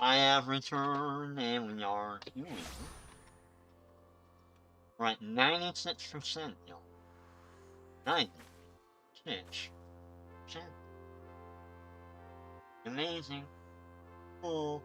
I have returned and we are doing right 96%, yo. 96%. Amazing. Cool.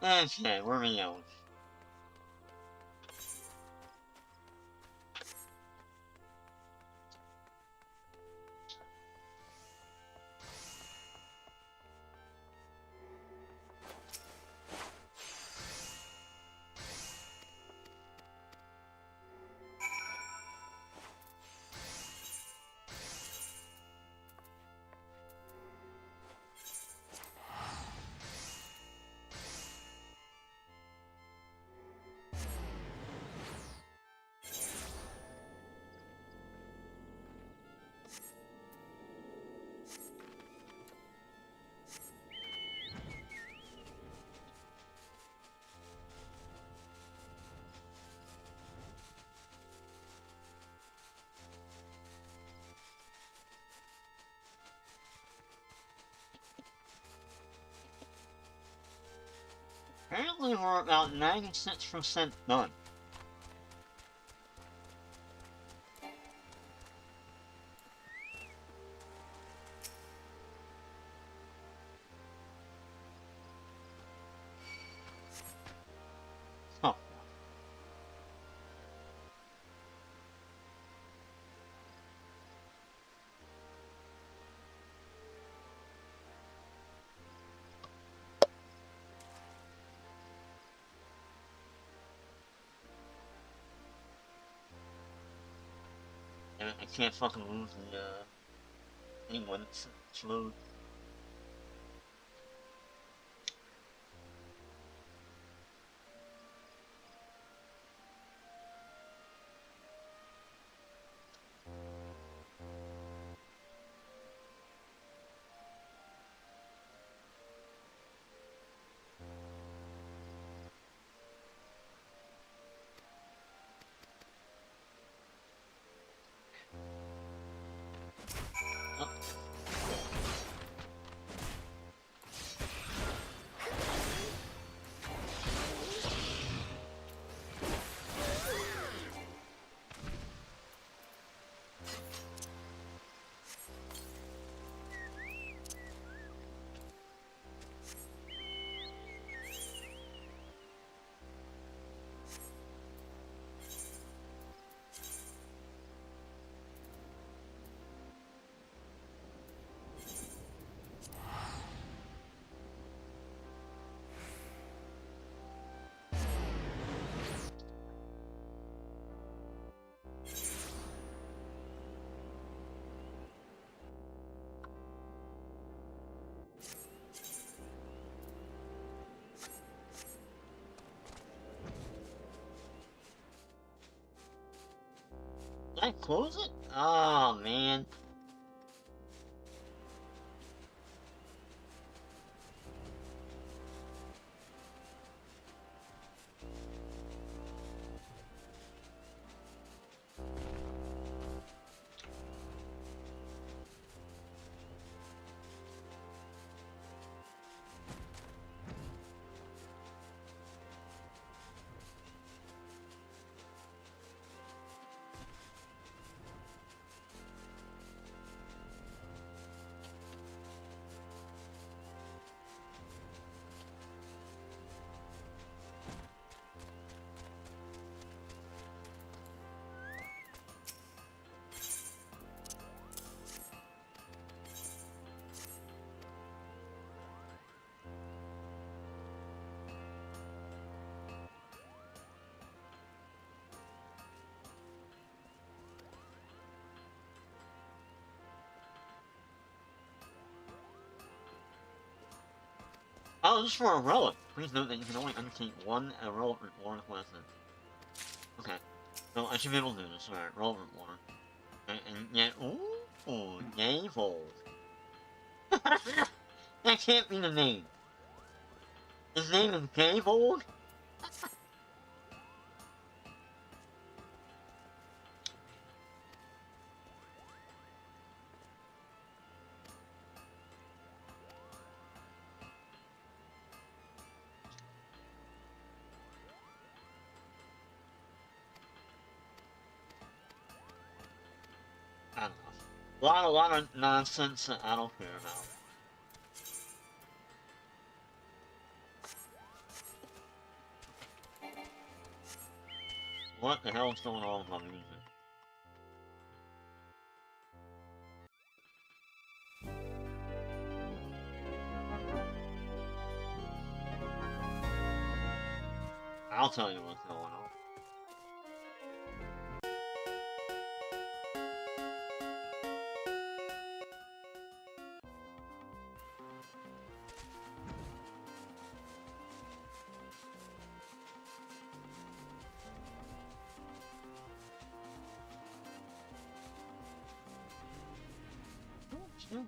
Okay, where are we going? Apparently we're about 96% done. Oh. And I can't fucking lose the, thing when it's load. Did I close it? Oh man. Oh, this is for a relic. Please note that you can only undertake one relic reward requested. Okay. So I should be able to do this. Alright, relic reward. And yet, ooh, Gavel. That can't be the name. His name is Gavel? I don't know. A lot of nonsense that I don't care about. What the hell is going on with my music? I'll tell you what's going on. No.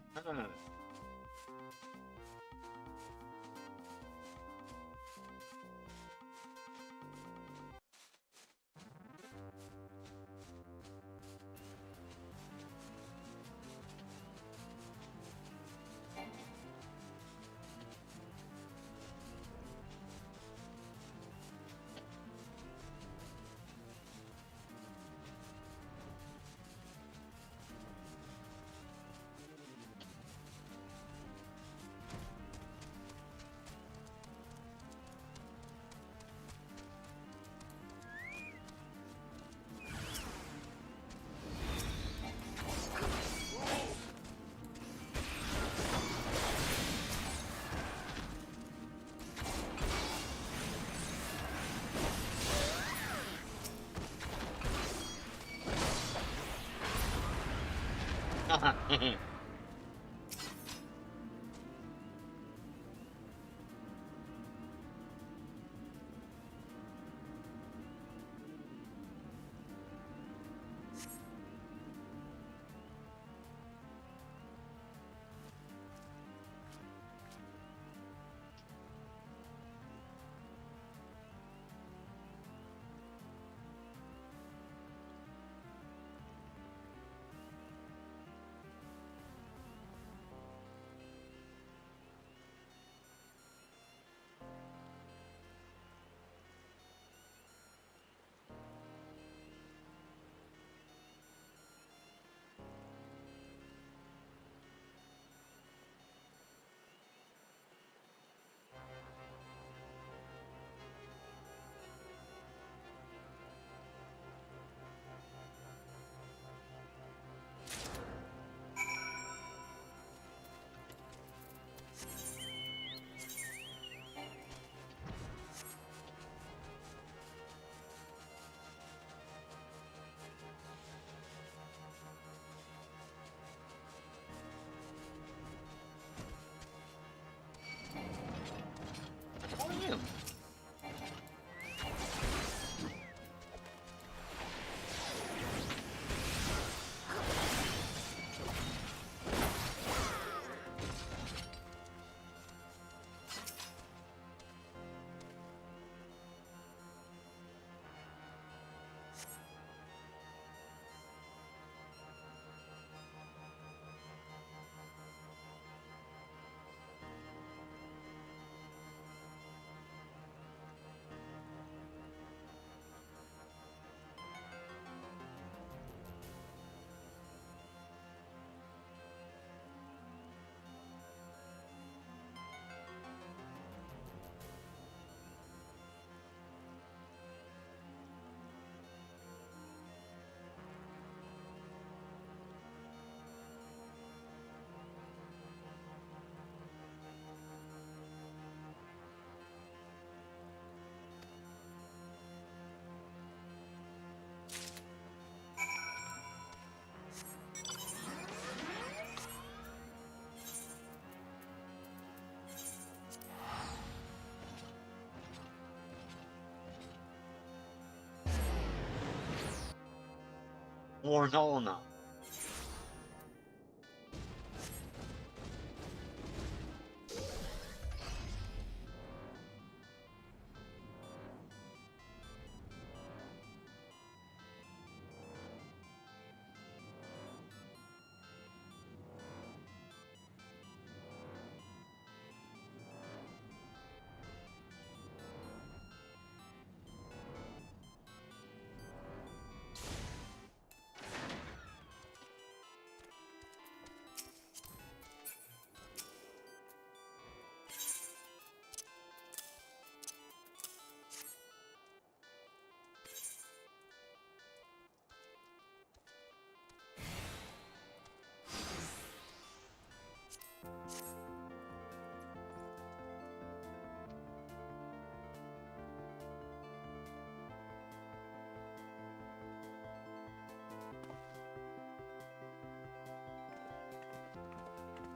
Wardona.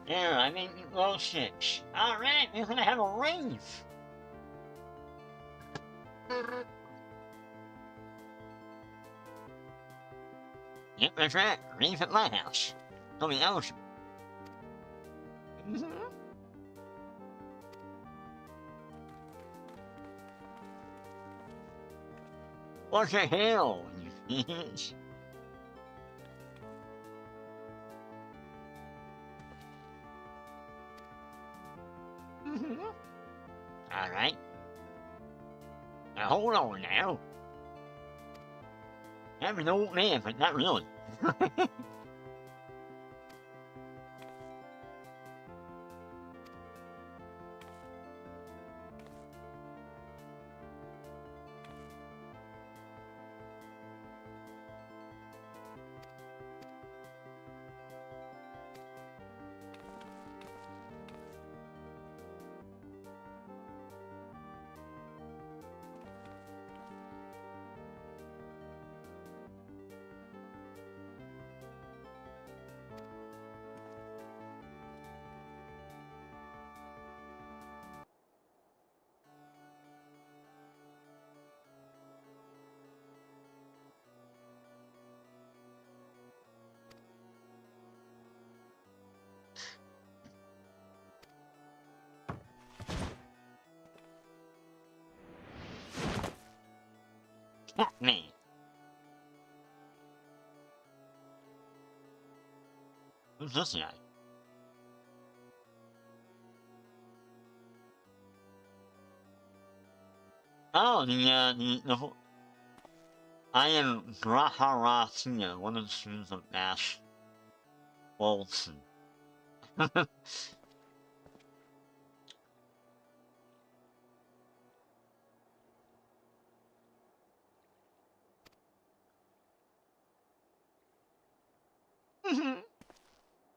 Yeah, I mean, well, shit. Alright, we're gonna have a rave. Yep, that's right. Rave at my house. It'll be awesome. What the hell, you bitch? Alright. Now hold on now. I'm an old man, but not really. Fuck me. Who's this guy? Oh, the I am Graharatia, one of the students of Ash Wolfson.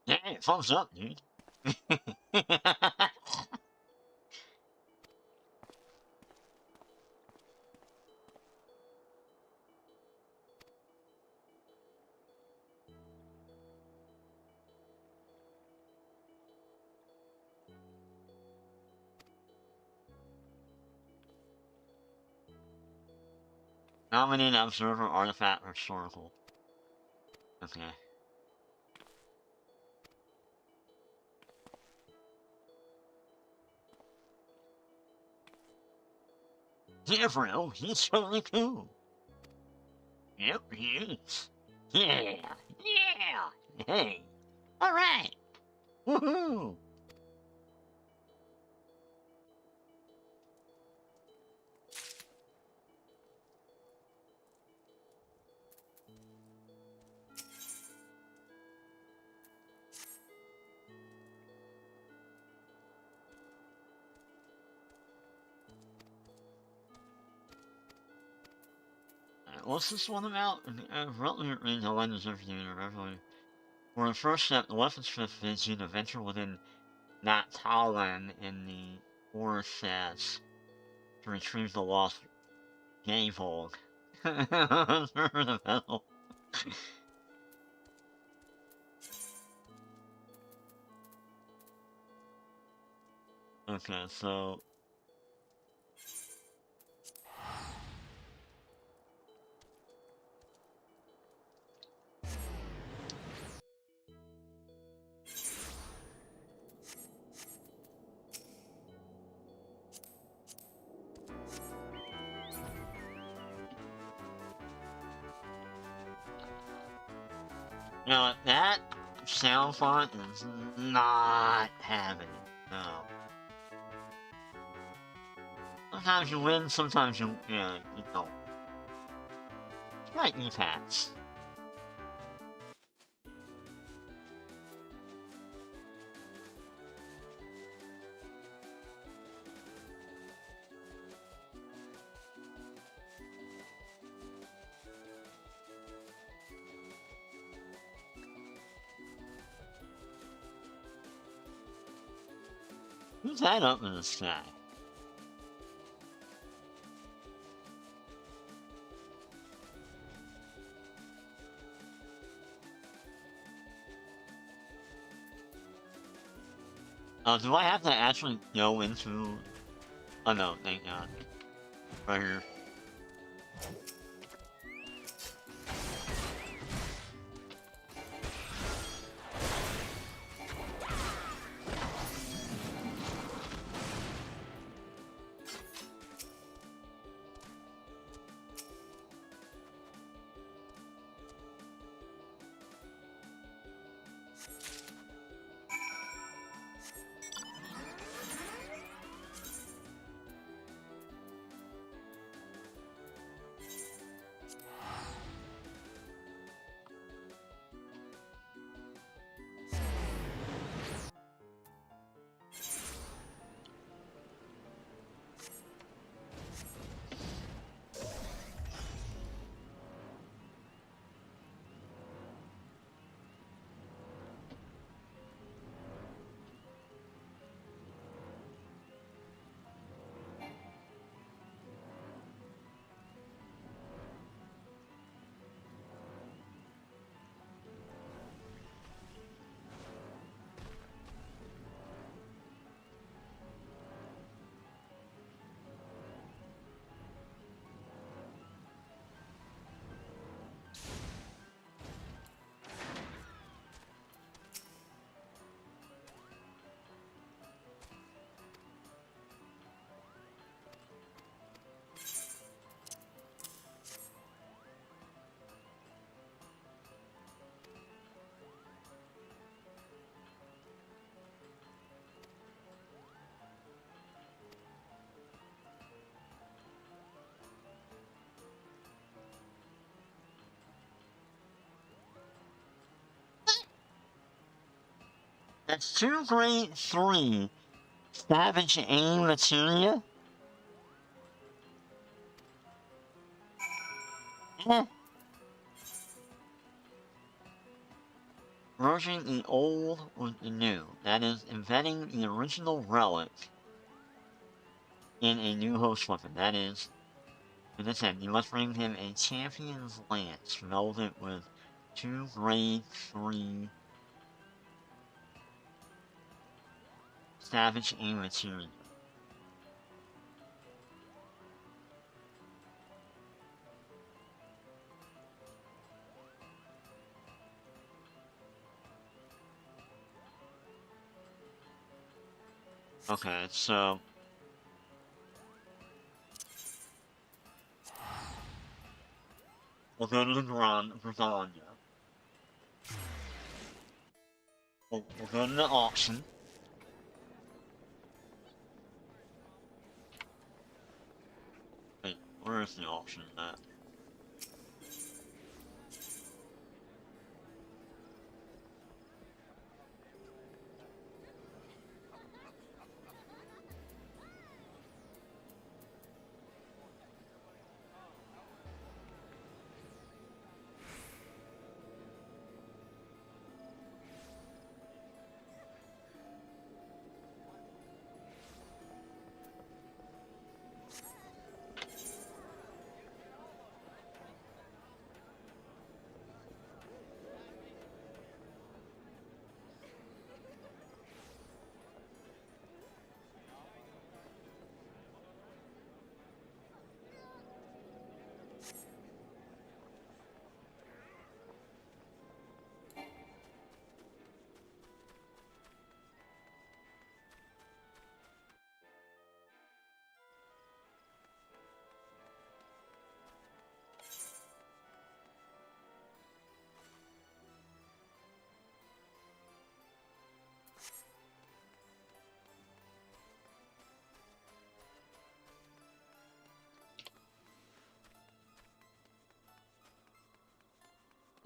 Yeah, thumbs up, dude. Nominate Observer Artifact Historical. Okay. Yeah, bro, he's totally cool. Yep, he is. Yeah, yeah, hey, alright, woohoo! What's this one about? Relevant reading the legends of the universe. For the first step, the weapons fifth bids you to venture within Natalan in the forest sands to retrieve the lost Gaevolg. Remember the metal. Okay, so No, that sound font is not happening. No. Sometimes you win, sometimes you don't. Right, E-Pats. Who's that up in the sky? Do I have to actually go into... Oh no, thank God. Right here. That's 2 grade 3 Savage Aim Materia? Eh. Merging the old with the new. That is, embedding the original relic in a new host weapon. That is, as I said, you must bring him a Champion's Lance, melded with 2 grade 3 Savage Aim Materia. Okay, so... we'll go to the Brazonia. We'll go to the auction. Wait, where is the auction at?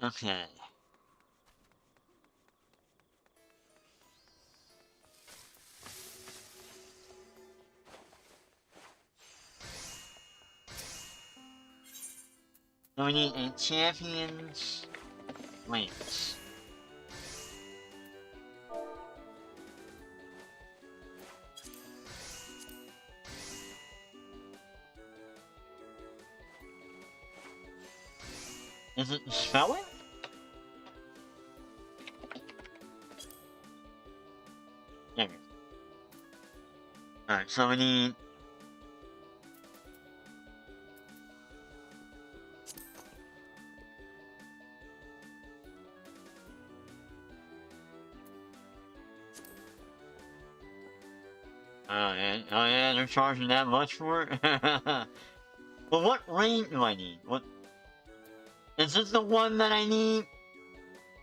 Okay. So we need a champion's lance. Is it spelling? There we go. Alright, so we need... Oh yeah, they're charging that much for it? Well, what rank do I need? What... Is this the one that I need?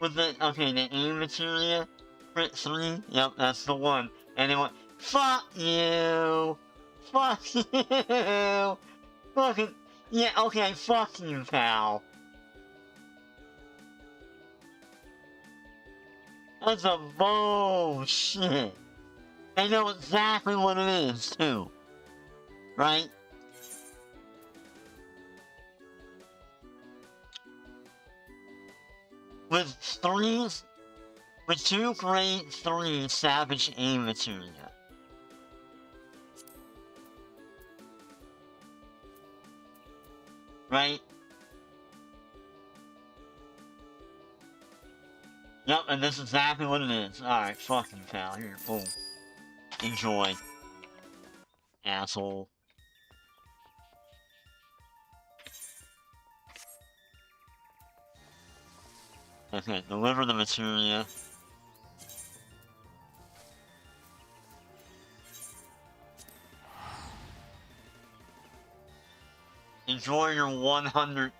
With the... Okay, the aim materia? Crit 3? Yep, that's the one. And then what... Fuck you! Fuck you! Fucking... Yeah, okay, fuck you, pal. That's a bullshit. I know exactly what it is, too. Right? With threes... With 2 grade 3 savage aim materia. Right? Yep, and this is exactly what it is. Alright, fucking pal. Here, boom. Enjoy. Asshole. Okay, deliver the materia. Enjoy your 100...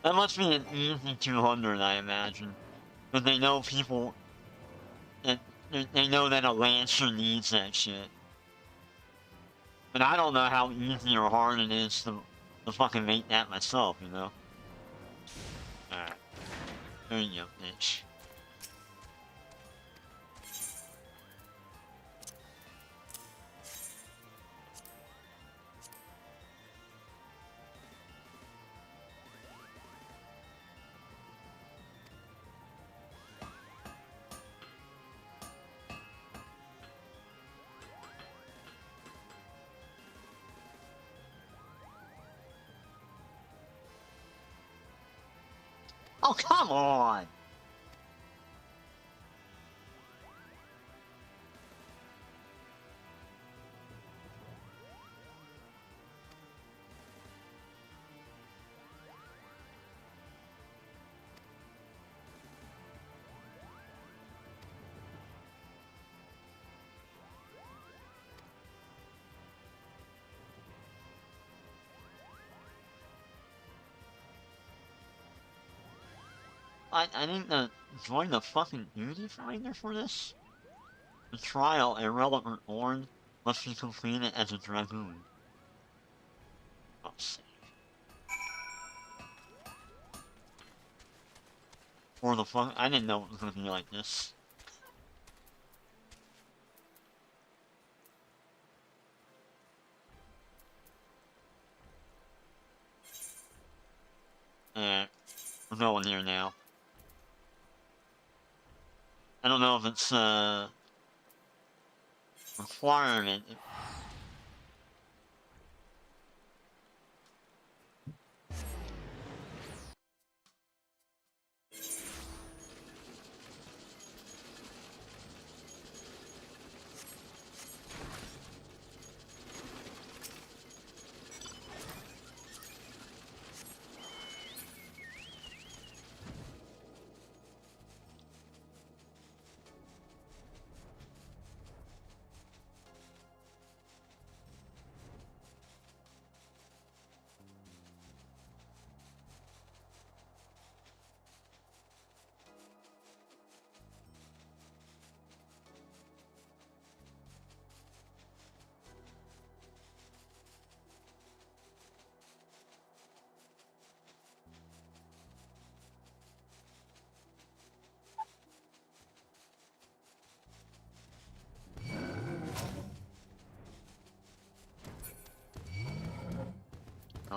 That must be an easy 200, I imagine. Because they know people... They know that a Lancer needs that shit. But I don't know how easy or hard it is to fucking make that myself, you know? Alright. There you go, bitch. Oh, come on! I need to join the fucking duty finder for this? The trial, a relevant warrant, must be completed as a dragoon. Oh, sake. For the fuck, I didn't know it was gonna be like this. Alright, we're going here now. I don't know if it's a requirement.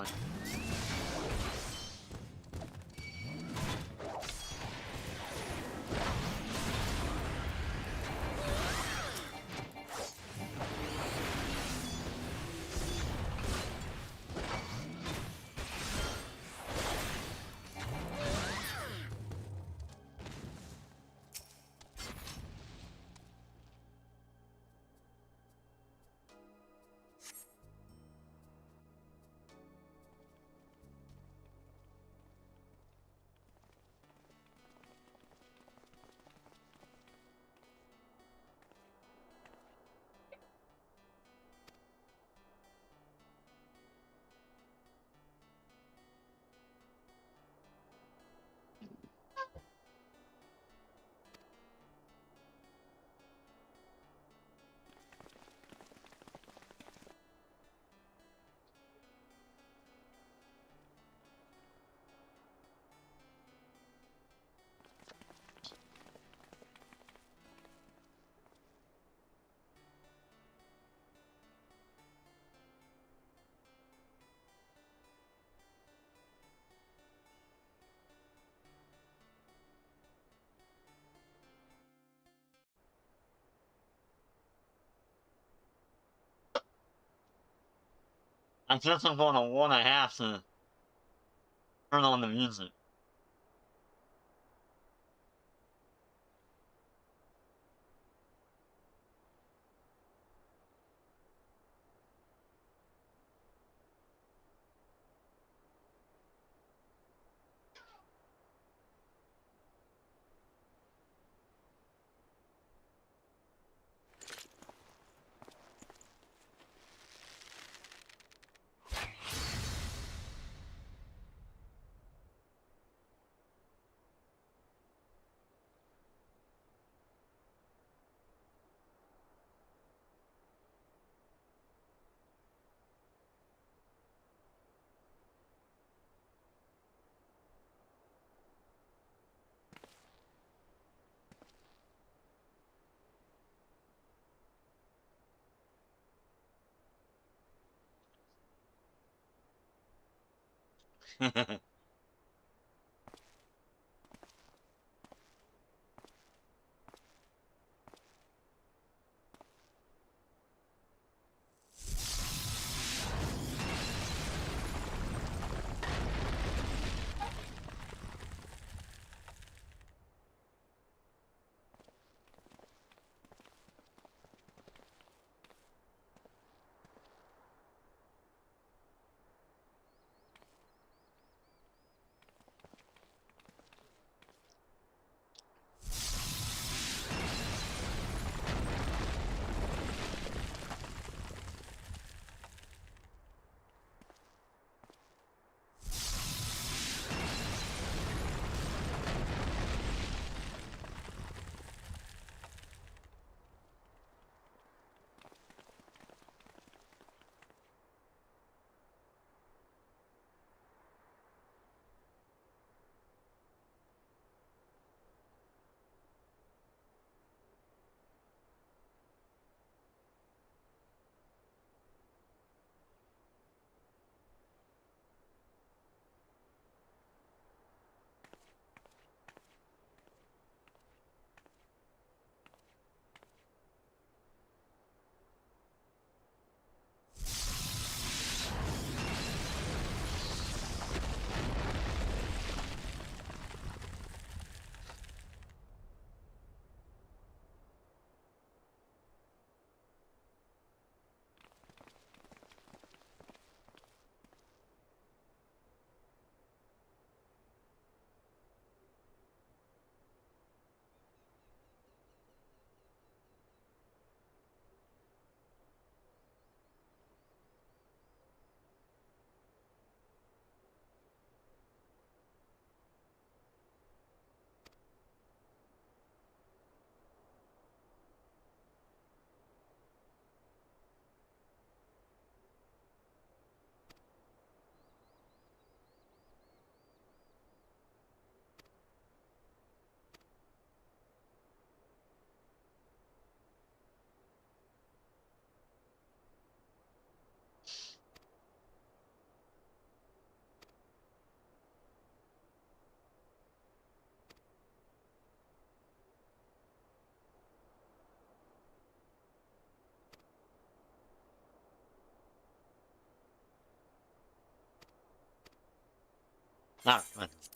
actually. I guess I'm going to want to have to turn on the music. Alright, let's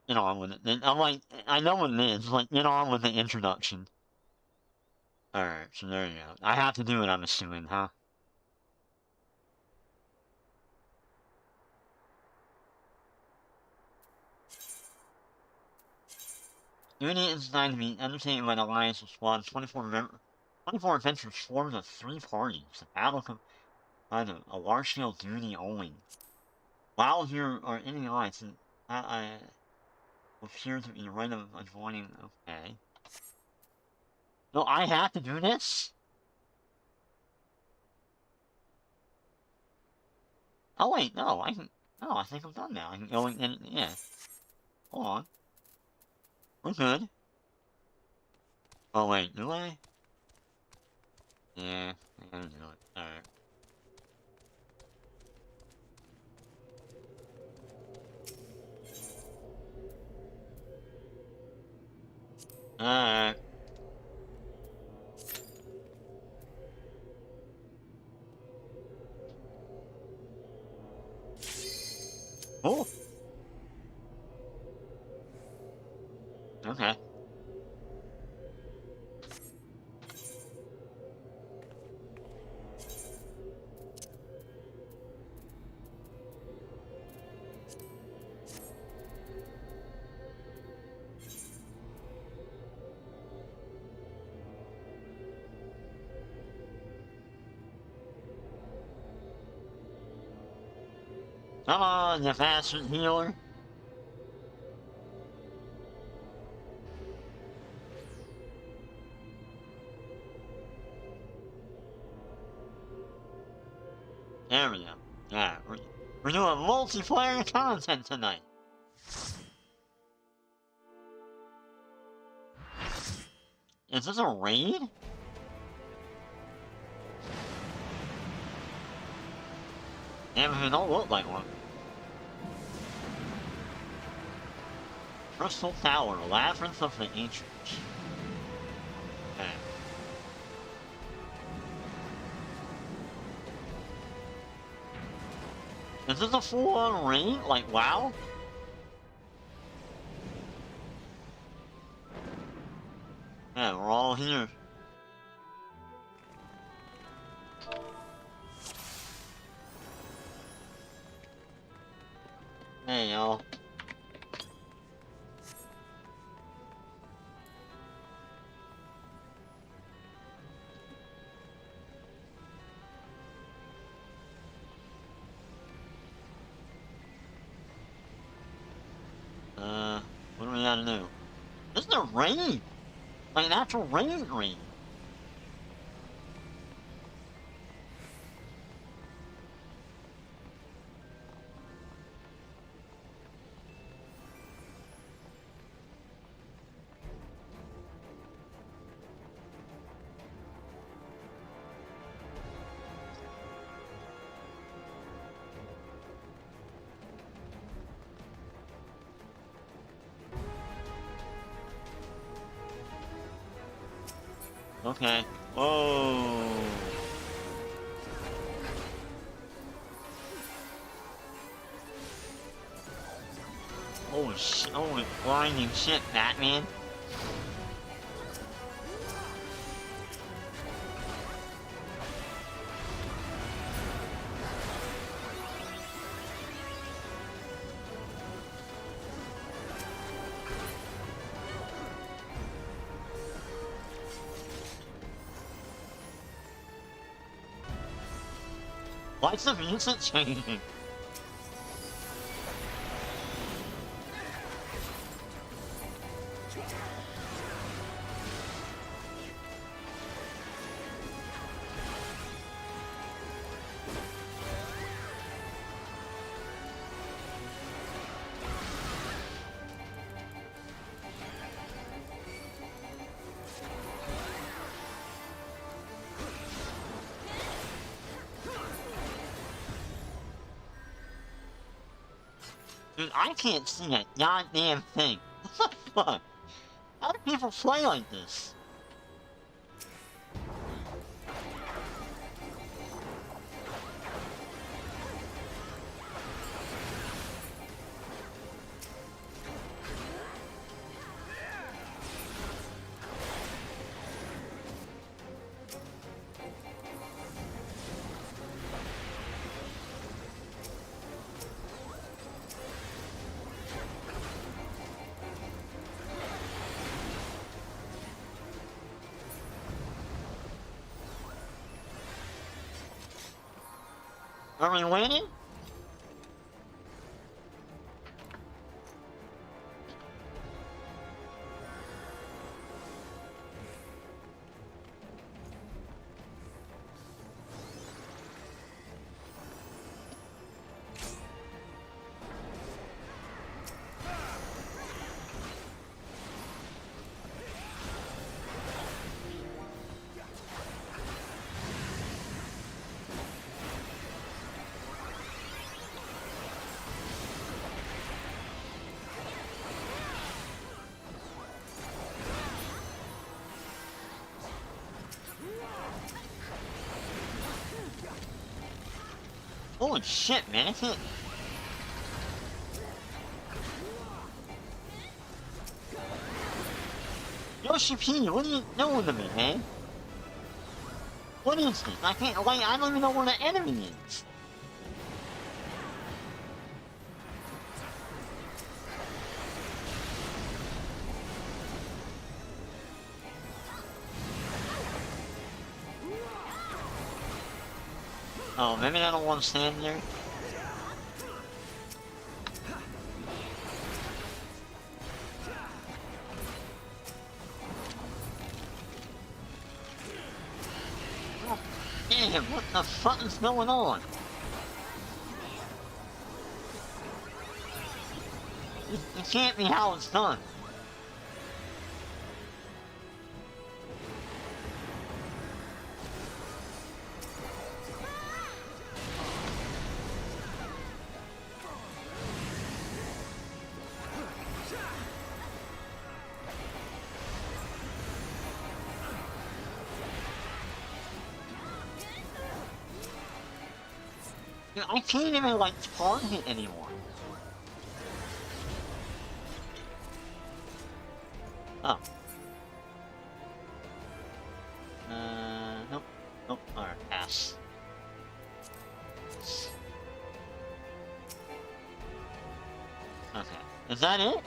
get on with it. Then I'm like, I know what it is. Like, get on with the introduction. Alright, so there you go. I have to do it, I'm assuming, huh? Unity is designed to be undertaken by the Alliance of Squad 24 adventures formed of 3 parties. The battle combined a large-scale duty only. While here are any allies, I appear to be the right of avoiding. Okay. No, I have to do this? Oh wait, no, I can. No, I think I'm done now. I can go and yeah. Hold on. We're good. Oh wait, do I? Yeah, I gotta do it. Alright. Alright. Oh! Okay. Come on, you bastard healer. There we go. Yeah, we're doing multiplayer content tonight. Is this a raid? Damn, it don't look like one. Crystal Tower, Labyrinth of the Ancients. Okay. Is this a full-on raid? Like, WoW? Yeah, we're all here. Hey, y'all. What do we gotta do? This is a raid! Like an actual raid. Okay. Whoa! Holy blinding shit, Batman. Why's the music changing? Dude, I can't see a goddamn thing. What the fuck? How do people play like this? Are we winning? Holy shit, man, I can't... Yoshi P, what are you doing to me, man? What is this? I can't, like, I don't even know where the enemy is. Oh, maybe I don't want to stand there. Oh, damn, what the fuck is going on? It can't be how it's done. I can't even, like, target anyone. Oh. Nope. Nope. Alright, pass. Okay. Is that it?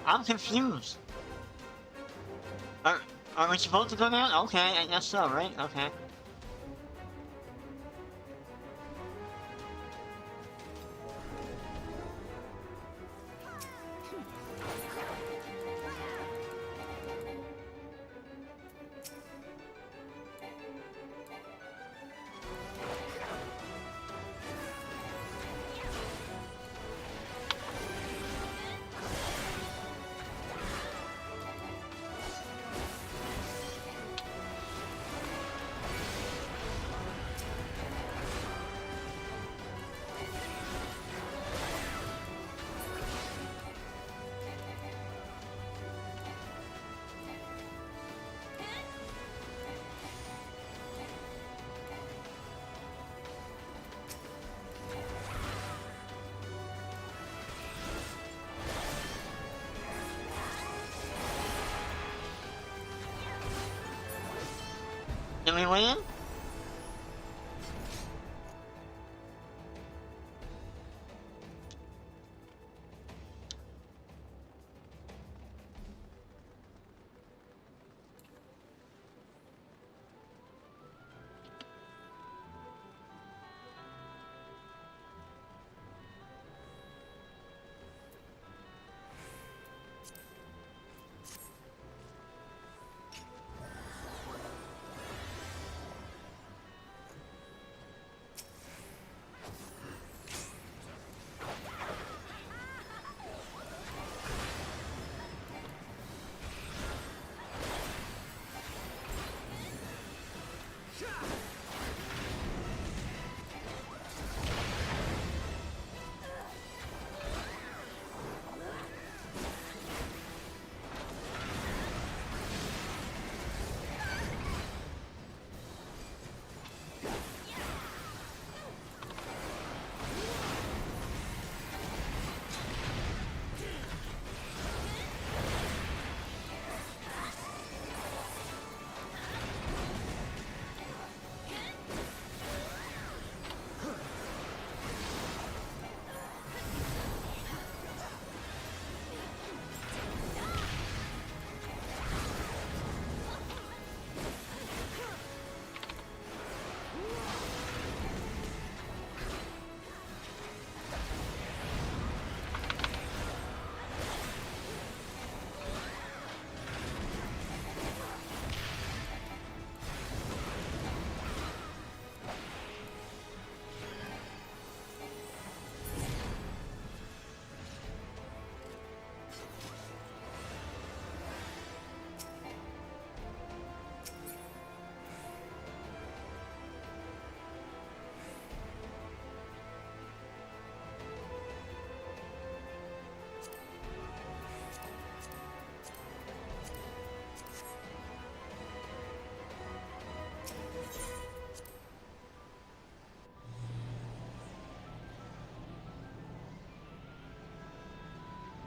I'm confused. Are we supposed to go down? Okay, I guess so, right? Okay. Did we win?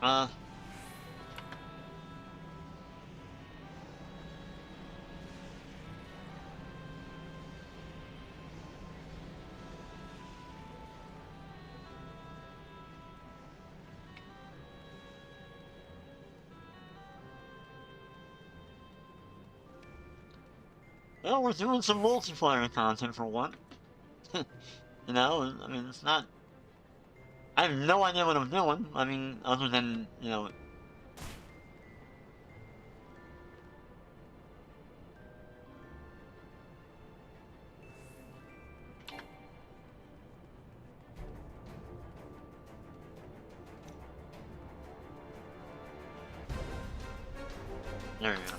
Uh... Well, we're doing some multiplayer content for one. You know, I mean, it's not... I have no idea what I'm doing. I mean, other than, you know... There you go.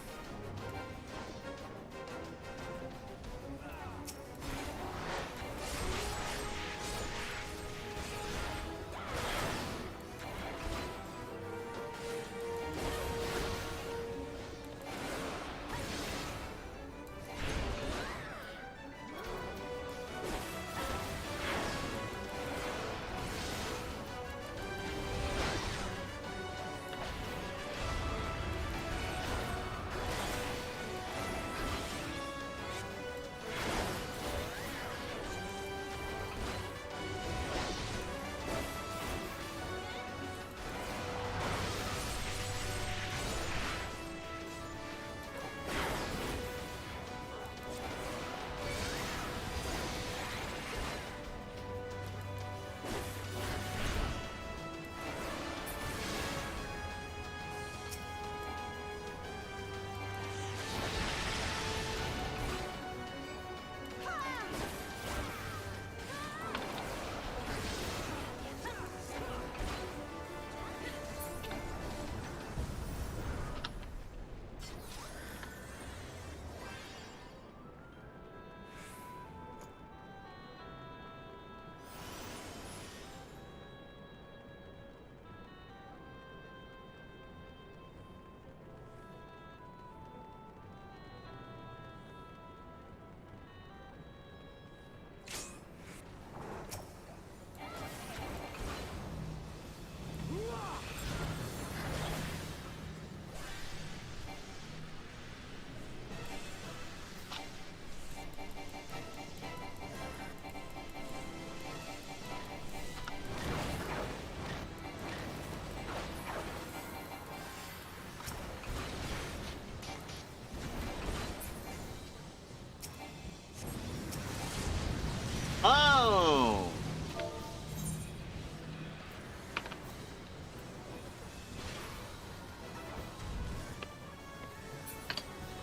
Oh!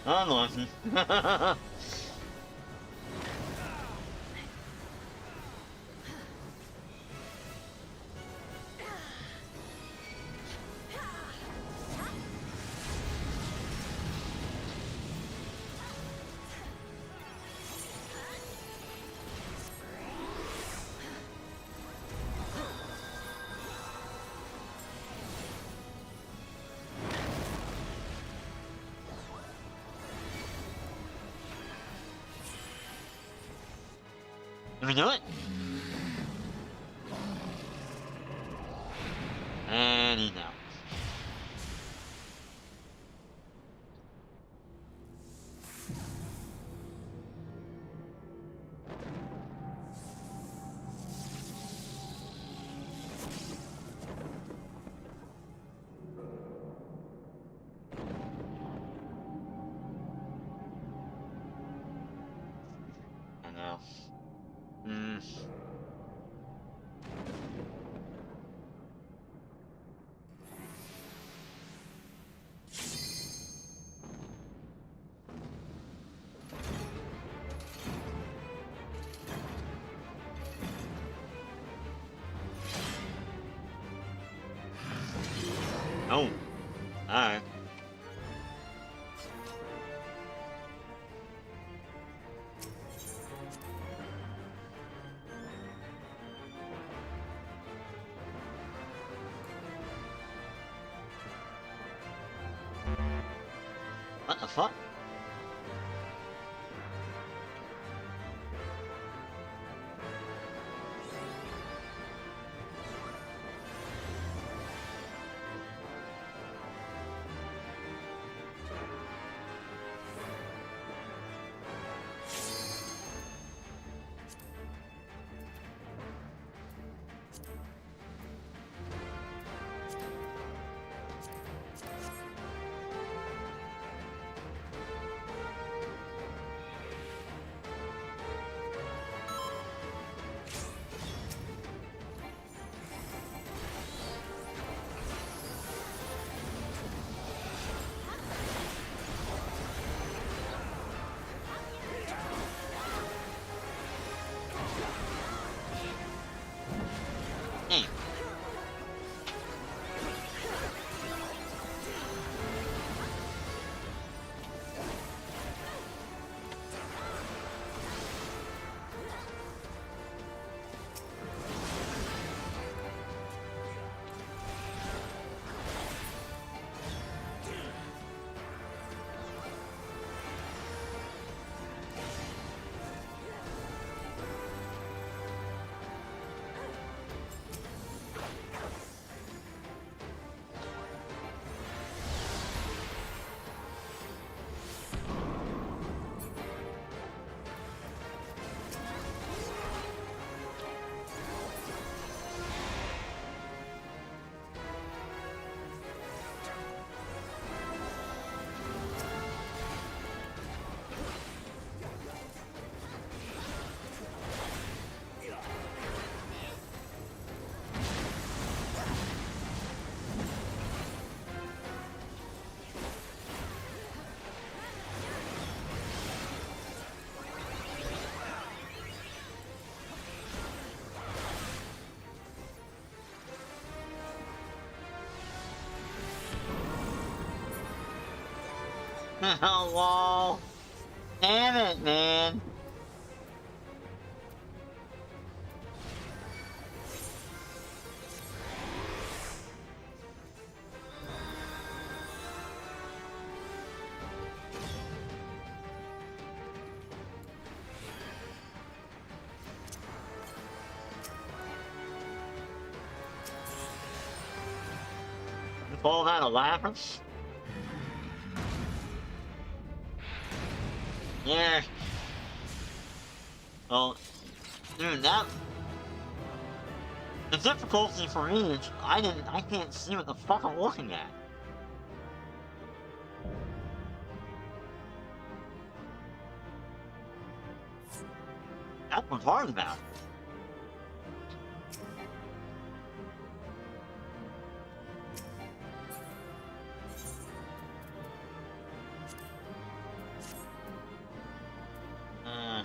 Unlucky. Did we do it? And he's out. I know. Oh. Alright. What the fuck? Oh, wall. Damn it, man. You call that a labyrinth? Yeah. Well, dude, that... The difficulty for me is I can't see what the fuck I'm looking at. That's what's hard about it.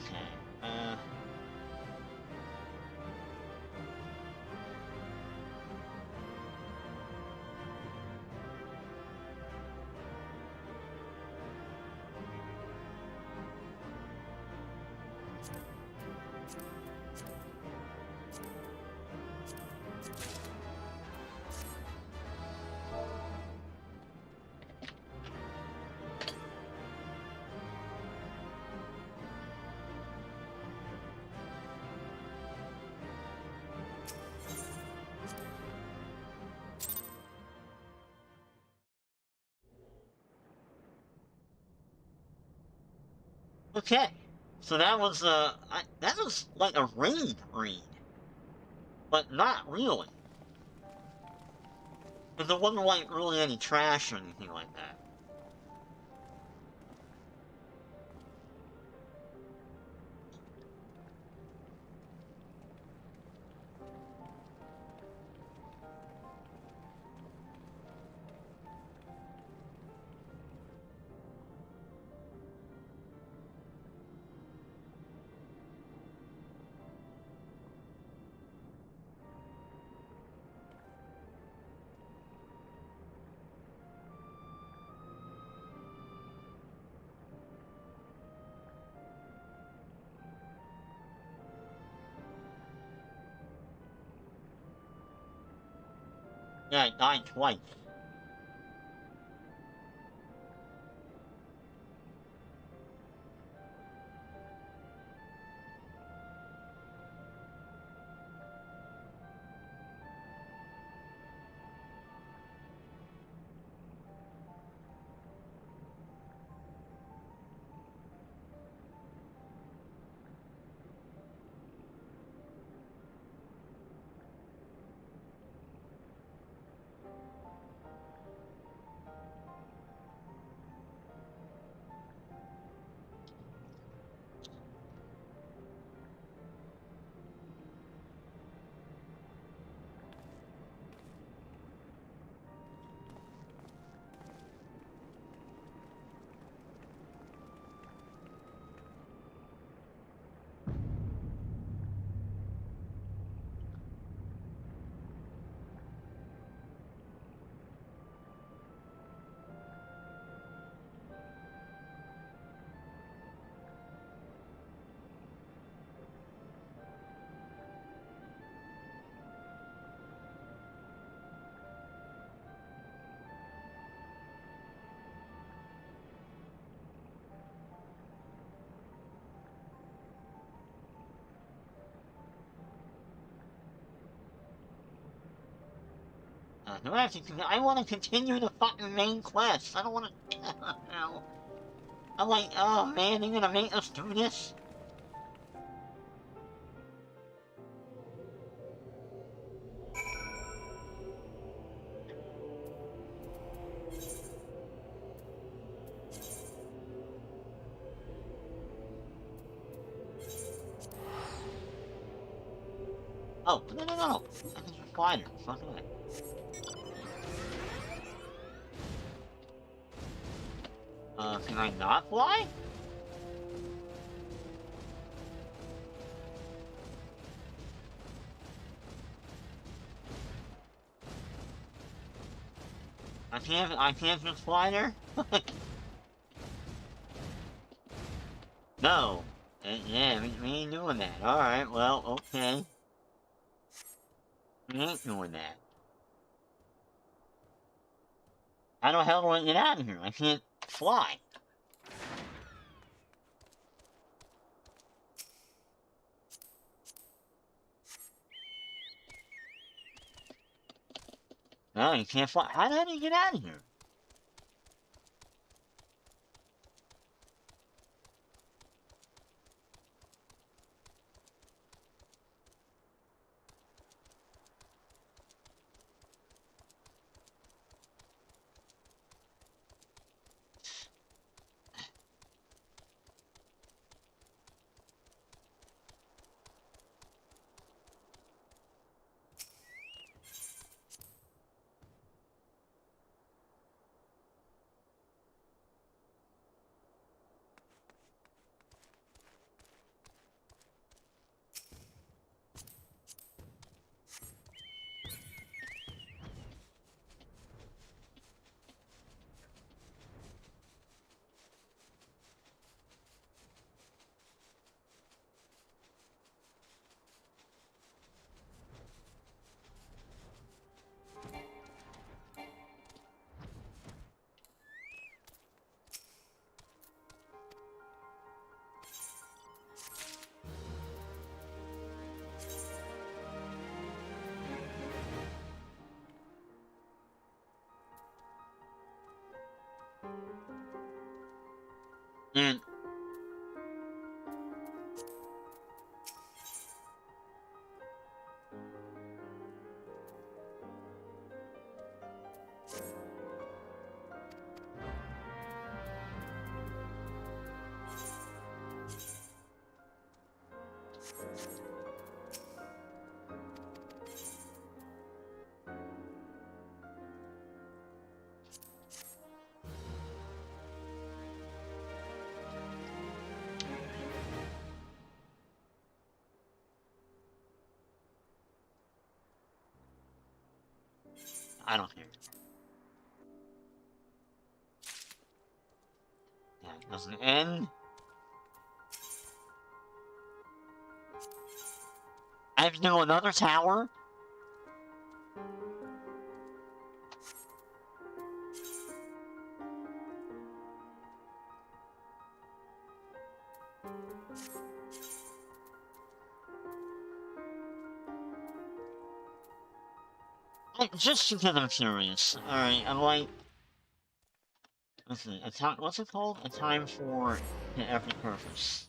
Okay, Okay, so that was, that was like a raid read. But not really. Because there wasn't like really any trash or anything like that. Yeah, I died twice. Do I have to? I want to continue the fucking main quest. I don't want to. No. I'm like, oh man, they're gonna make us do this? Oh, no, no, no. I can just fly there. Fucking way. Can I not fly? I can't just fly there? No. Yeah, we ain't doing that. Alright, well, okay. We ain't doing that. How the hell do I get out of here? I can't fly. No, you can't fly. How the hell do you get out of here? Dude. I don't care. Yeah, it doesn't end. I have to do another tower? Just because I'm curious. Alright, I'm like... Let's see, a time... What's it called? A time for every purpose.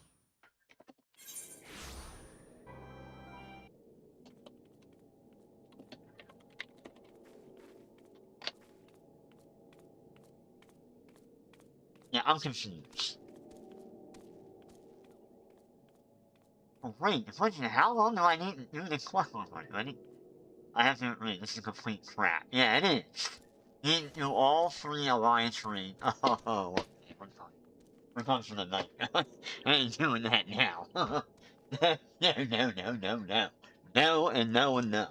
Yeah, I'm confused. Oh, wait, the question is, how long do I need to do this quest already? I have to agree, this is complete crap. Yeah, it is. You need to do all 3 alliance raids. Oh, okay, we're fine. We're going for the night. I ain't doing that now. No, no, no, no, no, no. No, and no, and no.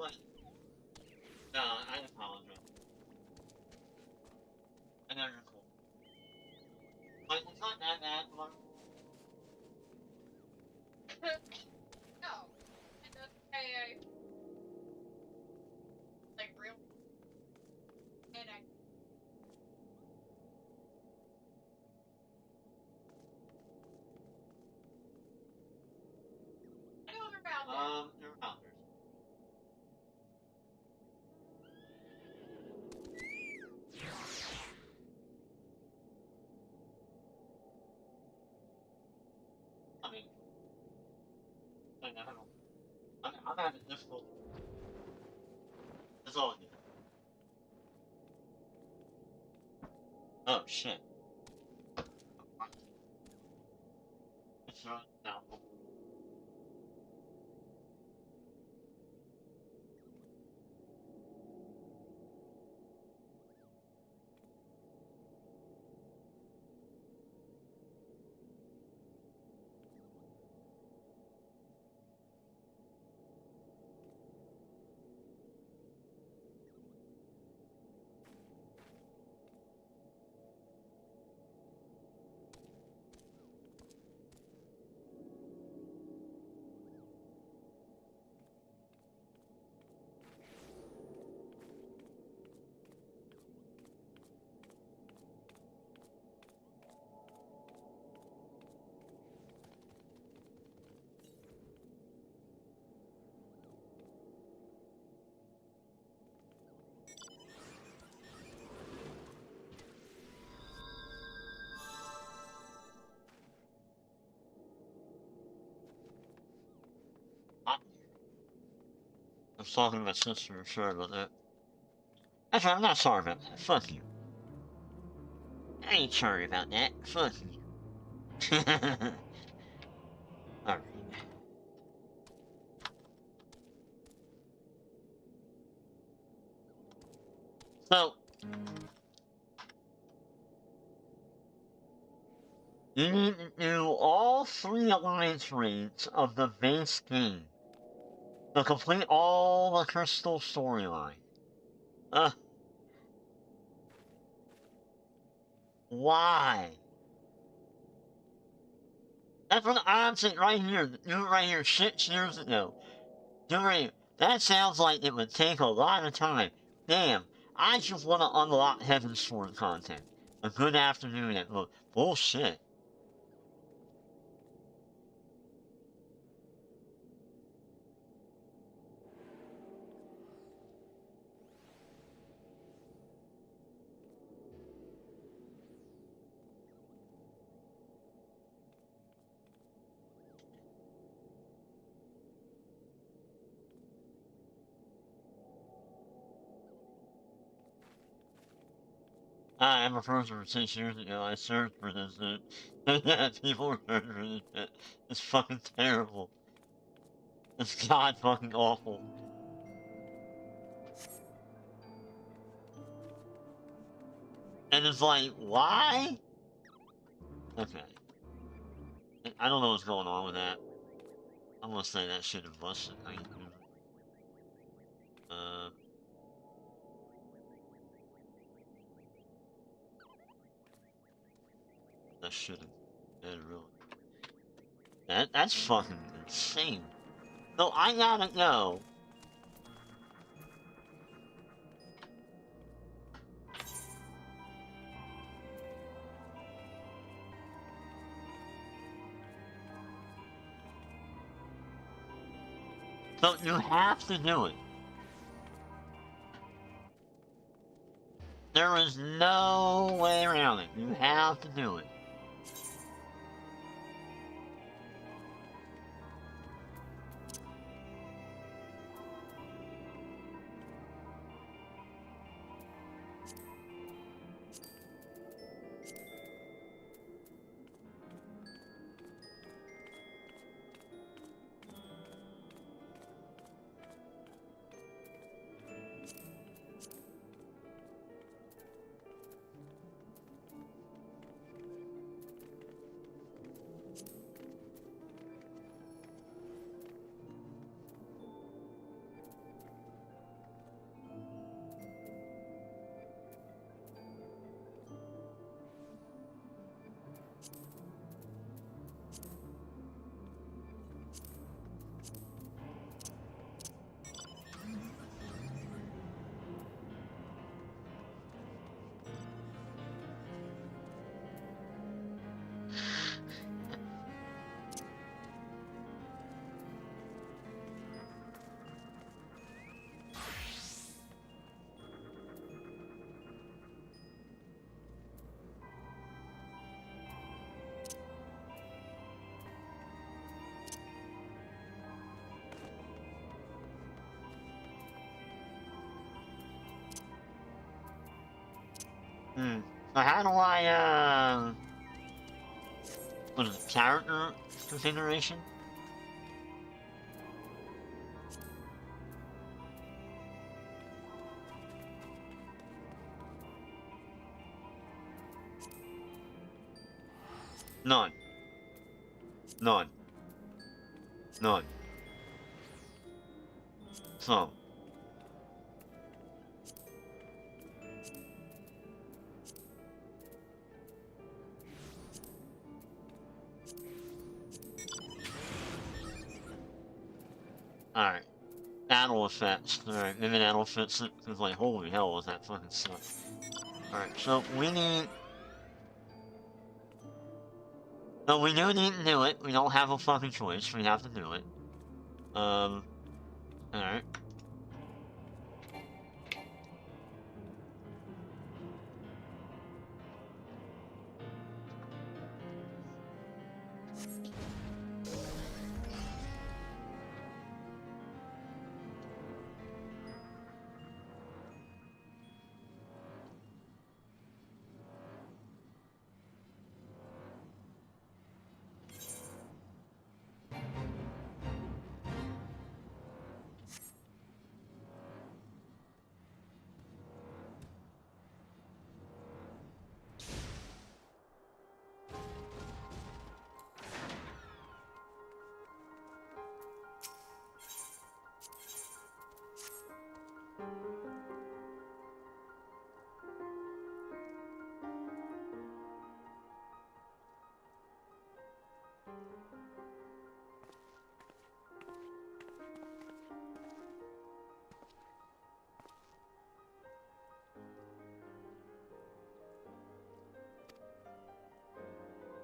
like... No, I apologize. I know you're cool. Like, it's not that bad, but... No. I like real. And I. I know they're found They're founders. I mean... Like, I don't know. I'm having difficult. That's all I do. Oh, shit. It's not doubtful. I'm talking to my sister, I'm sorry about that. Actually, I'm not sorry about that. Fuck you. I ain't sorry about that. Fuck you. Alright. So, you need to do all 3 alliance raids of the base game to complete all the Crystal storyline. Why? That's what I'm saying right here. Do it right here 6 years ago. Do it right here. That sounds like it would take a lot of time. Damn, I just want to unlock Heaven's Sword content. A good afternoon at look. Bullshit. I am a person for 6 years ago. I searched for this shit. People were searching for this shit. It's fucking terrible. It's god fucking awful. And it's like, why? Okay. I don't know what's going on with that. I'm gonna say that shit is busted. I ain't doing it. That shouldn't. That really. That's fucking insane. So I gotta know. So you have to do it. There is no way around it. You have to do it. So how do I, what is it, character configuration? None. None. None. So. Alright. Battle effects. Alright, maybe that'll fix it, because, like, holy hell, was that fucking suck. Alright, so we need... No, we do need to do it. We don't have a fucking choice. We have to do it. Alright.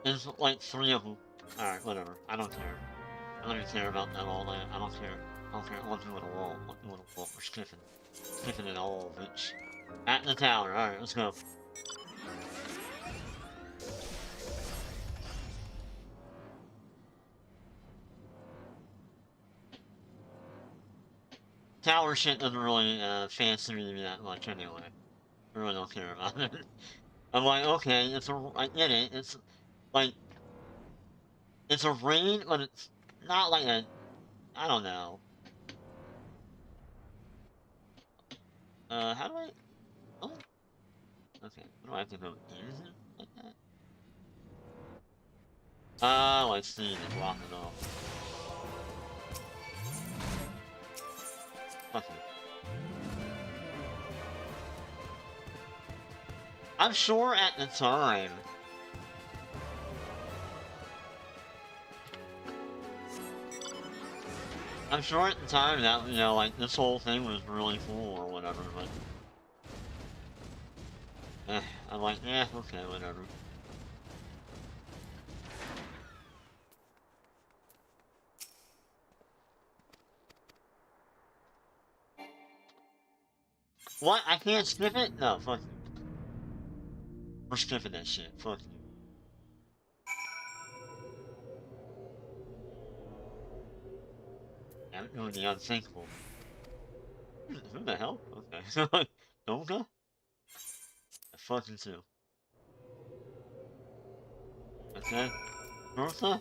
There's, like, 3 of them. Alright, whatever. I don't care. I don't even care about that all that. I don't care. I don't care what you would have rolled. What you would have rolled. We're skipping. Skipping it all, bitch. At the tower. Alright, let's go. Tower shit doesn't really, fancy me that much anyway. I really don't care about it. I'm like, okay, I get it. It's, like, it's a raid, but it's not like I don't know. How do I, oh, okay, what do I have to go in like that? Oh, I see, they block it off. Fuck it. I'm sure at the time, that, you know, like, this whole thing was really cool or whatever, but... I'm like, okay, whatever. What? I can't skip it? No, fuck you. We're skipping that shit. Fuck you. I'm doing the unthinkable. Who the hell? Okay. Olga? I fucking too. Okay. Bertha?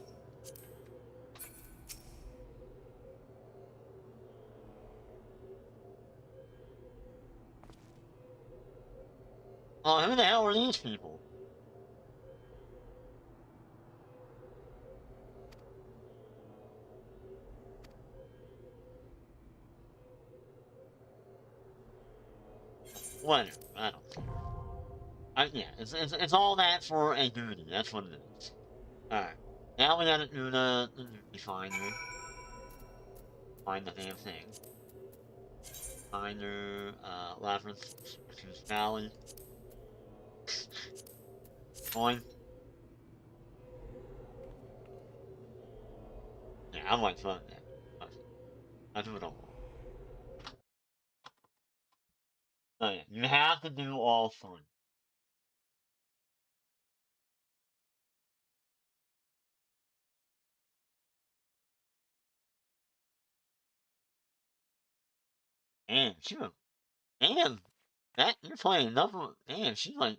Oh, who the hell are these people? Whatever. I don't care. Yeah, it's all that for a duty. That's what it is. Alright. Now we gotta do the duty finder. Find the damn thing. Finder, Labyrinth, Valley. Coin. Yeah, I'm like, fuck that. Fuck it. I do it all. Oh yeah, you have to do all 3. And she was, damn, that, you're playing enough of, damn, she's like,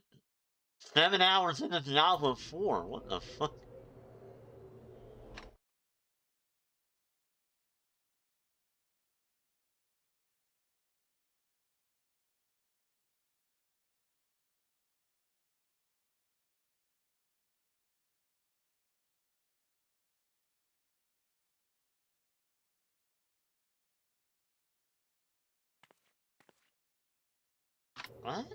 7 hours into Diablo 4. What the fuck? What?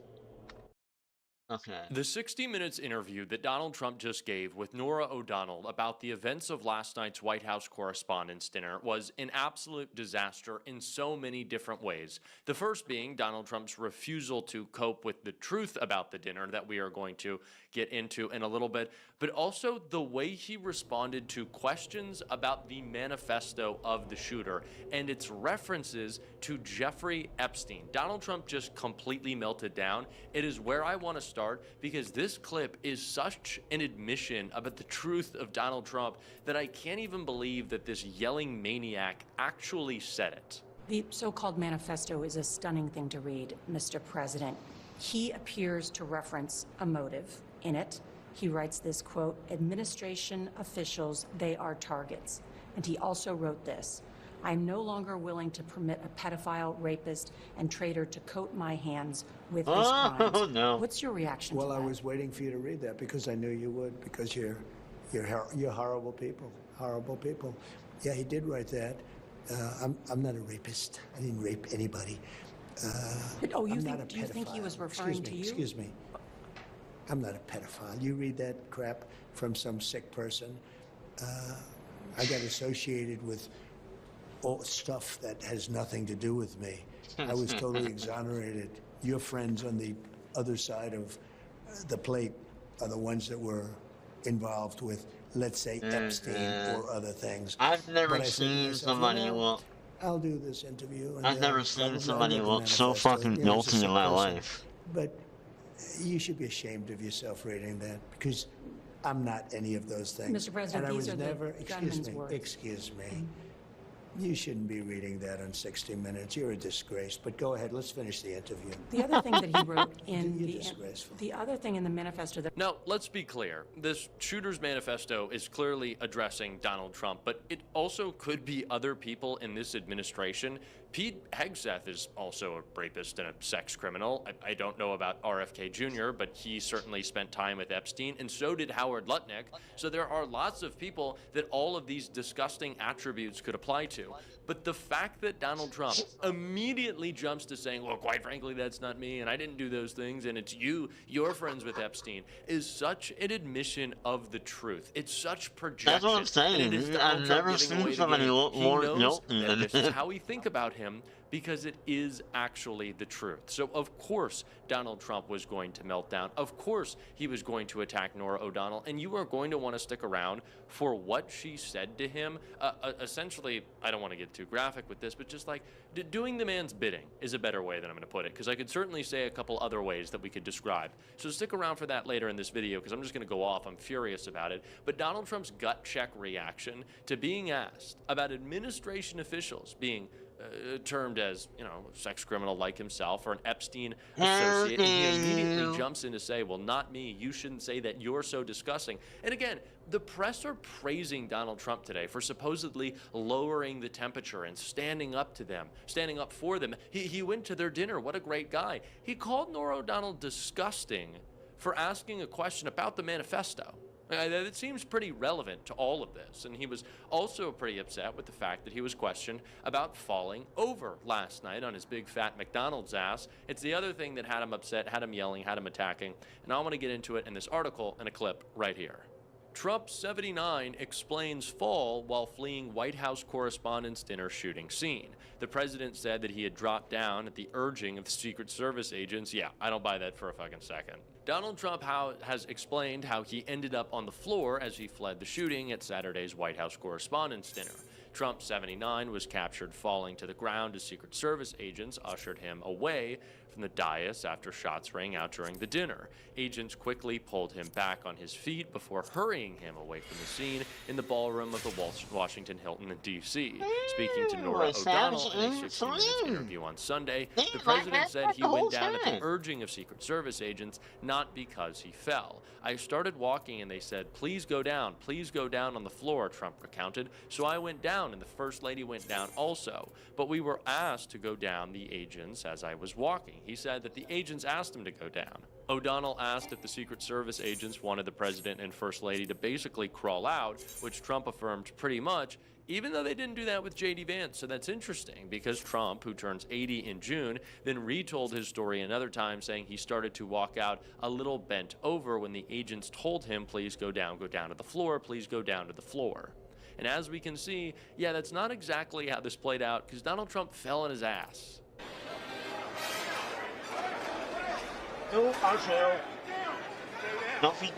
Okay. The 60 Minutes interview that Donald Trump just gave with Norah O'Donnell about the events of last night's White House Correspondents' Dinner was an absolute disaster in so many different ways. The first being Donald Trump's refusal to cope with the truth about the dinner that we are going to get into in a little bit, but also the way he responded to questions about the manifesto of the shooter and its references to Jeffrey Epstein. Donald Trump just completely melted down. It is where I want to start because this clip is such an admission about the truth of Donald Trump that I can't even believe that this yelling maniac actually said it. The so-called manifesto is a stunning thing to read, Mr. President. He appears to reference a motive in it. He writes this, quote, "Administration officials, they are targets." And he also wrote this, "I'm no longer willing to permit a pedophile, rapist, and traitor to coat my hands with his crimes." No. What's your reaction to that? Well, I was waiting for you to read that because I knew you would, because you're horrible people, horrible people. Yeah, he did write that. I'm not a rapist. I didn't rape anybody. Oh, I'm not a do you think he pedophile. was referring to you? Excuse me. I'm not a pedophile. You read that crap from some sick person. I got associated with all stuff that has nothing to do with me. I was totally exonerated. Your friends on the other side of the plate are the ones that were involved with, let's say, Epstein or other things. I've never But I said to seen myself, somebody you know, look. I'll do this interview. And I've never blah, seen blah, blah. somebody I read the look so manifesto. fucking You know, he's a guilty sick in my person. life. But you should be ashamed of yourself reading that, because I'm not any of those things. Mr. President, and I these was are the never, gunman's words. excuse me. You shouldn't be reading that on 60 Minutes. You're a disgrace. But go ahead, let's finish the interview. The other thing that he wrote in You're disgraceful. the other thing in the manifesto that Now, let's be clear. This shooter's manifesto is clearly addressing Donald Trump, but it also could be other people in this administration. Pete Hegseth is also a rapist and a sex criminal. I don't know about RFK Jr., but he certainly spent time with Epstein, and so did Howard Lutnick. So there are lots of people that all of these disgusting attributes could apply to. But the fact that Donald Trump immediately jumps to saying, well, quite frankly, that's not me, and I didn't do those things, and it's you're friends with Epstein, is such an admission of the truth. It's such projection. That's what I'm saying. And it is Donald I've Trump never giving seen away the somebody game. look He more knows guilty that than this is him. how we think about him, because it is actually the truth. So of course Donald Trump was going to melt down. Of course he was going to attack Norah O'Donnell, and you are going to want to stick around for what she said to him. Essentially, I don't want to get too graphic with this, but just like doing the man's bidding is a better way that I'm going to put it, because I could certainly say a couple other ways that we could describe. So stick around for that later in this video, because I'm just going to go off. I'm furious about it. But Donald Trump's gut check reaction to being asked about administration officials being termed as, sex criminal like himself or an Epstein associate, and he immediately jumps in to say, well, not me, you shouldn't say that, you're so disgusting. And again, the press are praising Donald Trump today for supposedly lowering the temperature and standing up to them, standing up for them. He went to their dinner. What a great guy. He called Norah O'Donnell disgusting for asking a question about the manifesto. That seems pretty relevant to all of this. And he was also pretty upset with the fact that he was questioned about falling over last night on his big fat McDonald's ass. It's the other thing that had him upset, had him yelling, had him attacking. And I want to get into it in this article and a clip right here. Trump 79 explains fall while fleeing White House Correspondents' Dinner shooting scene. The president said that he had dropped down at the urging of the Secret Service agents. Yeah, I don't buy that for a fucking second. Donald Trump has explained how he ended up on the floor as he fled the shooting at Saturday's White House Correspondents' Dinner. Trump 79 was captured falling to the ground as Secret Service agents ushered him away from the dais after shots rang out during the dinner. Agents quickly pulled him back on his feet before hurrying him away from the scene in the ballroom of the Washington Hilton in D.C. Speaking to Norah O'Donnell in a 60 Minutes interview on Sunday, the president said he went down at the urging of Secret Service agents, not because he fell. I started walking and they said, please go down on the floor, Trump recounted. So I went down and the First Lady went down also. But we were asked to go down, the agents, as I was walking. He said that the agents asked him to go down. O'Donnell asked if the Secret Service agents wanted the president and First Lady to basically crawl out, which Trump affirmed pretty much, even though they didn't do that with J.D. Vance. So that's interesting because Trump, who turns 80 in June, then retold his story another time, saying he started to walk out a little bent over when the agents told him, please go down to the floor, please go down to the floor. And as we can see, yeah, that's not exactly how this played out because Donald Trump fell on his ass. No, Arshel. Duffy.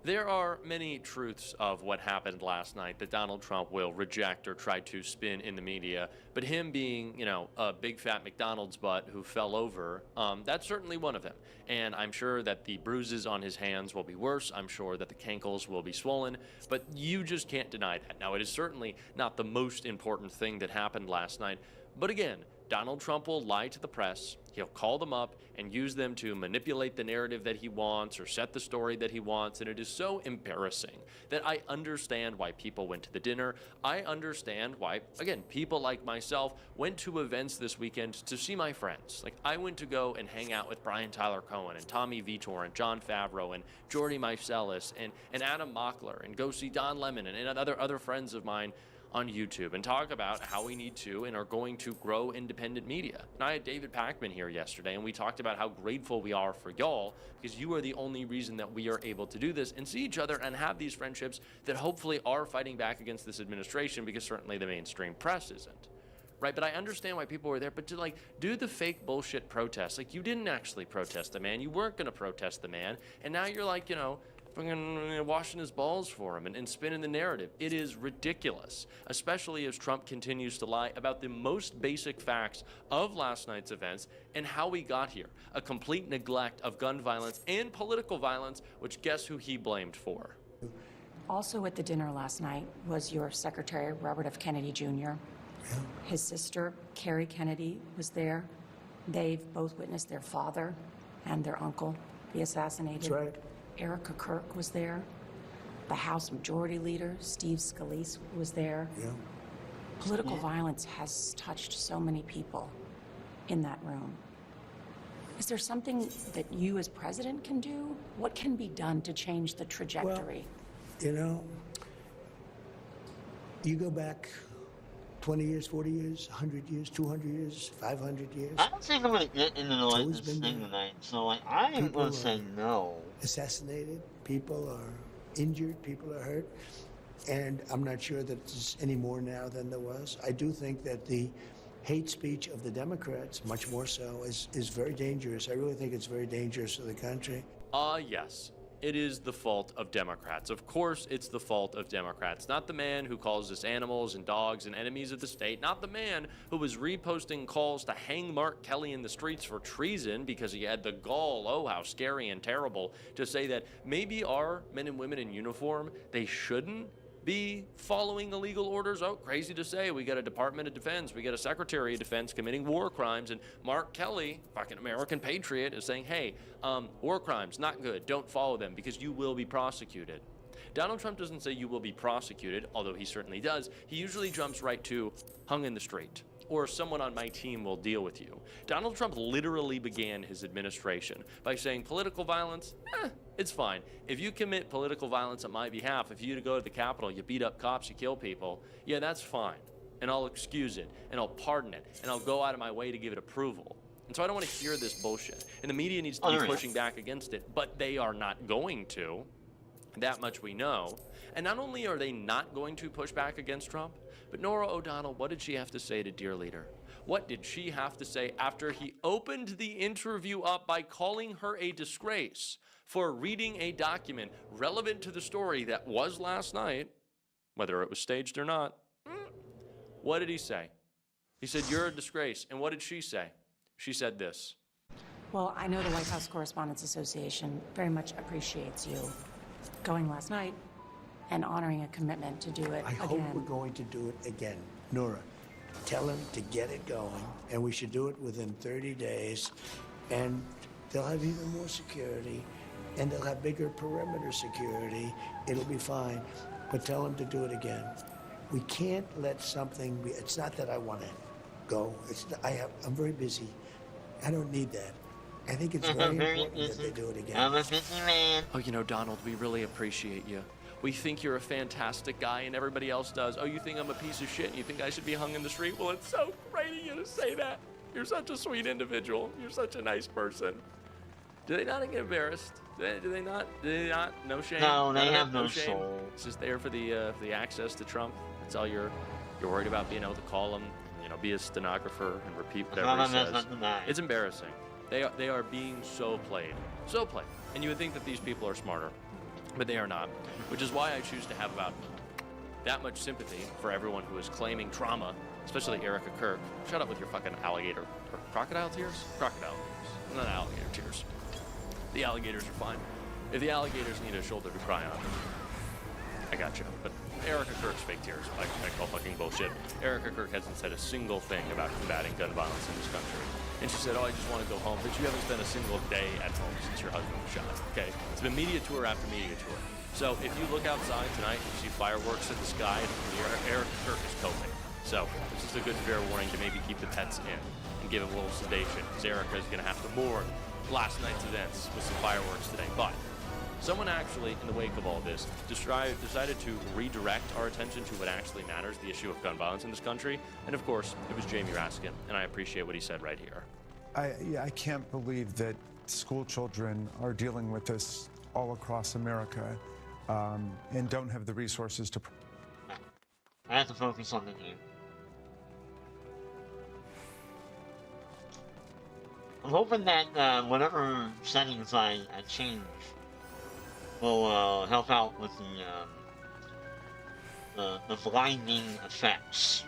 There are many truths of what happened last night that Donald Trump will reject or try to spin in the media, but him being, a big fat McDonald's butt who fell over, that's certainly one of them. And I'm sure that the bruises on his hands will be worse. I'm sure that the cankles will be swollen, but you just can't deny that. Now, it is certainly not the most important thing that happened last night, but again, Donald Trump will lie to the press, he'll call them up and use them to manipulate the narrative that he wants or set the story that he wants, and it is so embarrassing that I understand why people went to the dinner. I understand why, again, people like myself went to events this weekend to see my friends. Like, I went to go and hang out with Brian Tyler Cohen and Tommy Vitor and Jon Favreau and Jordy Mycelis and Adam Mockler and go see Don Lemon and other friends of mine on YouTube and talk about how we need to and are going to grow independent media. And I had David Pakman here yesterday, and we talked about how grateful we are for y'all because you are the only reason that we are able to do this and see each other and have these friendships that hopefully are fighting back against this administration, because certainly the mainstream press isn't. Right, but I understand why people were there, but to do the fake bullshit protests, you didn't actually protest the man, you weren't going to protest the man, and now you're washing his balls for him and spinning the narrative. It is ridiculous, especially as Trump continues to lie about the most basic facts of last night's events and how we got here. A complete neglect of gun violence and political violence, which guess who he blamed for? Also at the dinner last night was your secretary, Robert F. Kennedy Jr. Yeah. His sister, Carrie Kennedy, was there. They've both witnessed their father and their uncle be assassinated. That's right. Erica Kirk was there. The House Majority Leader, Steve Scalise, was there. Yeah. Political violence has touched so many people in that room. Is there something that you as president can do? What can be done to change the trajectory? Well, you go back 20 years, 40 years, 100 years, 200 years, 500 years. I don't think I'm going to get into this thing tonight, so I am going to say no. Assassinated, people are injured, people are hurt, and I'm not sure that there's any more now than there was. I do think that the hate speech of the Democrats, much more so, is very dangerous. I really think it's very dangerous to the country. Yes. It is the fault of Democrats. Of course, it's the fault of Democrats. Not the man who calls us animals and dogs and enemies of the state. Not the man who was reposting calls to hang Mark Kelly in the streets for treason because he had the gall, oh, how scary and terrible, to say that maybe our men and women in uniform, they shouldn't be following illegal orders. Oh, crazy to say. We got a Department of Defense. We got a Secretary of Defense committing war crimes. And Mark Kelly, fucking American patriot, is saying, hey, war crimes, not good. Don't follow them because you will be prosecuted. Donald Trump doesn't say you will be prosecuted, although he certainly does. He usually jumps right to hung in the street, or someone on my team will deal with you. Donald Trump literally began his administration by saying political violence, it's fine. If you commit political violence on my behalf, if you go to the Capitol, you beat up cops, you kill people, yeah, that's fine. And I'll excuse it, and I'll pardon it, and I'll go out of my way to give it approval. And so I don't want to hear this bullshit. And the media needs to be pushing back against it, but they are not going to. That much we know. And not only are they not going to push back against Trump, but Norah O'Donnell, what did she have to say to Dear Leader? What did she have to say after he opened the interview up by calling her a disgrace for reading a document relevant to the story that was last night, whether it was staged or not? What did he say? He said, "You're a disgrace." And what did she say? She said this. Well, I know the White House Correspondents Association very much appreciates you going last night and honoring a commitment to do it I again. hope we're going to do it again. Nora, tell him to get it going, and we should do it within 30 days, and they'll have even more security, and they'll have bigger perimeter security. It'll be fine, but tell him to do it again. We can't let something be, it's not that I want to go. I'm very busy. I don't need that. I think it's very important that they do it again. I'm a busy man. Oh, you know, Donald, we really appreciate you. We think you're a fantastic guy and everybody else does. Oh, you think I'm a piece of shit and you think I should be hung in the street? Well, it's so great of you to say that. You're such a sweet individual. You're such a nice person. Do they not get embarrassed? Do they not? No shame? No, they None of have that? no shame? soul. It's just there for the access to Trump. That's all you're worried about, being able to call him, you know, be a stenographer and repeat whatever he says. It's embarrassing. They are being so played. So played. And you would think that these people are smarter, but they are not. Which is why I choose to have about that much sympathy for everyone who is claiming trauma, especially Erica Kirk. Shut up with your fucking alligator or crocodile tears? Crocodile tears, not alligator tears. The alligators are fine. If the alligators need a shoulder to cry on, I got you. But Erica Kirk's fake tears, I call fucking bullshit. Erica Kirk hasn't said a single thing about combating gun violence in this country. And she said, "Oh, I just want to go home." But you haven't spent a single day at home since your husband was shot, okay? It's been media tour after media tour. So if you look outside tonight and you see fireworks in the sky, Erica Kirk is coping. So this is a good fair warning to maybe keep the pets in and give them a little sedation, because Erica is going to have to mourn last night's events with some fireworks today. But someone actually, in the wake of all this, decided to redirect our attention to what actually matters, the issue of gun violence in this country. And of course, it was Jamie Raskin, and I appreciate what he said right here. I can't believe that school children are dealing with this all across America and don't have the resources to. I have to focus on the game. I'm hoping that whatever settings I change will help out with the blinding effects.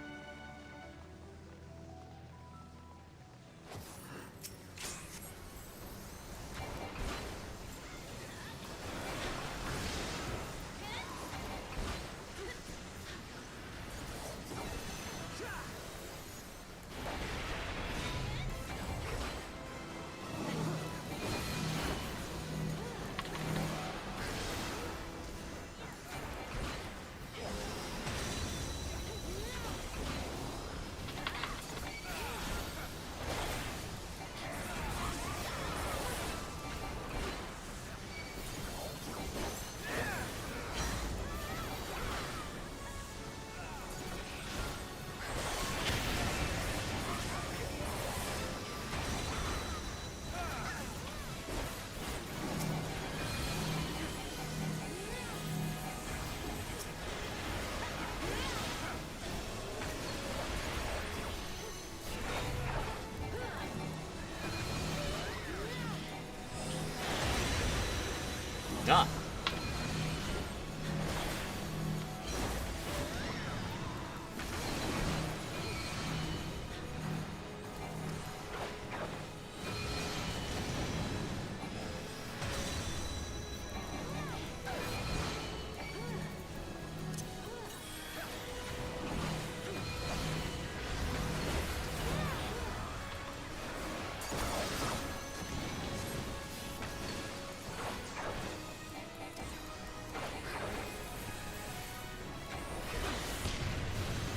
God.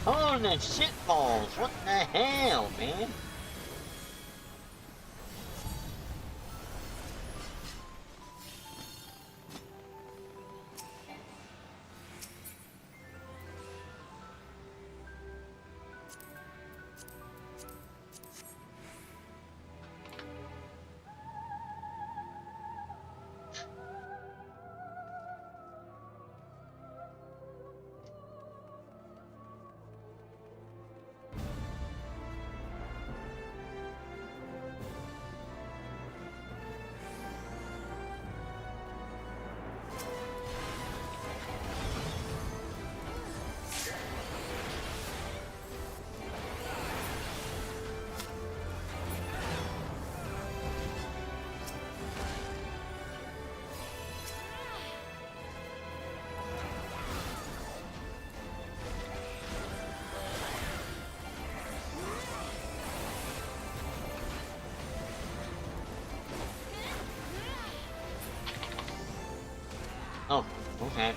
Oh, the shitballs! What the hell, man? Okay.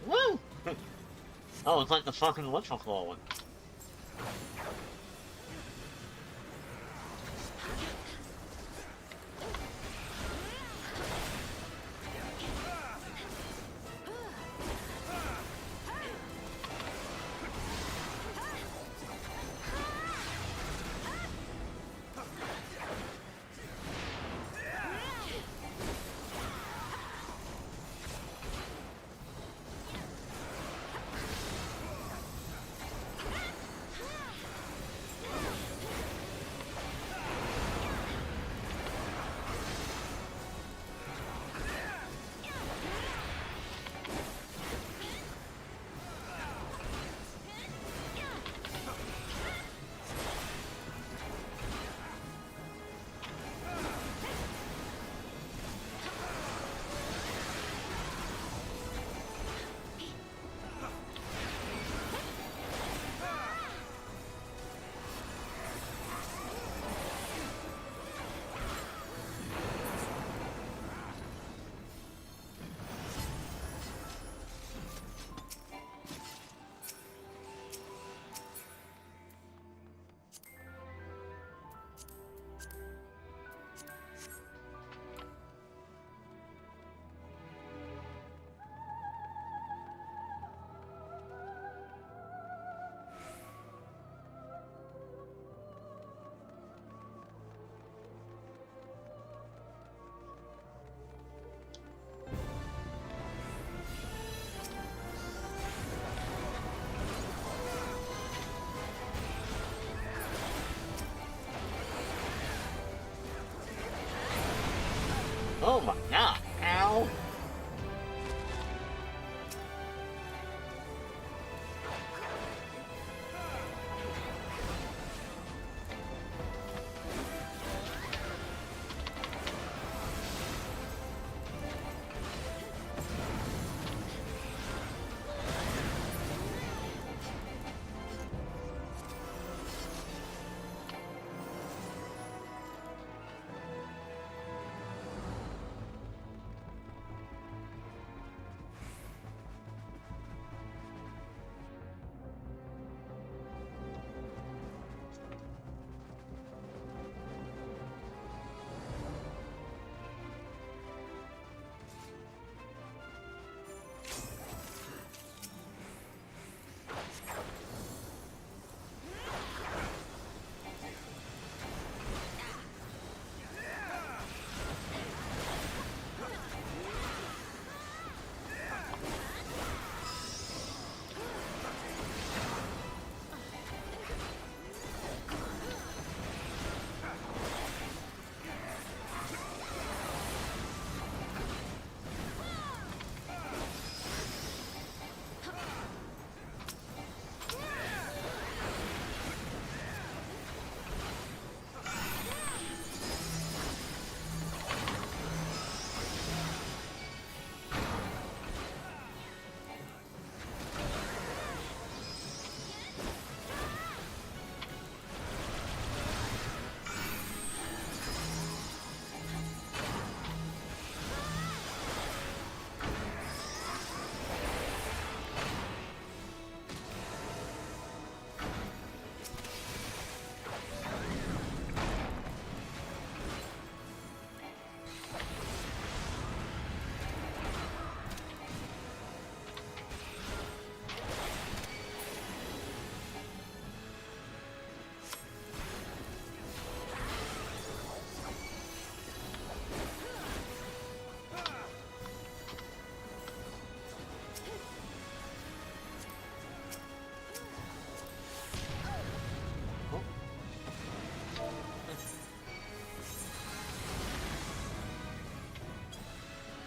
Woo! Oh, it's like the fucking whatchamacallit one.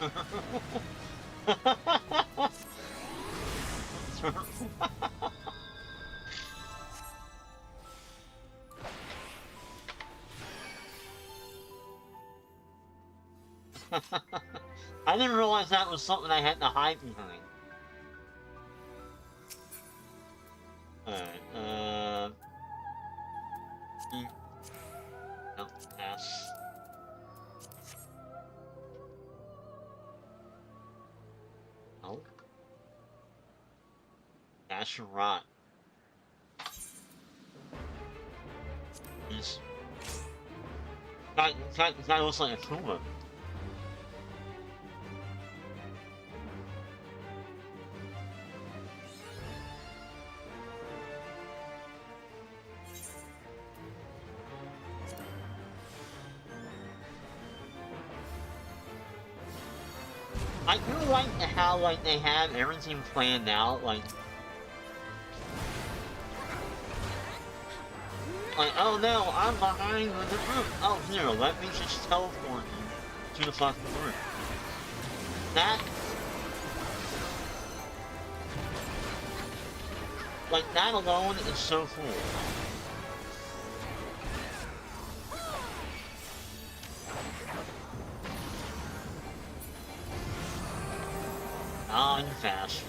I didn't realize that was something I had to hide behind. Alright, no, pass. No. Dash and rot. This guy looks like a tumor. I do like how, like, they have everything planned out, like, oh no, I'm behind the group. Oh, here, let me just teleport you to the fucking group. That, like, that alone is so cool. Ah, you fast.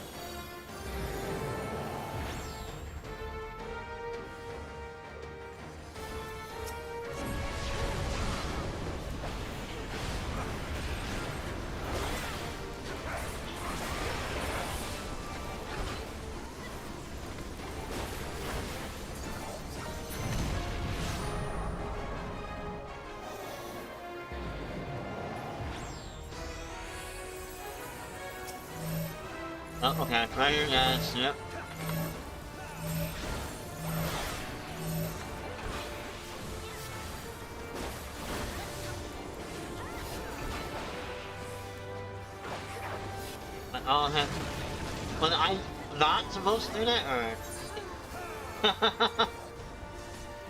Oh, okay, right here, guys, yep. I'll have... Was I not supposed to do that, or...?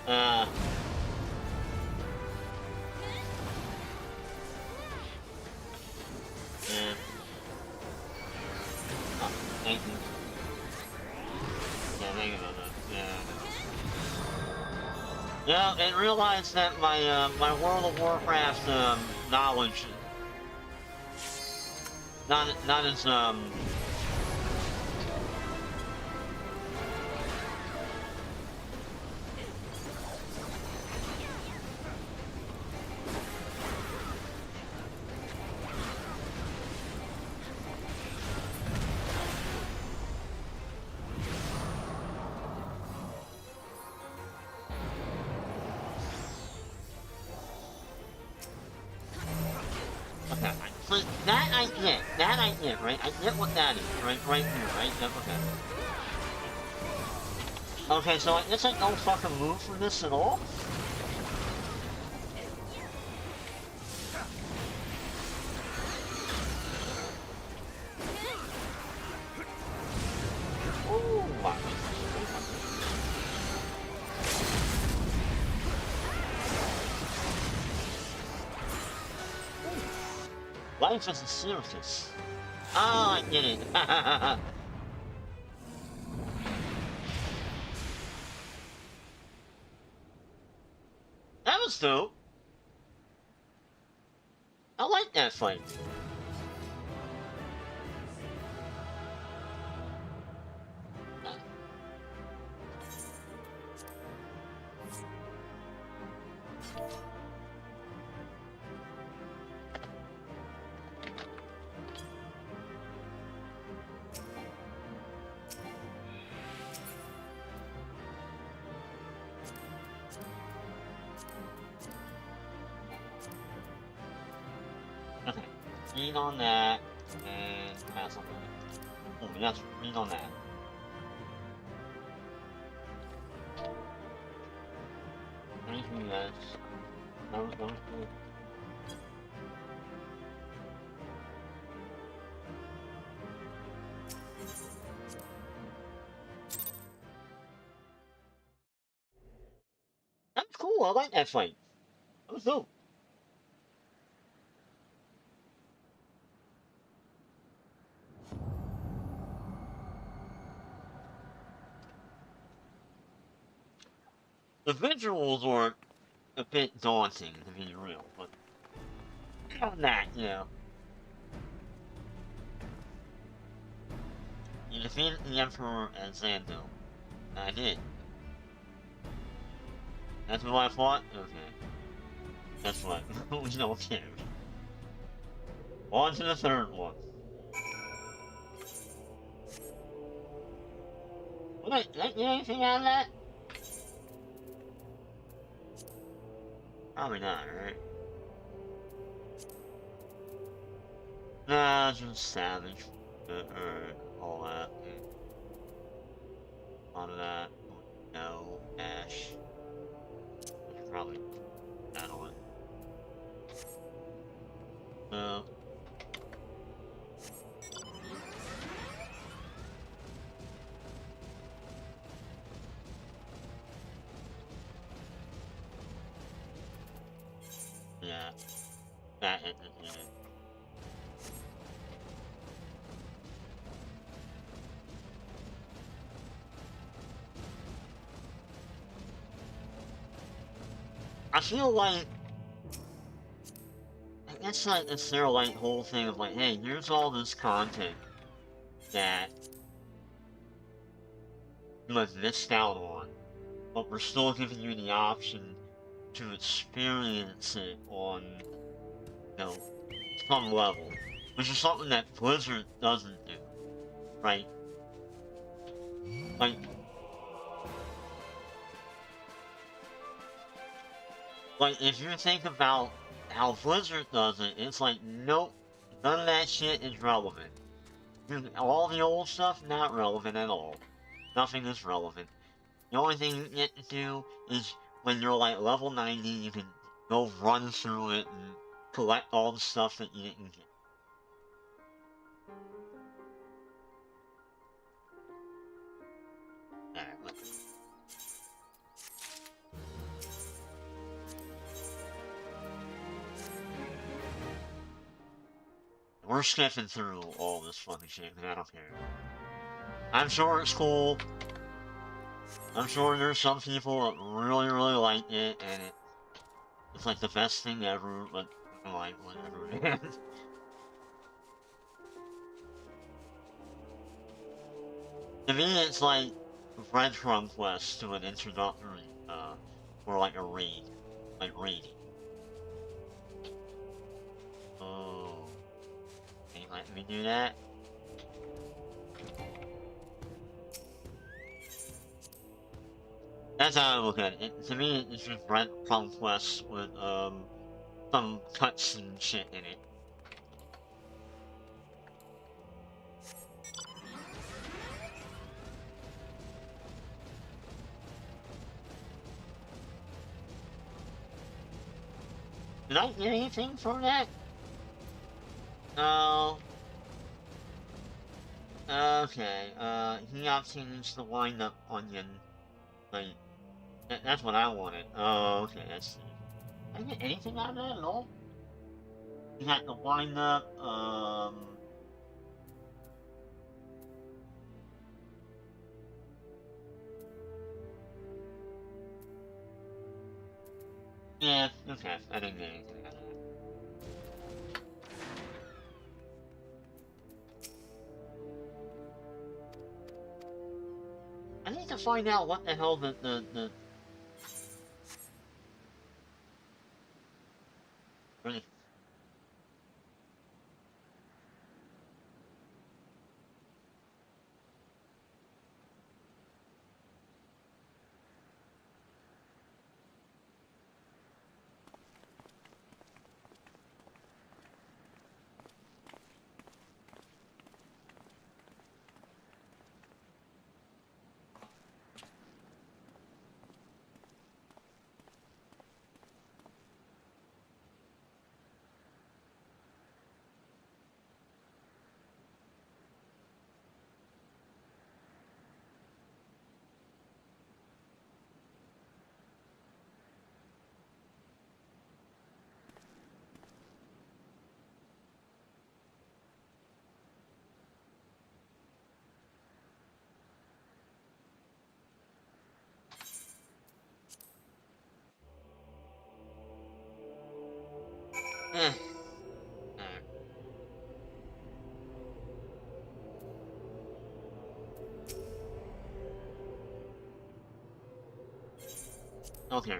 Yeah. Thank you. Yeah, thank you about that. Yeah. Yeah, and realize that my, my World of Warcraft, knowledge... Not as, okay, so that I get, right? I get what that is, right here, right? Yep, okay. Okay, so I guess I don't fucking move for this at all? Ooh, wow. Life is a circus. Oh, I get it. That was dope. I like that fight. Okay, read on that, and pass on that. Oh, yes, read on that. Thank you, guys. That was good. That was cool, I like that fight. That was dope. The visuals are a bit daunting, to be real, but beyond that, you know. You defeated the Emperor and Zando. I did. That's what I thought? Okay. Guess what? We don't care. On to the third one. Wait, did I get anything out of that? Probably not, right? Nah, just savage. Or all that. All of that. No, Ash. We should probably battle it. No. Yeah. That is it. I feel like it's like it's their like whole thing of like, hey, here's all this content that you have missed out on, but we're still giving you the option to experience it on, you know, some level, which is something that Blizzard doesn't do, right? Like if you think about how Blizzard does it, it's like, nope, none of that shit is relevant. All the old stuff, not relevant at all. Nothing is relevant. The only thing you get to do is when you're like level 90, you can go run through it and collect all the stuff that you didn't get. Alright, we're skipping through all this fucking shit, because I don't care. I'm sure it's cool. I'm sure there's some people that really, really like it, and it's like the best thing ever, but like, whatever. To me, it's like breadcrumb quest to an introductory, or like a raid. Like raiding. Oh. Can you let me do that? That's how I look at it. To me, it's just breadcrumb quest with, some cutscene shit in it. Did I get anything for that? No. Okay, he obtains the wind-up onion. Like, that's what I wanted. Oh, okay, let's see. Did I get anything out of that at all? You got the wind-up, yeah, okay, I didn't get anything out of that. I need to find out what the hell the... Really? Eh. Okay.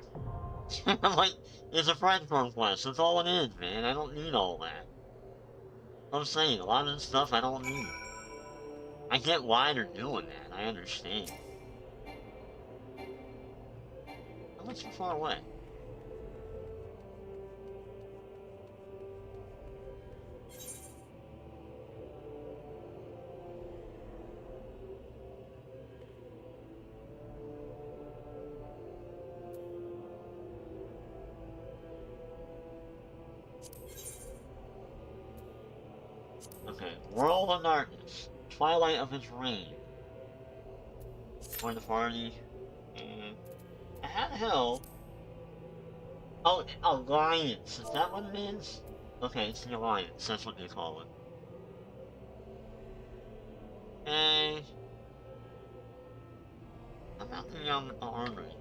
I'm like, it's a friend request. That's all it is, man. I don't need all that. I'm saying, a lot of this stuff I don't need. I get why they're doing that. I understand. How much so far away? Okay, World of Darkness. Twilight of its reign. Join the party. And how the hell? Oh, Alliance. Is that what it is? Okay, it's the Alliance. That's what they call it. Okay. How about the armory?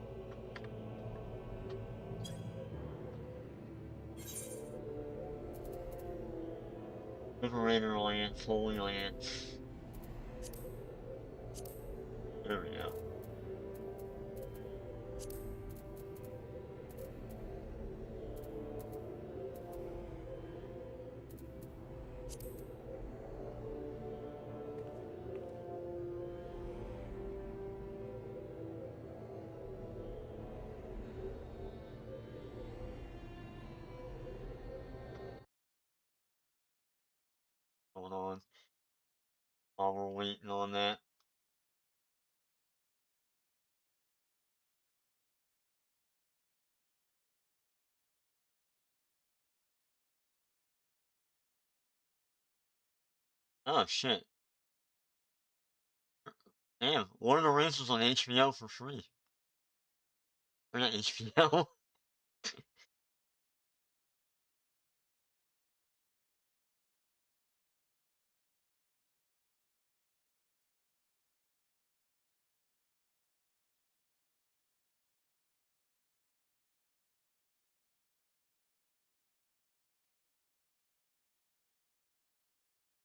Liberator Alliance, Holy Alliance. There we go. Hold on. While we're waiting on that. Oh shit. Damn, Lord of the Rings was on HBO for free. Or not HBO.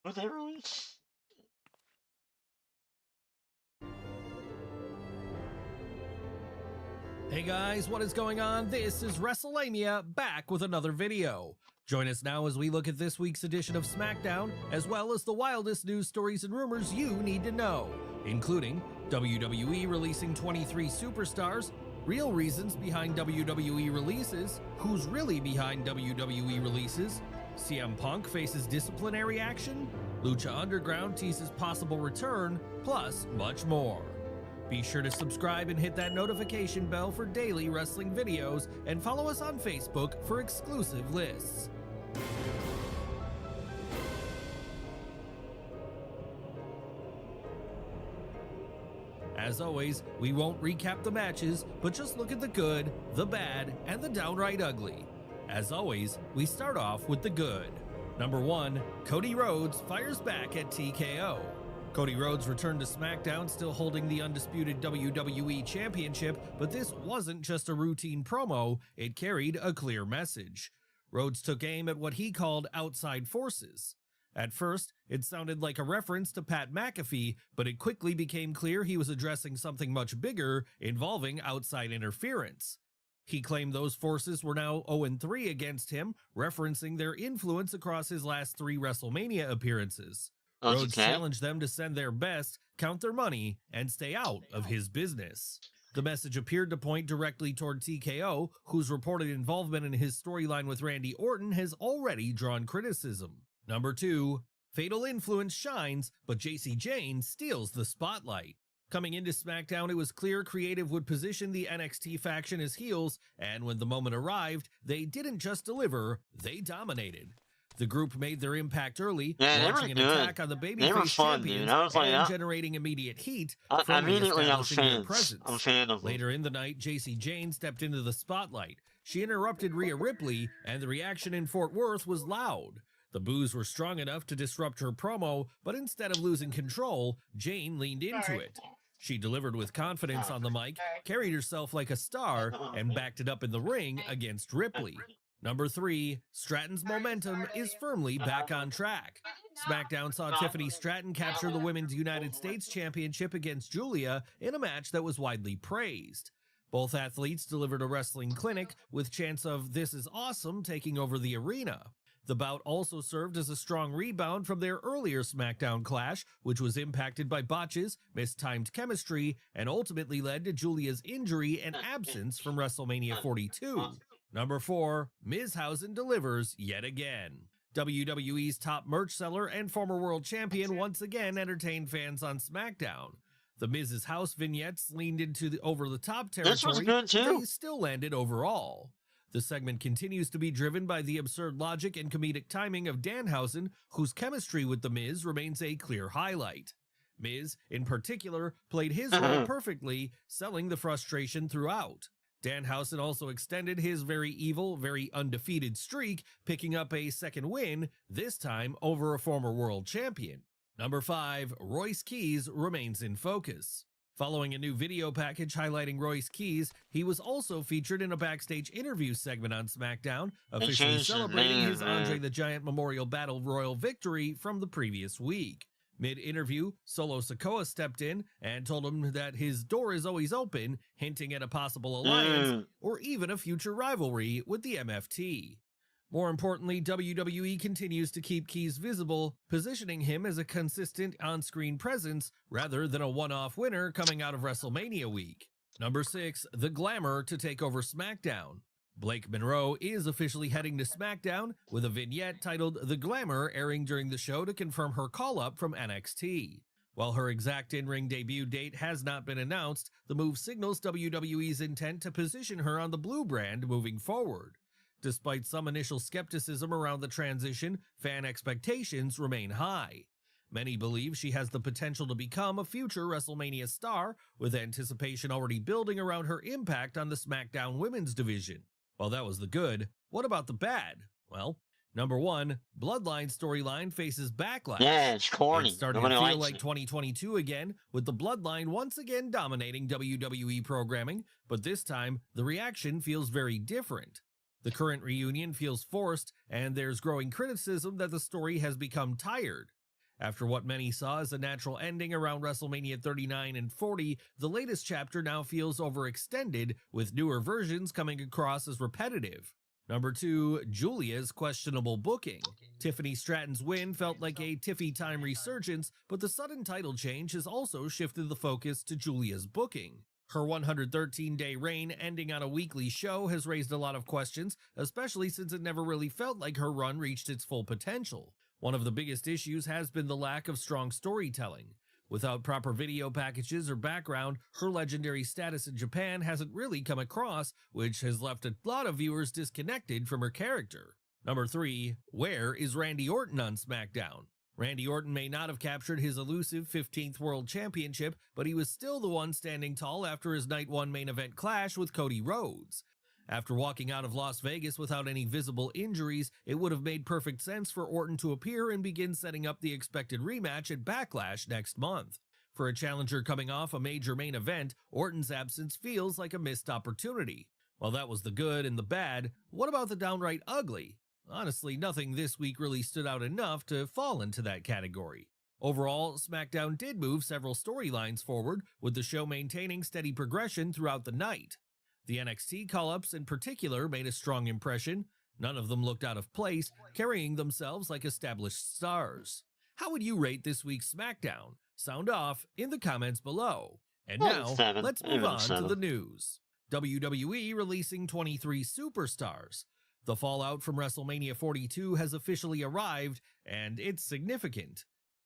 Was they released? Hey guys, what is going on? This is WrestleMania, back with another video. Join us now as we look at this week's edition of SmackDown, as well as the wildest news stories and rumors you need to know, including WWE releasing 23 superstars, real reasons behind WWE releases, who's really behind WWE releases, CM Punk faces disciplinary action, Lucha Underground teases possible return, plus much more. Be sure to subscribe and hit that notification bell for daily wrestling videos, and follow us on Facebook for exclusive lists. As always, we won't recap the matches, but just look at the good, the bad, and the downright ugly. As always, we start off with the good. Number 1, Cody Rhodes fires back at TKO. Cody Rhodes returned to SmackDown still holding the undisputed WWE Championship, but this wasn't just a routine promo, it carried a clear message. Rhodes took aim at what he called outside forces. At first, it sounded like a reference to Pat McAfee, but it quickly became clear he was addressing something much bigger, involving outside interference. He claimed those forces were now 0-3 against him, referencing their influence across his last 3 WrestleMania appearances. Rhodes challenged them to send their best, count their money, and stay out of his business. The message appeared to point directly toward TKO, whose reported involvement in his storyline with Randy Orton has already drawn criticism. Number 2, Fatal Influence shines, but JC Jane steals the spotlight. Coming into SmackDown, it was clear Creative would position the NXT faction as heels, and when the moment arrived, they didn't just deliver, they dominated. The group made their impact early, launching an attack on the babyface champions and generating immediate heat, Immediately I'm fan of Later in the night, JC Jane stepped into the spotlight. She interrupted Rhea Ripley, and the reaction in Fort Worth was loud. The boos were strong enough to disrupt her promo, but instead of losing control, Jane leaned into it. She delivered with confidence on the mic, carried herself like a star, and backed it up in the ring against Ripley. Number 3, Stratton's momentum is firmly back on track. SmackDown saw Tiffany Stratton capture the Women's United States Championship against Julia in a match that was widely praised. Both athletes delivered a wrestling clinic with chants of "This is awesome" taking over the arena. The bout also served as a strong rebound from their earlier SmackDown clash, which was impacted by botches, mistimed chemistry, and ultimately led to Julia's injury and absence from WrestleMania 42. Number 4, Mizhausen delivers yet again. WWE's top merch seller and former world champion once again entertained fans on SmackDown. The Miz's house vignettes leaned into the over-the-top territory, This was good too. they still landed overall. The segment continues to be driven by the absurd logic and comedic timing of Danhausen, whose chemistry with The Miz remains a clear highlight. Miz, in particular, played his role perfectly, selling the frustration throughout. Danhausen also extended his very evil, very undefeated streak, picking up a second win, this time over a former world champion. Number 5, Royce Keys remains in focus. Following a new video package highlighting Royce Keys, he was also featured in a backstage interview segment on SmackDown, officially changed his celebrating name, his Andre the Giant Memorial Battle Royal victory from the previous week. Mid-interview, Solo Sikoa stepped in and told him that his door is always open, hinting at a possible alliance or even a future rivalry with the MFT. More importantly, WWE continues to keep Keys visible, positioning him as a consistent on-screen presence rather than a one-off winner coming out of WrestleMania week. Number 6, The Glamour to take over SmackDown. Blake Monroe is officially heading to SmackDown, with a vignette titled The Glamour airing during the show to confirm her call-up from NXT. While her exact in-ring debut date has not been announced, the move signals WWE's intent to position her on the Blue brand moving forward. Despite some initial skepticism around the transition, fan expectations remain high. Many believe she has the potential to become a future WrestleMania star, with anticipation already building around her impact on the SmackDown women's division. While that was the good, what about the bad? Well, number 1, Bloodline storyline faces backlash. Yeah, it's corny. It's starting Nobody to feel likes like it. 2022 again, with the Bloodline once again dominating WWE programming, but this time, the reaction feels very different. The current reunion feels forced, and there's growing criticism that the story has become tired. After what many saw as a natural ending around WrestleMania 39 and 40, the latest chapter now feels overextended, with newer versions coming across as repetitive. Number 2, Julia's questionable booking. Tiffany Stratton's win felt like a Tiffy time resurgence, but the sudden title change has also shifted the focus to Julia's booking. Her 113-day reign ending on a weekly show has raised a lot of questions, especially since it never really felt like her run reached its full potential. One of the biggest issues has been the lack of strong storytelling. Without proper video packages or background, her legendary status in Japan hasn't really come across, which has left a lot of viewers disconnected from her character. Number 3, where is Randy Orton on SmackDown? Randy Orton may not have captured his elusive 15th World Championship, but he was still the one standing tall after his Night 1 main event clash with Cody Rhodes. After walking out of Las Vegas without any visible injuries, it would have made perfect sense for Orton to appear and begin setting up the expected rematch at Backlash next month. For a challenger coming off a major main event, Orton's absence feels like a missed opportunity. While that was the good and the bad, what about the downright ugly? Honestly, nothing this week really stood out enough to fall into that category. Overall, SmackDown did move several storylines forward, with the show maintaining steady progression throughout the night. The NXT call-ups in particular made a strong impression. None of them looked out of place, carrying themselves like established stars. How would you rate this week's SmackDown? Sound off in the comments below. And now, 7. let's Even move on to 7. the news. WWE releasing 23 superstars. The fallout from WrestleMania 42 has officially arrived, and it's significant.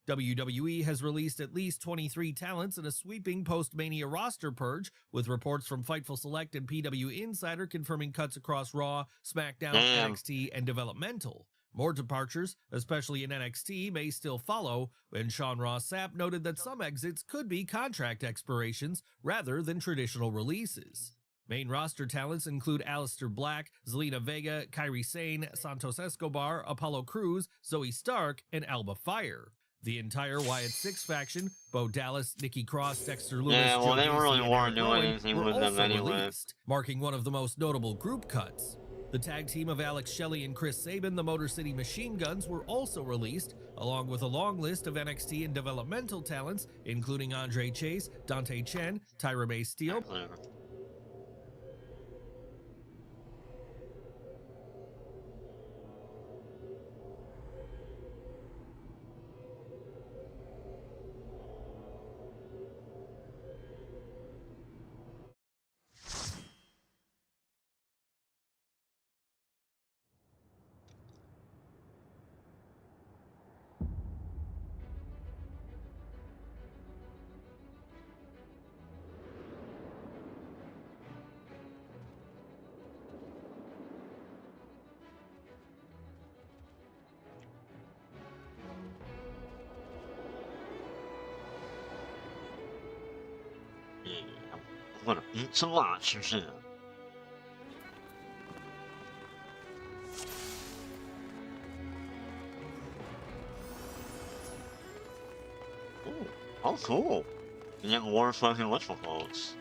WWE has released at least 23 talents in a sweeping post-Mania roster purge, with reports from Fightful Select and PW Insider confirming cuts across Raw, SmackDown, Damn. NXT, and Developmental. More departures, especially in NXT, may still follow, and Sean Ross Sapp noted that some exits could be contract expirations rather than traditional releases. Main roster talents include Aleister Black, Zelina Vega, Kairi Sane, Santos Escobar, Apollo Crews, Zoe Stark, and Alba Fire. The entire Wyatt Six faction, Bo Dallas, Nikki Cross, Dexter Lewis, Yeah, well, Joe they Gacy, really and weren't Eric doing Rowan anything were with them also anyway. released, marking one of the most notable group cuts. The tag team of Alex Shelley and Chris Sabin, the Motor City Machine Guns, were also released, along with a long list of NXT and developmental talents, including Andre Chase, Dante Chen, Tyra May Steele, Whatever. Yeah, I'm gonna eat some lobster soon. Ooh, oh cool. You get more fucking whatchamacallits.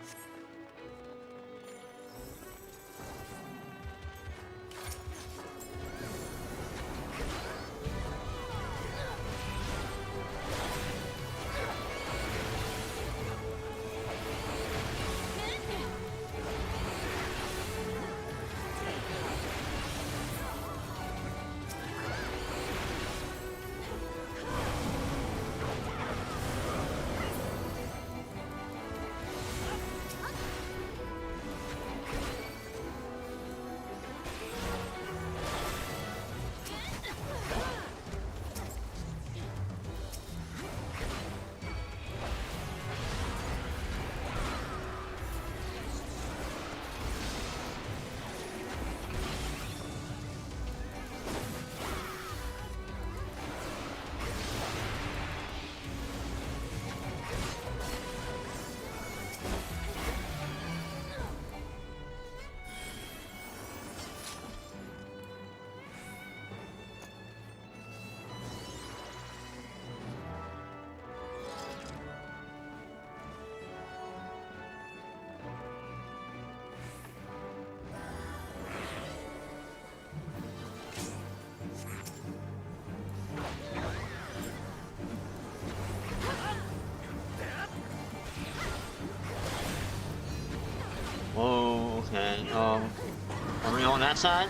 Whoa, okay, are we on that side?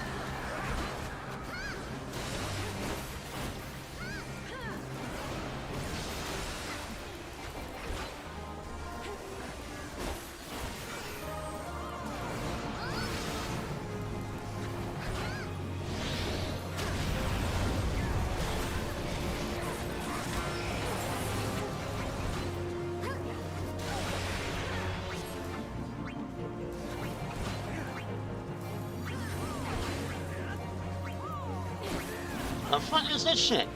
The fuck is this shit?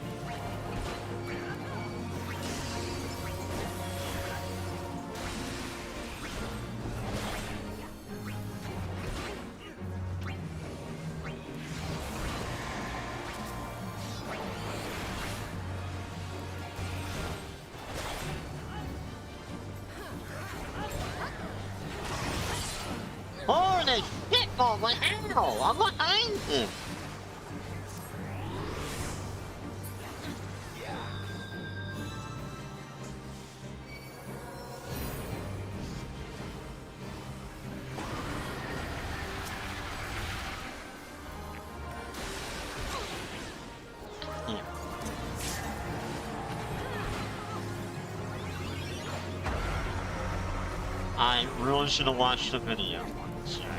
Holy shit, oh my hell! I'm behind him! I really should have watched the video. Sorry.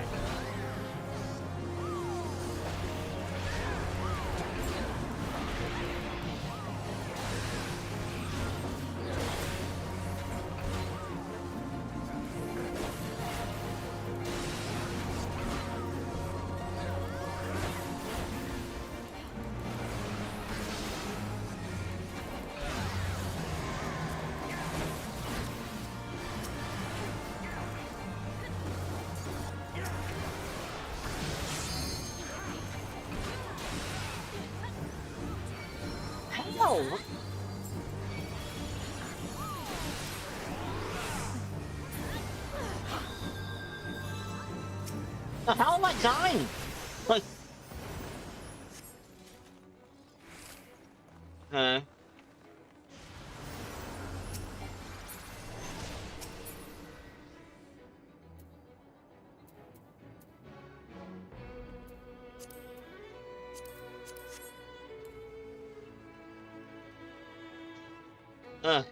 Hell! The hell am I dying? Like, Okay. Uh. Uh.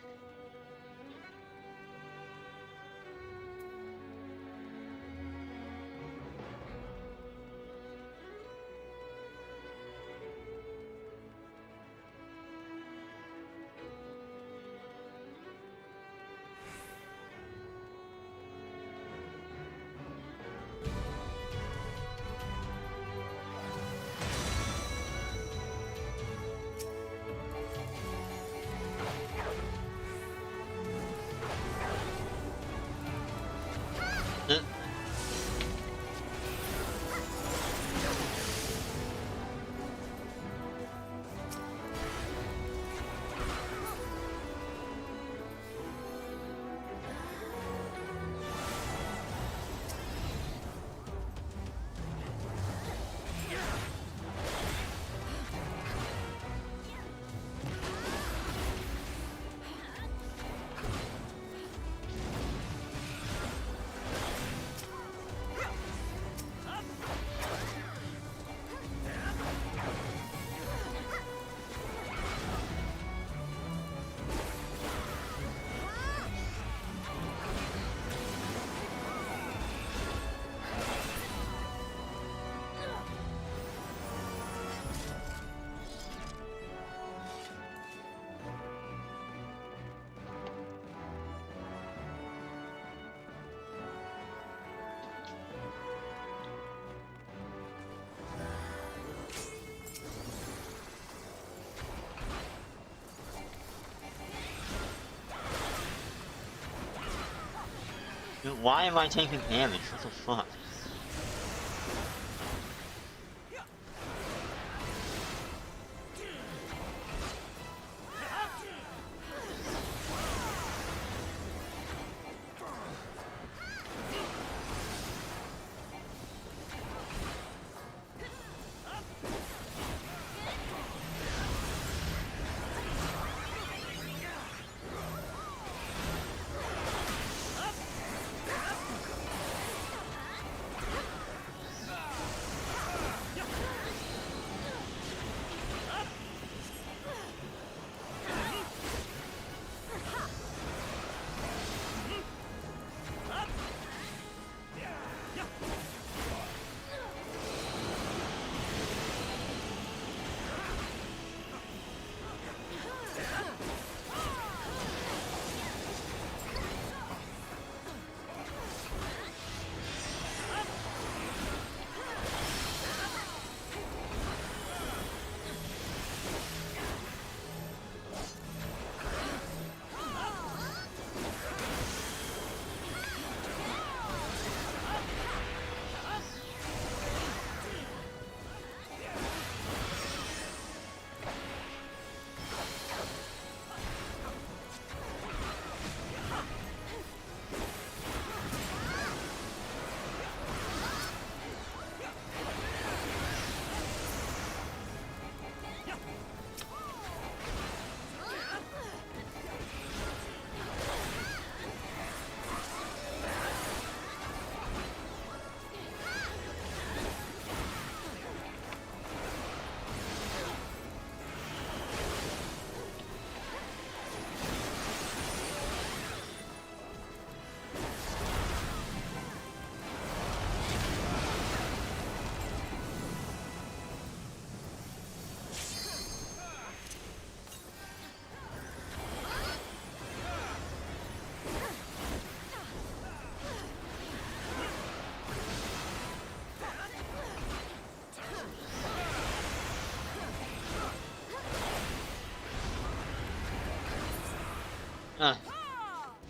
Dude, why am I taking damage? What the fuck?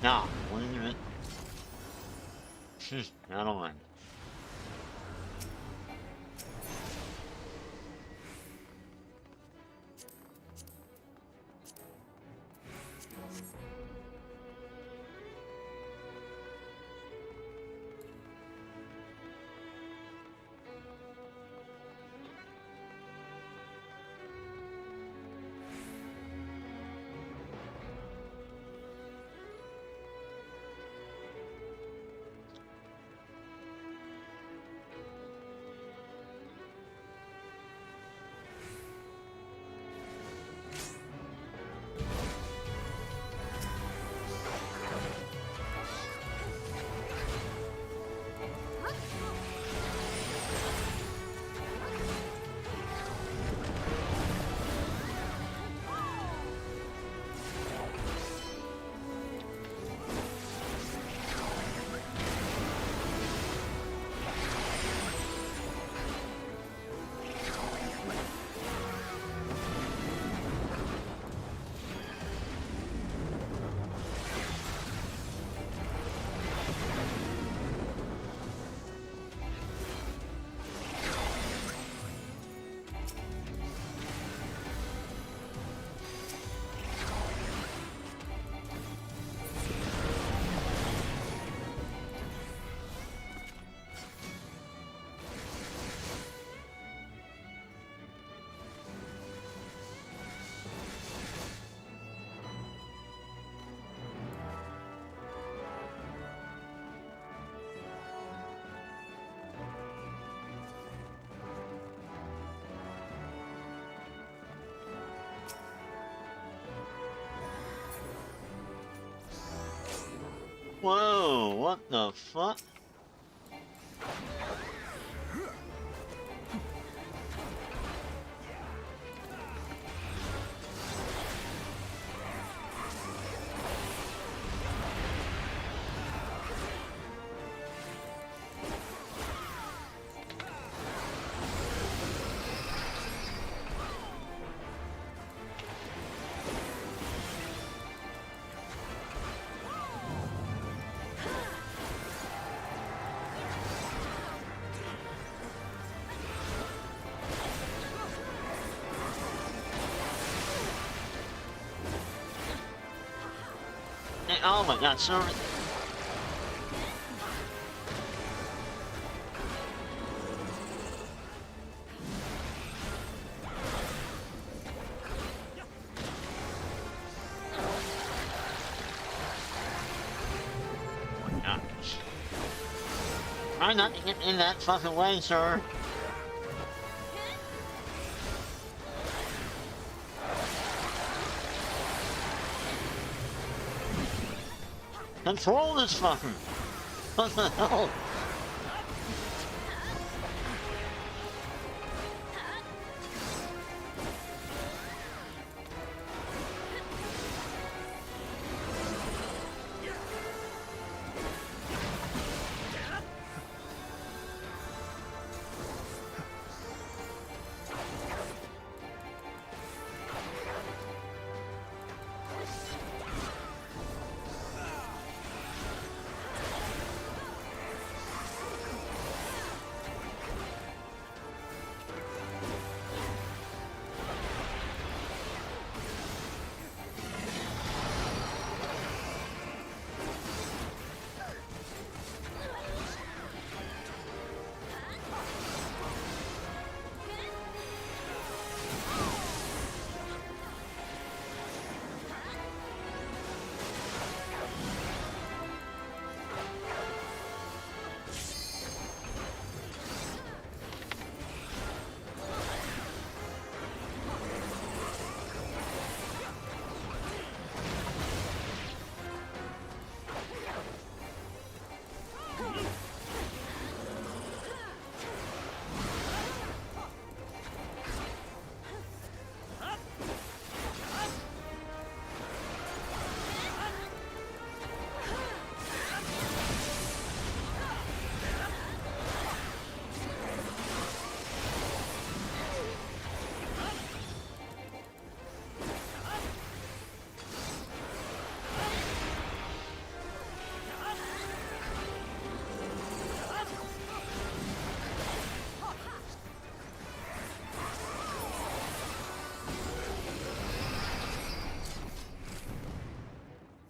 No, what do you mean? I don't mind. Whoa, what the fuck? Oh my god, sorry. Gosh. Try not to get in that fucking way, sir. Control this fucker! What the hell?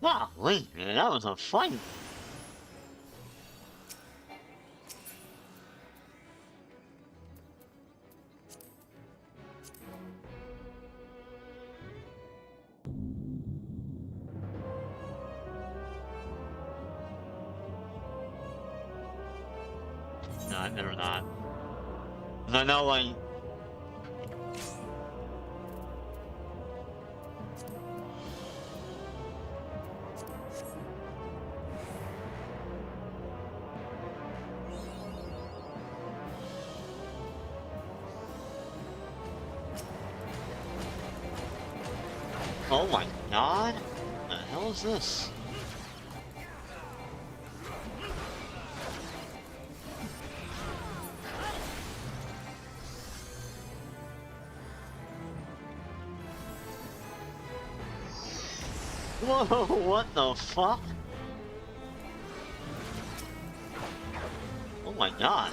Wow, wait, man, that was a fight. No, I better not. 'Cause I know, like... Oh my god? What the hell is this? Whoa, what the fuck? Oh my god.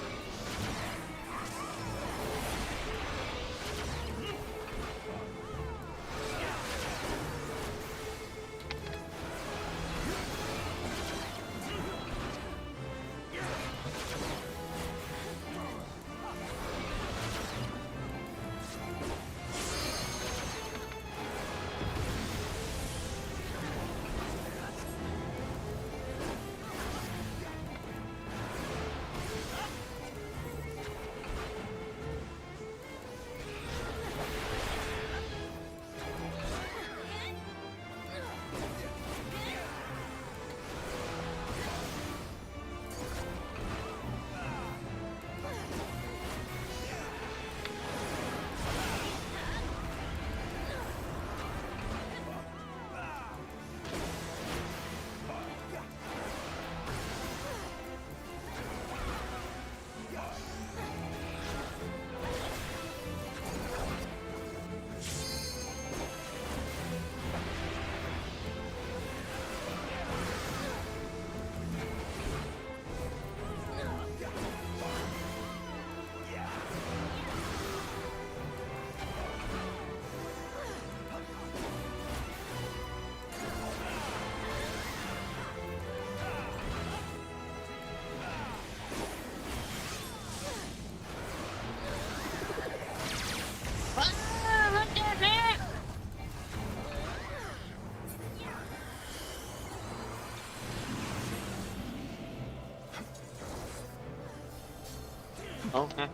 Okay.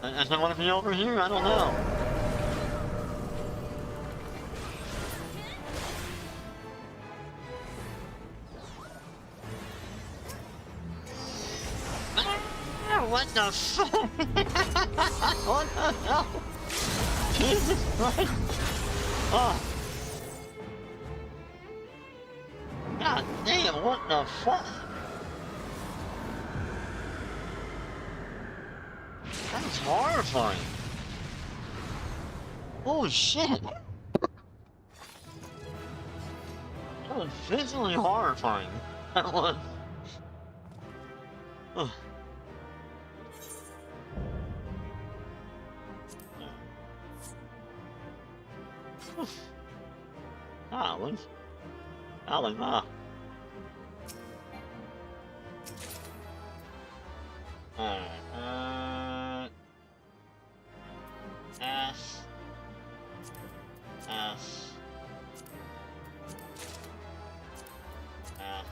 Does it want to be over here? I don't know. Ah, what the fuck? What the hell? Jesus Christ. Oh. God damn, what the fuck? That's horrifying. Holy shit. That was visually horrifying. That was. Ugh. Alan. Alan, S. S. F.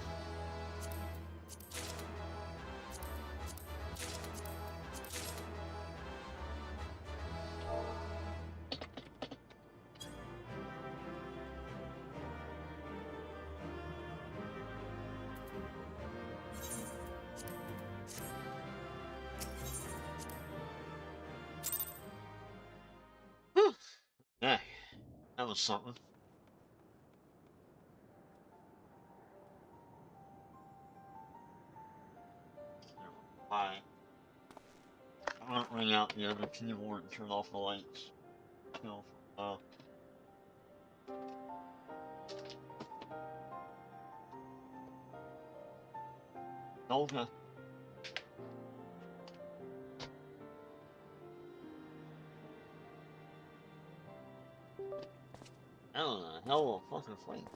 Whew. Yeah, that was something. Bye. I'm gonna ring out the other keyboard and turn off the lights. No, okay. That was a hell of a fucking fight.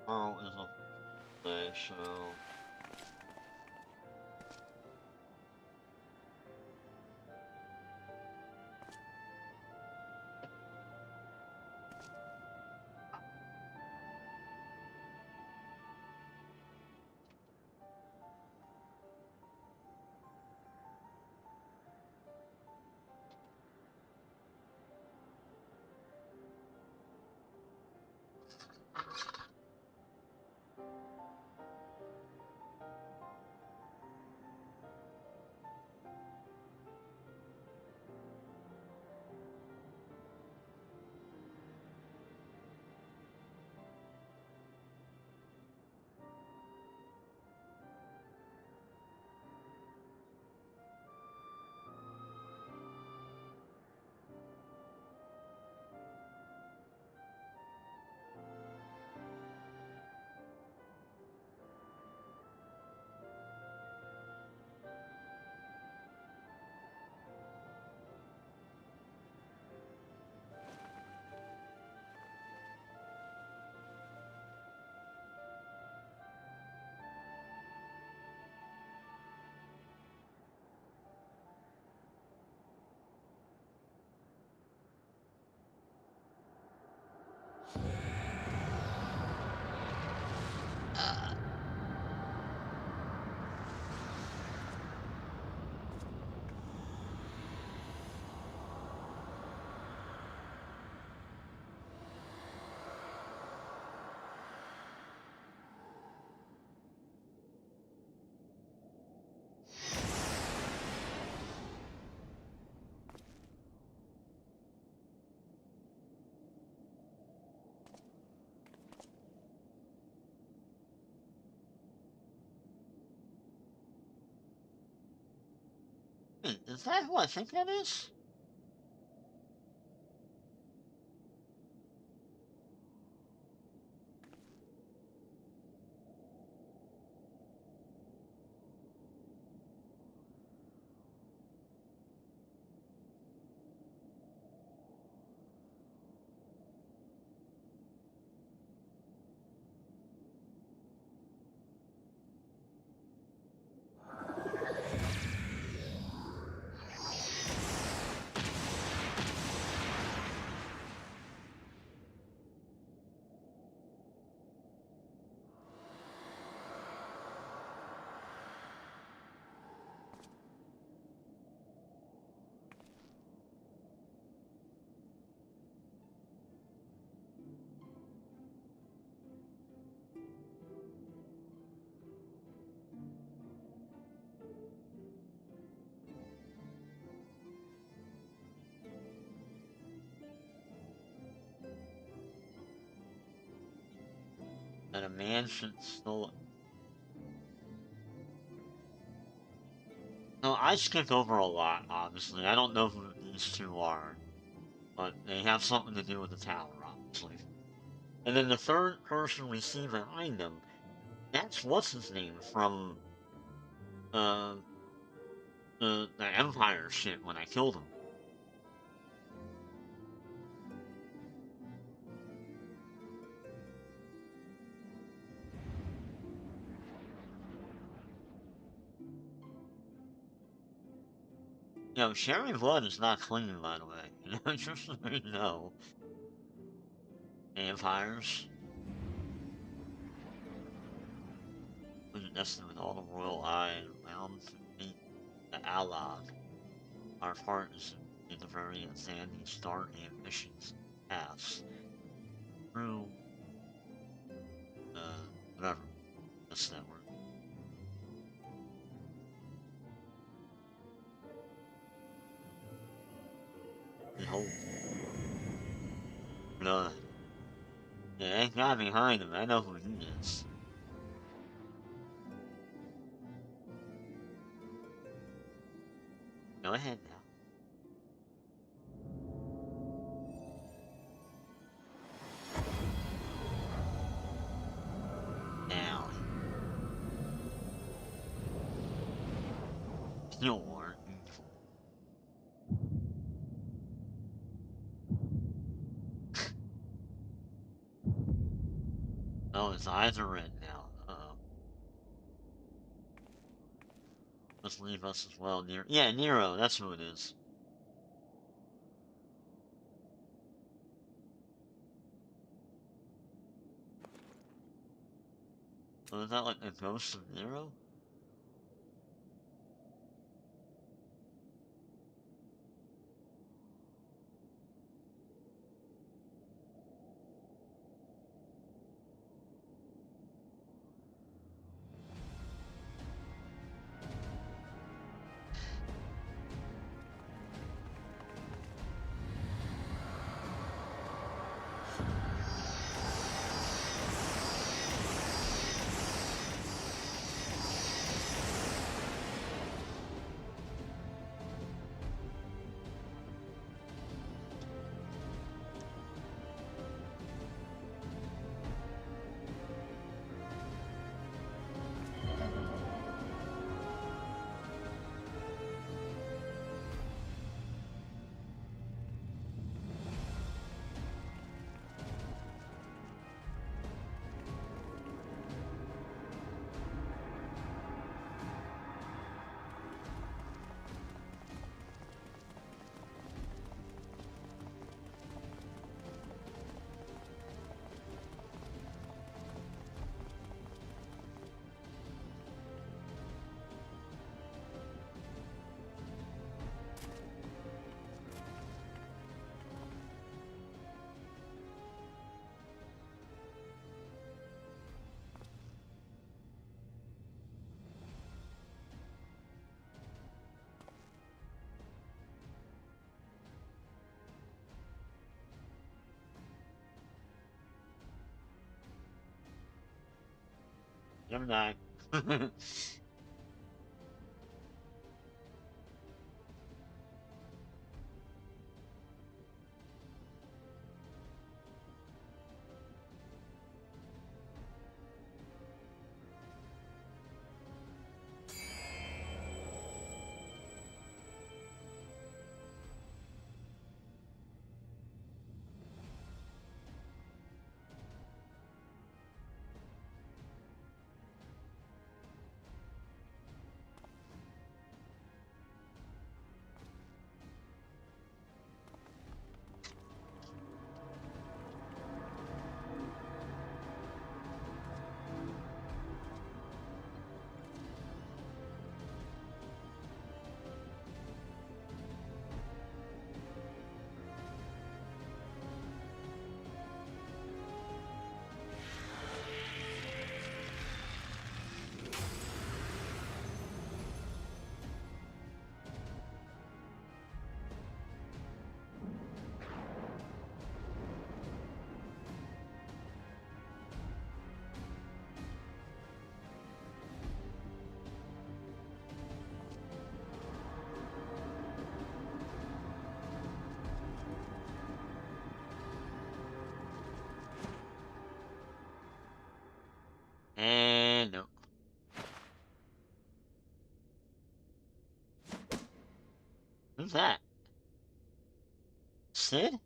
Tomorrow is a day, so... Is that who I think that is? mansion stole. No, I skipped over a lot, obviously. I don't know who these two are, but they have something to do with the tower, obviously. And then the third person we see behind them, that's what's his name from uh the Empire shit when I killed him. Yo, sharing blood is not clean, by the way. You know, just so you know. Vampires. Was nested with all the royal eye bound to meet the Allag. Our part is in the very Zandy start ambitions paths. Through whatever. That's that word. Behold. Blood. Yeah, that guy behind him, I know who he is. Go ahead now. Now. Still war. Evil. Oh, his eyes are red now. Uh-oh. Let's leave us as well. Yeah, Nero, that's who it is. So is that like a ghost of Nero? Gemini. Who's that? Sid?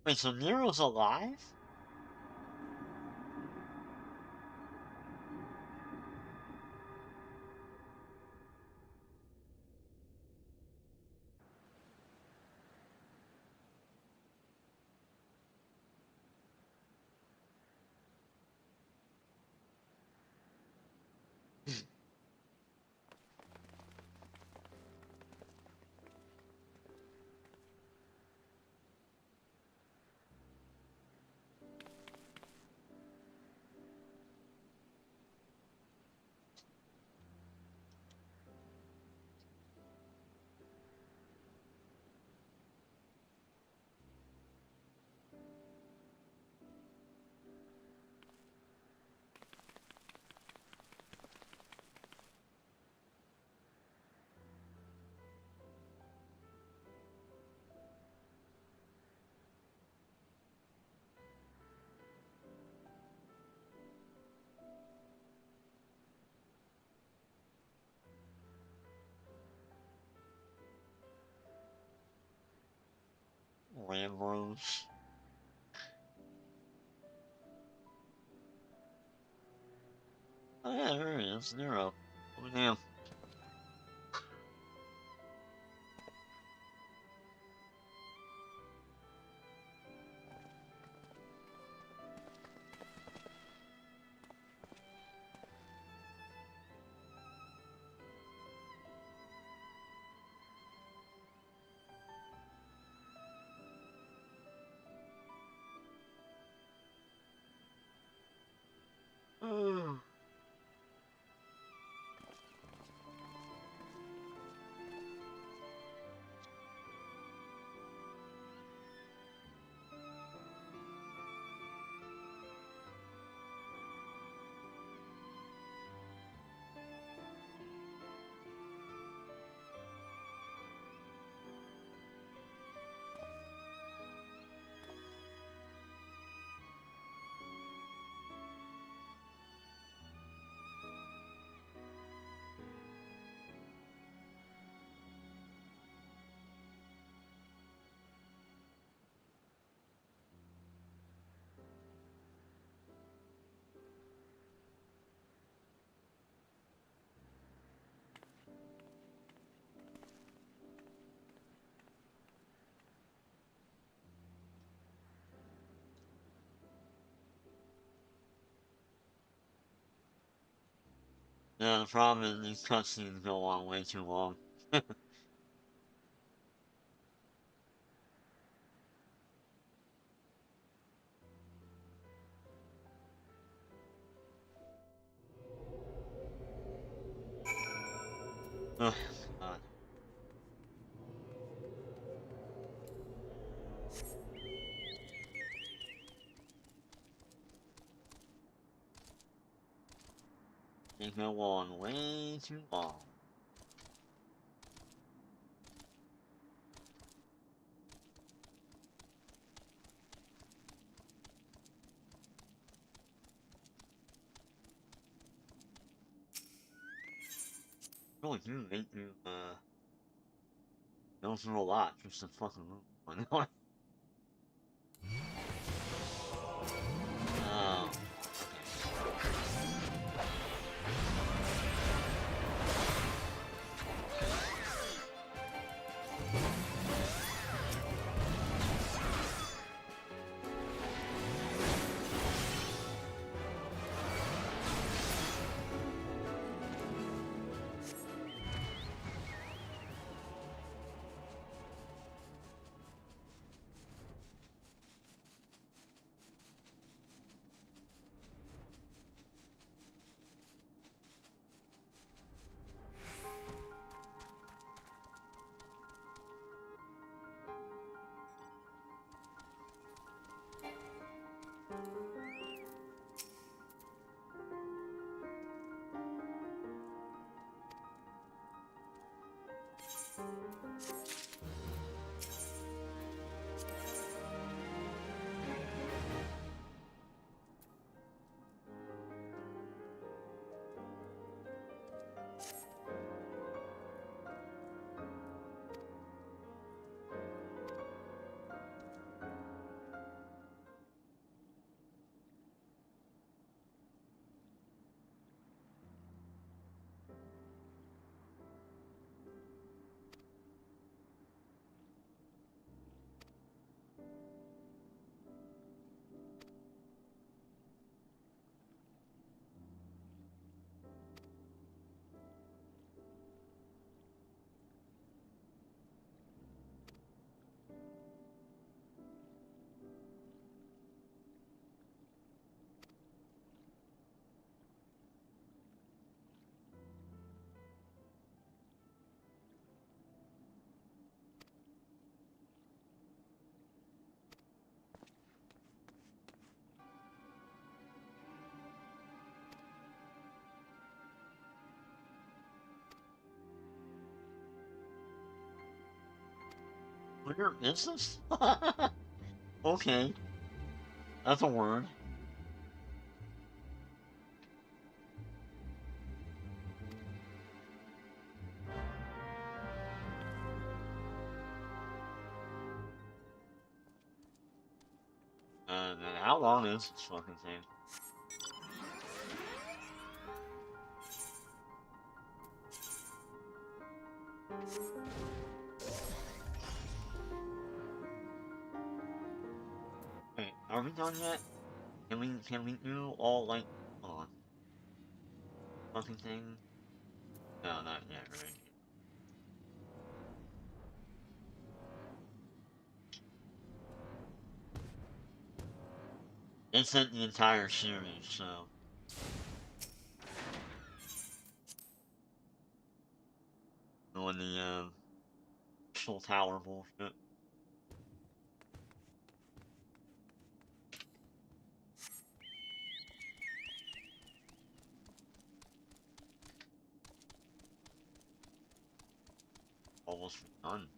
Wait, so Nero's alive? Ramros. Oh yeah, there he is, Nero. Oh damn. Oh. Yeah, the problem is these cutscenes go on way too long. Ugh, God. They go on way too long. Really do make you, go through a lot just to fucking move on. Oh. Clear business? Okay. That's a word. Then how long is this fucking thing? Wait, are we done yet? Can we do all, like, hold on. Fucking thing? No, not yet, right? It sent the entire series, so. Doing the, Crystal Tower bullshit. Almost done.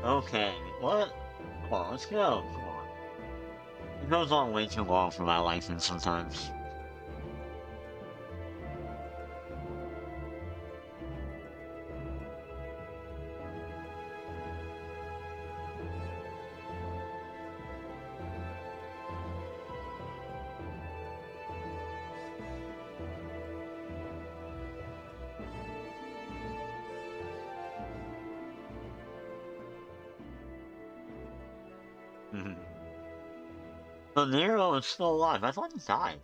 Okay, what? Come on, let's go. Come on. It goes on way too long for my liking sometimes. So Nero is still alive. I thought he died.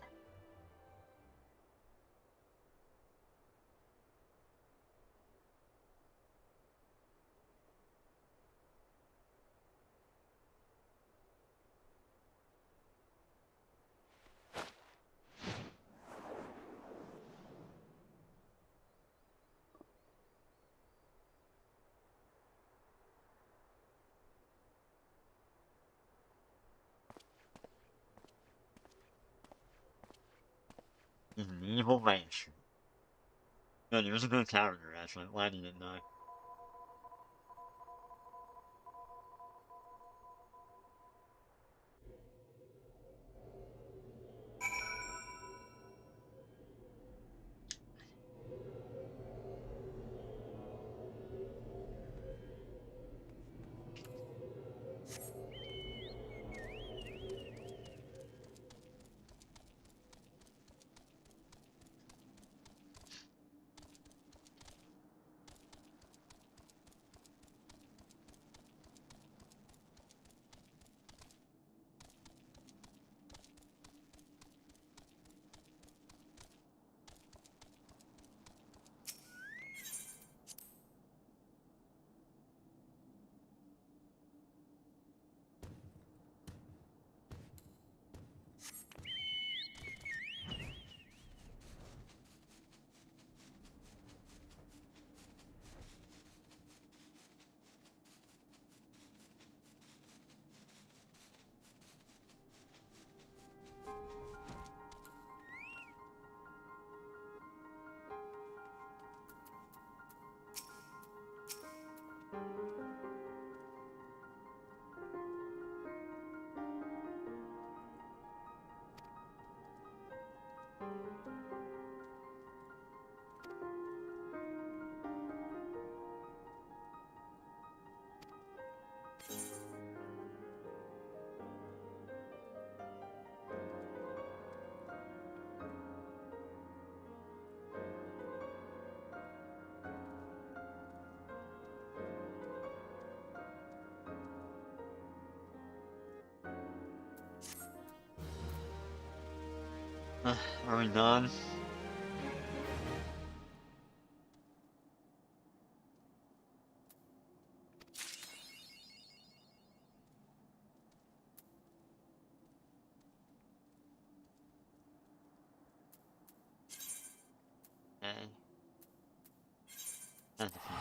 He's an evil rancher. Good, he was a good character, actually. Glad he didn't die. Are we done? Okay. That's the fun.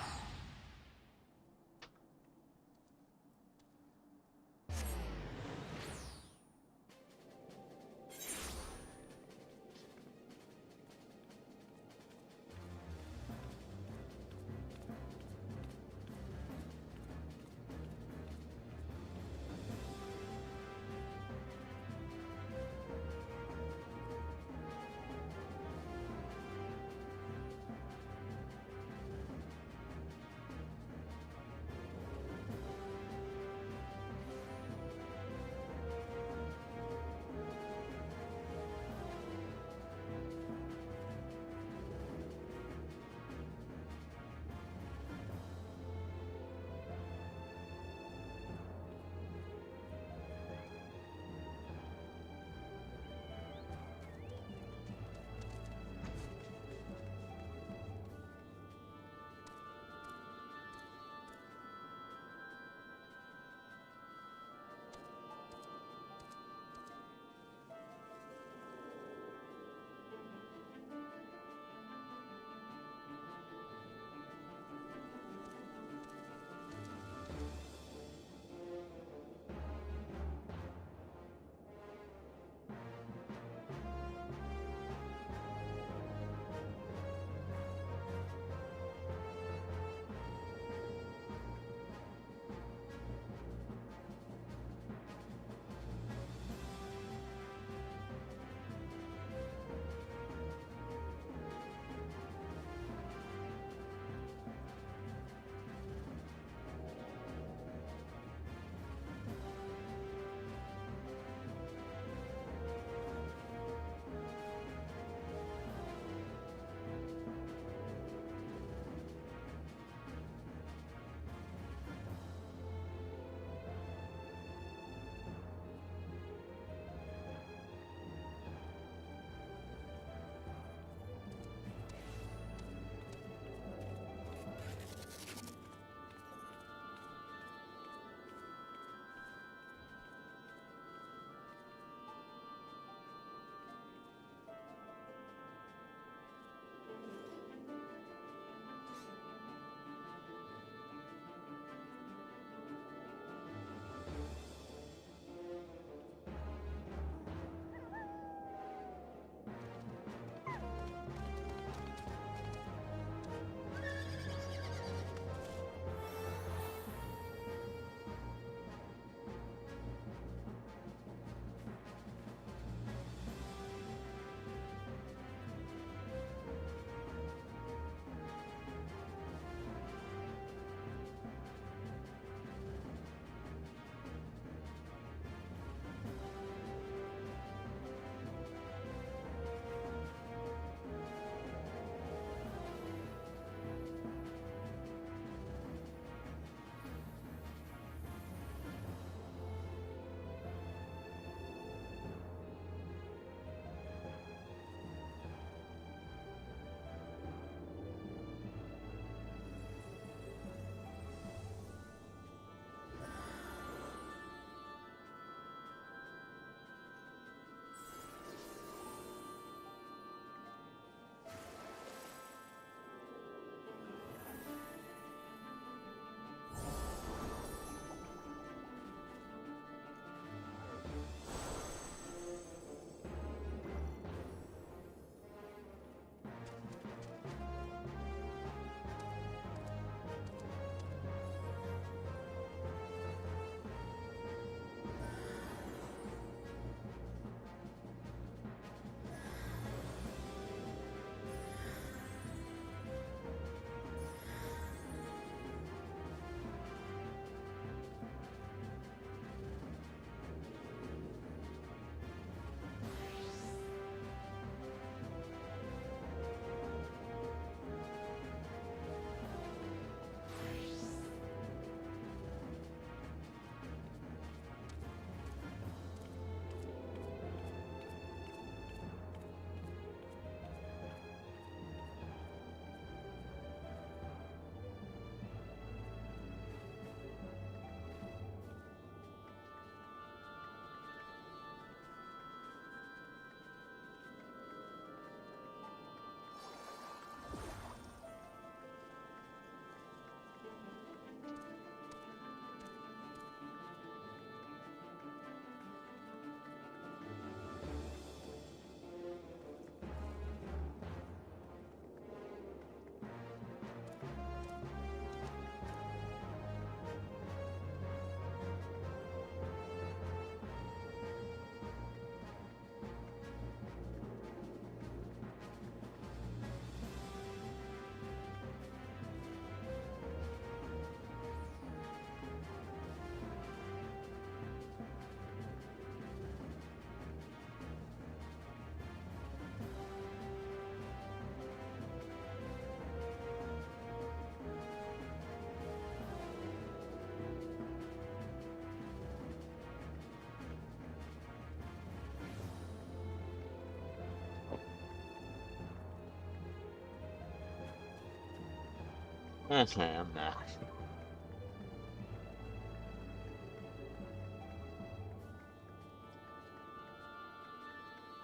Okay, I'm back.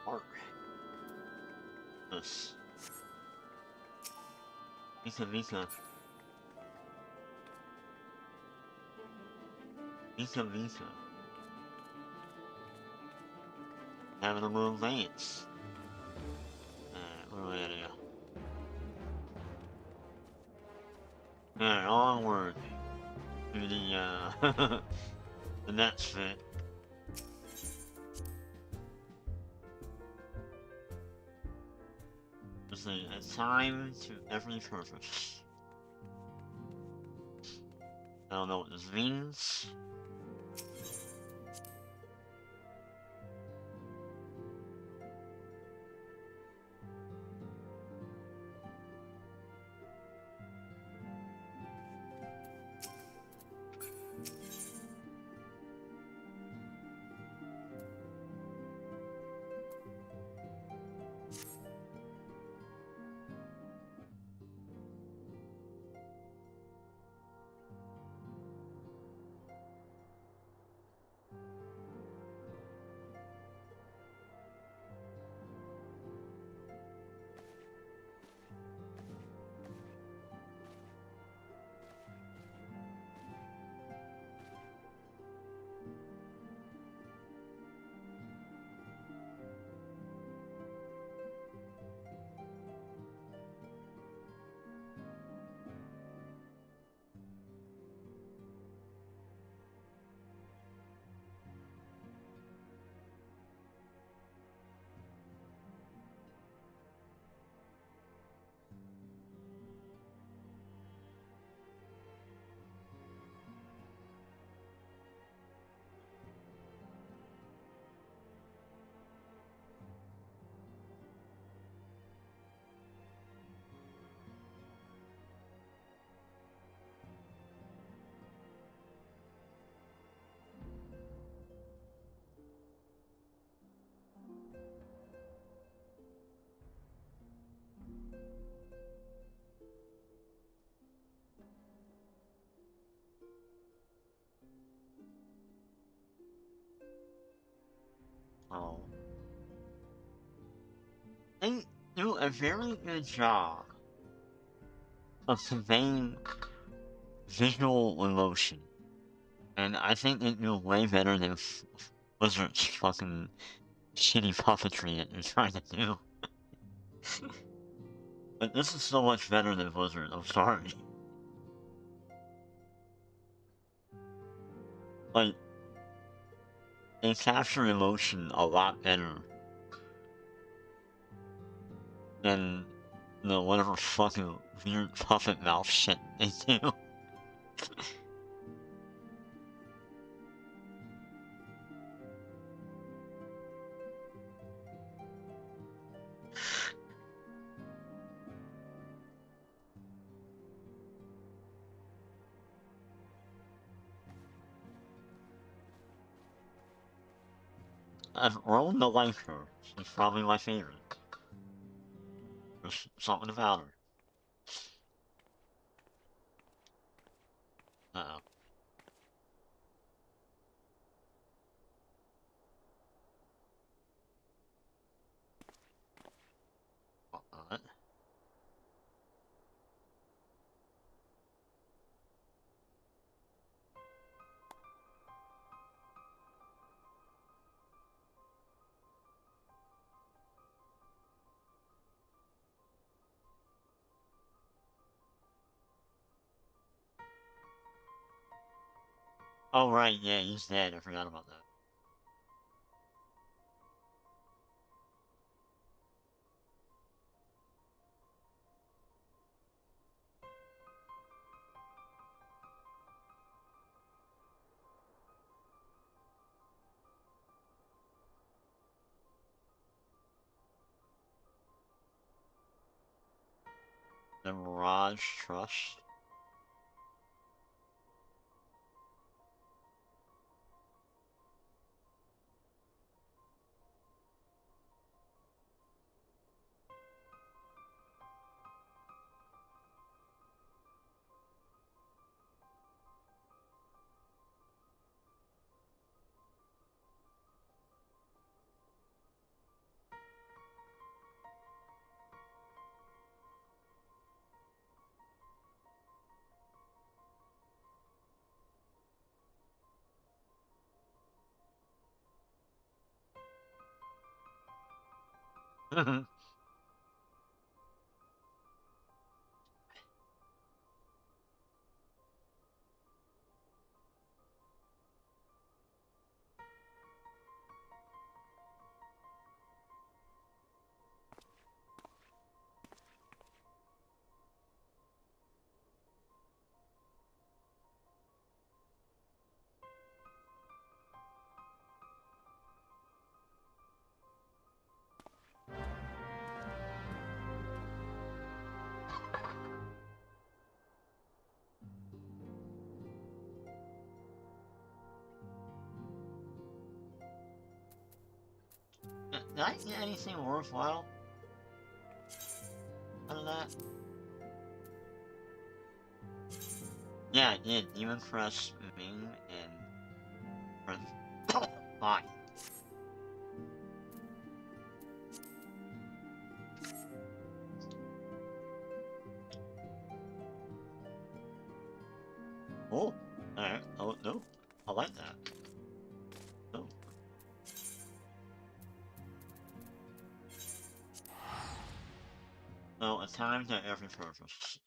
Art. This. Visa, Visa. Visa, Visa. Having a little dance. Where are we at here? Alright, onward. To the, the next fit. There's a time to every purpose. I don't know what this means. Oh. They do a very good job of conveying visual emotion. And I think they do way better than Blizzard's fucking shitty puppetry that they're trying to do. But this is so much better than Blizzard, I'm sorry. Like, they capture emotion a lot better than the whatever fucking weird puppet mouth shit they do. I've grown to like her. She's probably my favorite. There's something about her. Uh-oh. What? Oh, right, yeah, he's dead. I forgot about that. The Mirage Trust? Did I get anything worthwhile out of that? Yeah, I did. Demon Crest, Ming, and Breath. Fine. Oh, alright. Oh, no. I like that. Oh. So, a time to every purpose.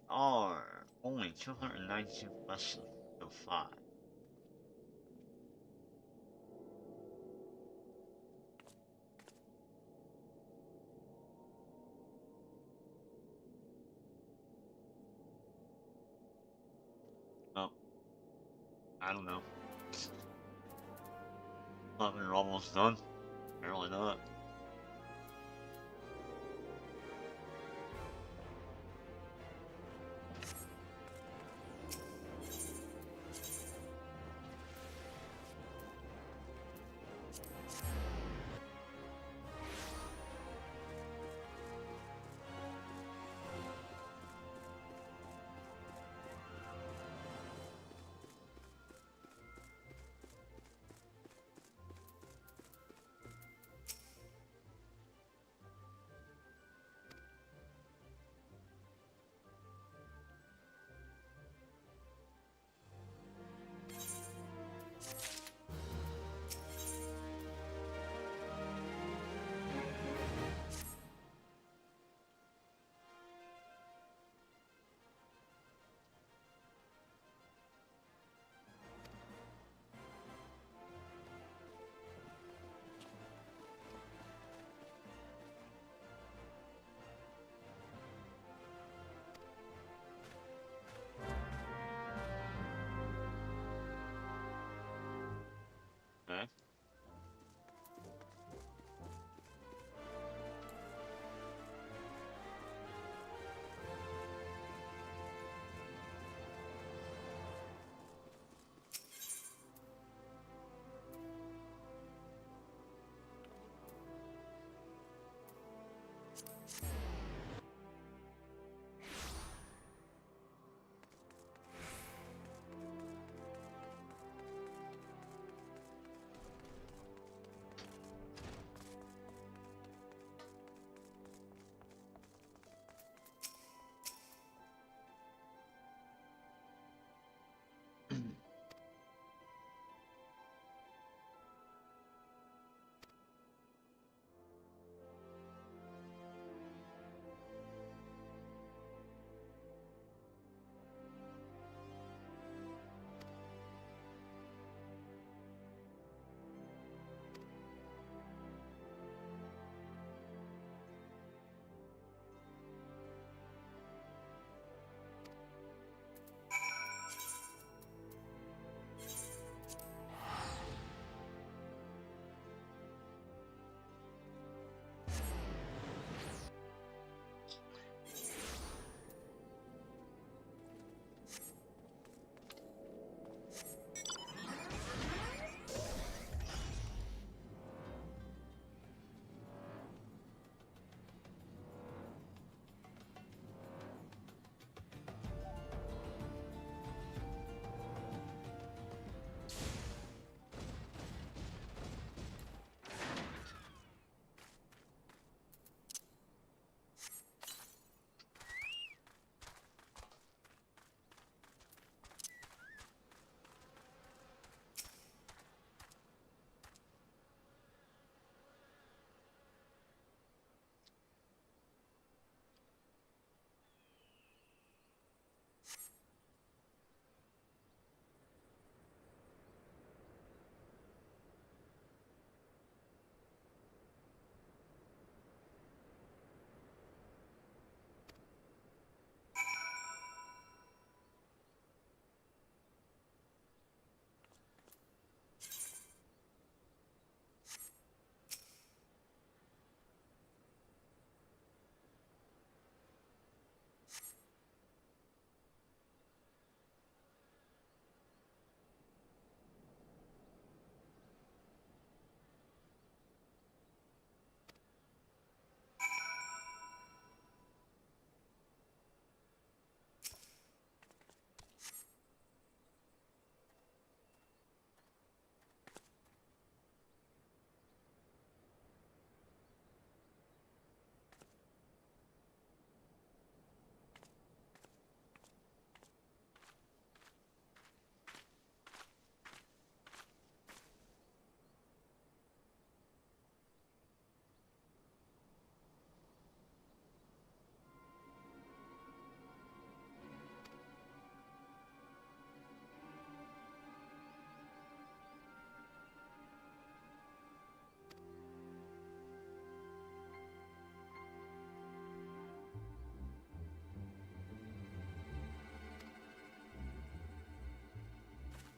Are only 292 lessons to 5. Oh, I don't know. Thought we were almost done. Apparently not.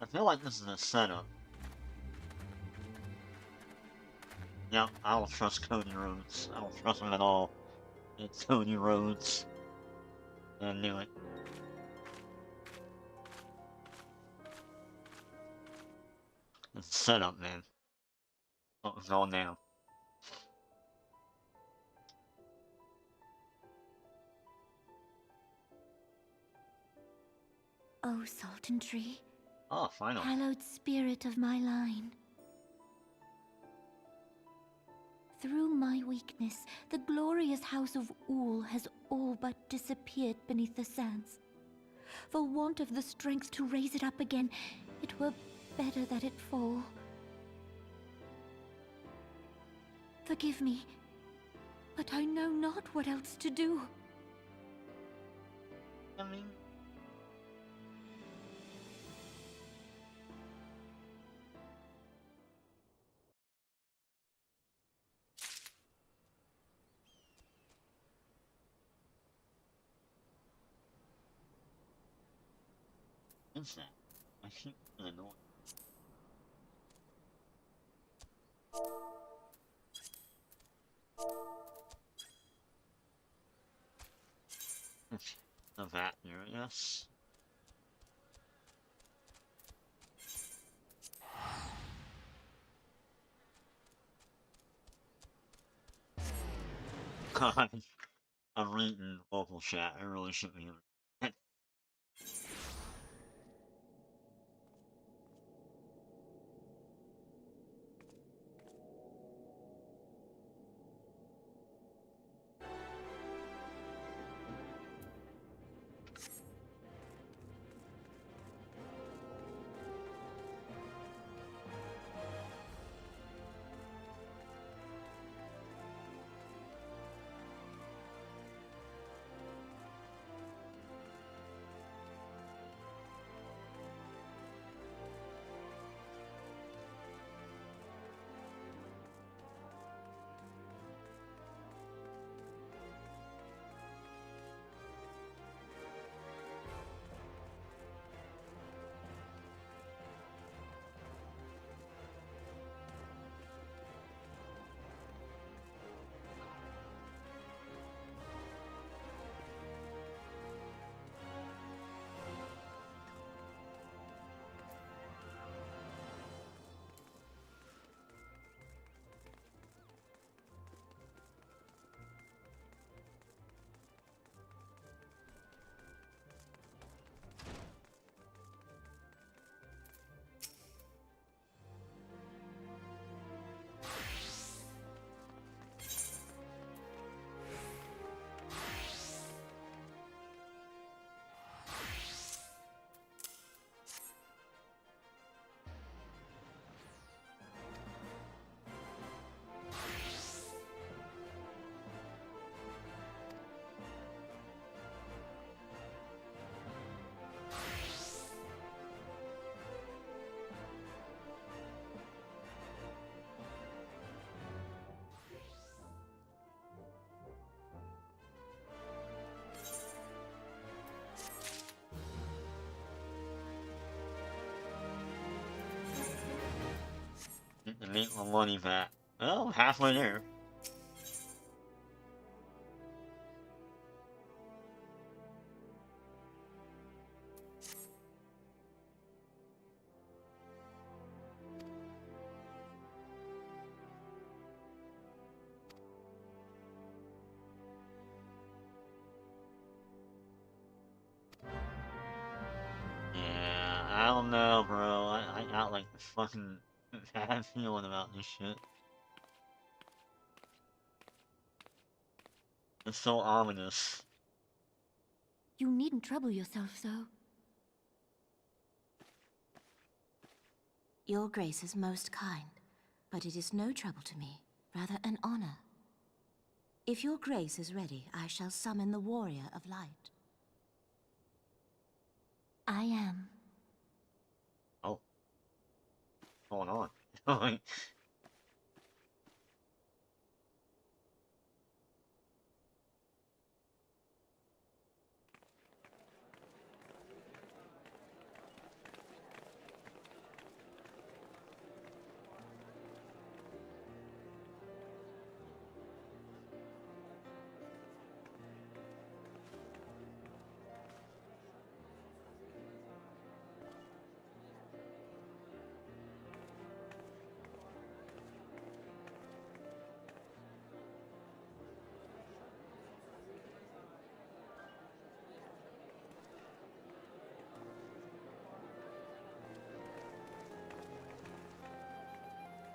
I feel like this is a setup. Yep, I don't trust Cody Rhodes. I don't trust him at all. It's Cody Rhodes. I knew it. It's a setup, man. Something's going down. O Sultan Tree, Oh, finally. hallowed spirit of my line. Through my weakness, the glorious house of Ul has all but disappeared beneath the sands. For want of the strength to raise it up again, it were better that it fall. Forgive me, but I know not what else to do. I mean... What's that? I keep annoying. The vat here, yes. God, I'm reading vocal chat. I really shouldn't be. The meat my money vat. Well, halfway there. Yeah, I don't know, bro. I got like a fucking bad feeling about this shit. It's so ominous. You needn't trouble yourself so. Your Grace is most kind, but it is no trouble to me, rather an honor. If your Grace is ready, I shall summon the Warrior of Light. I am. Oh. What's going on?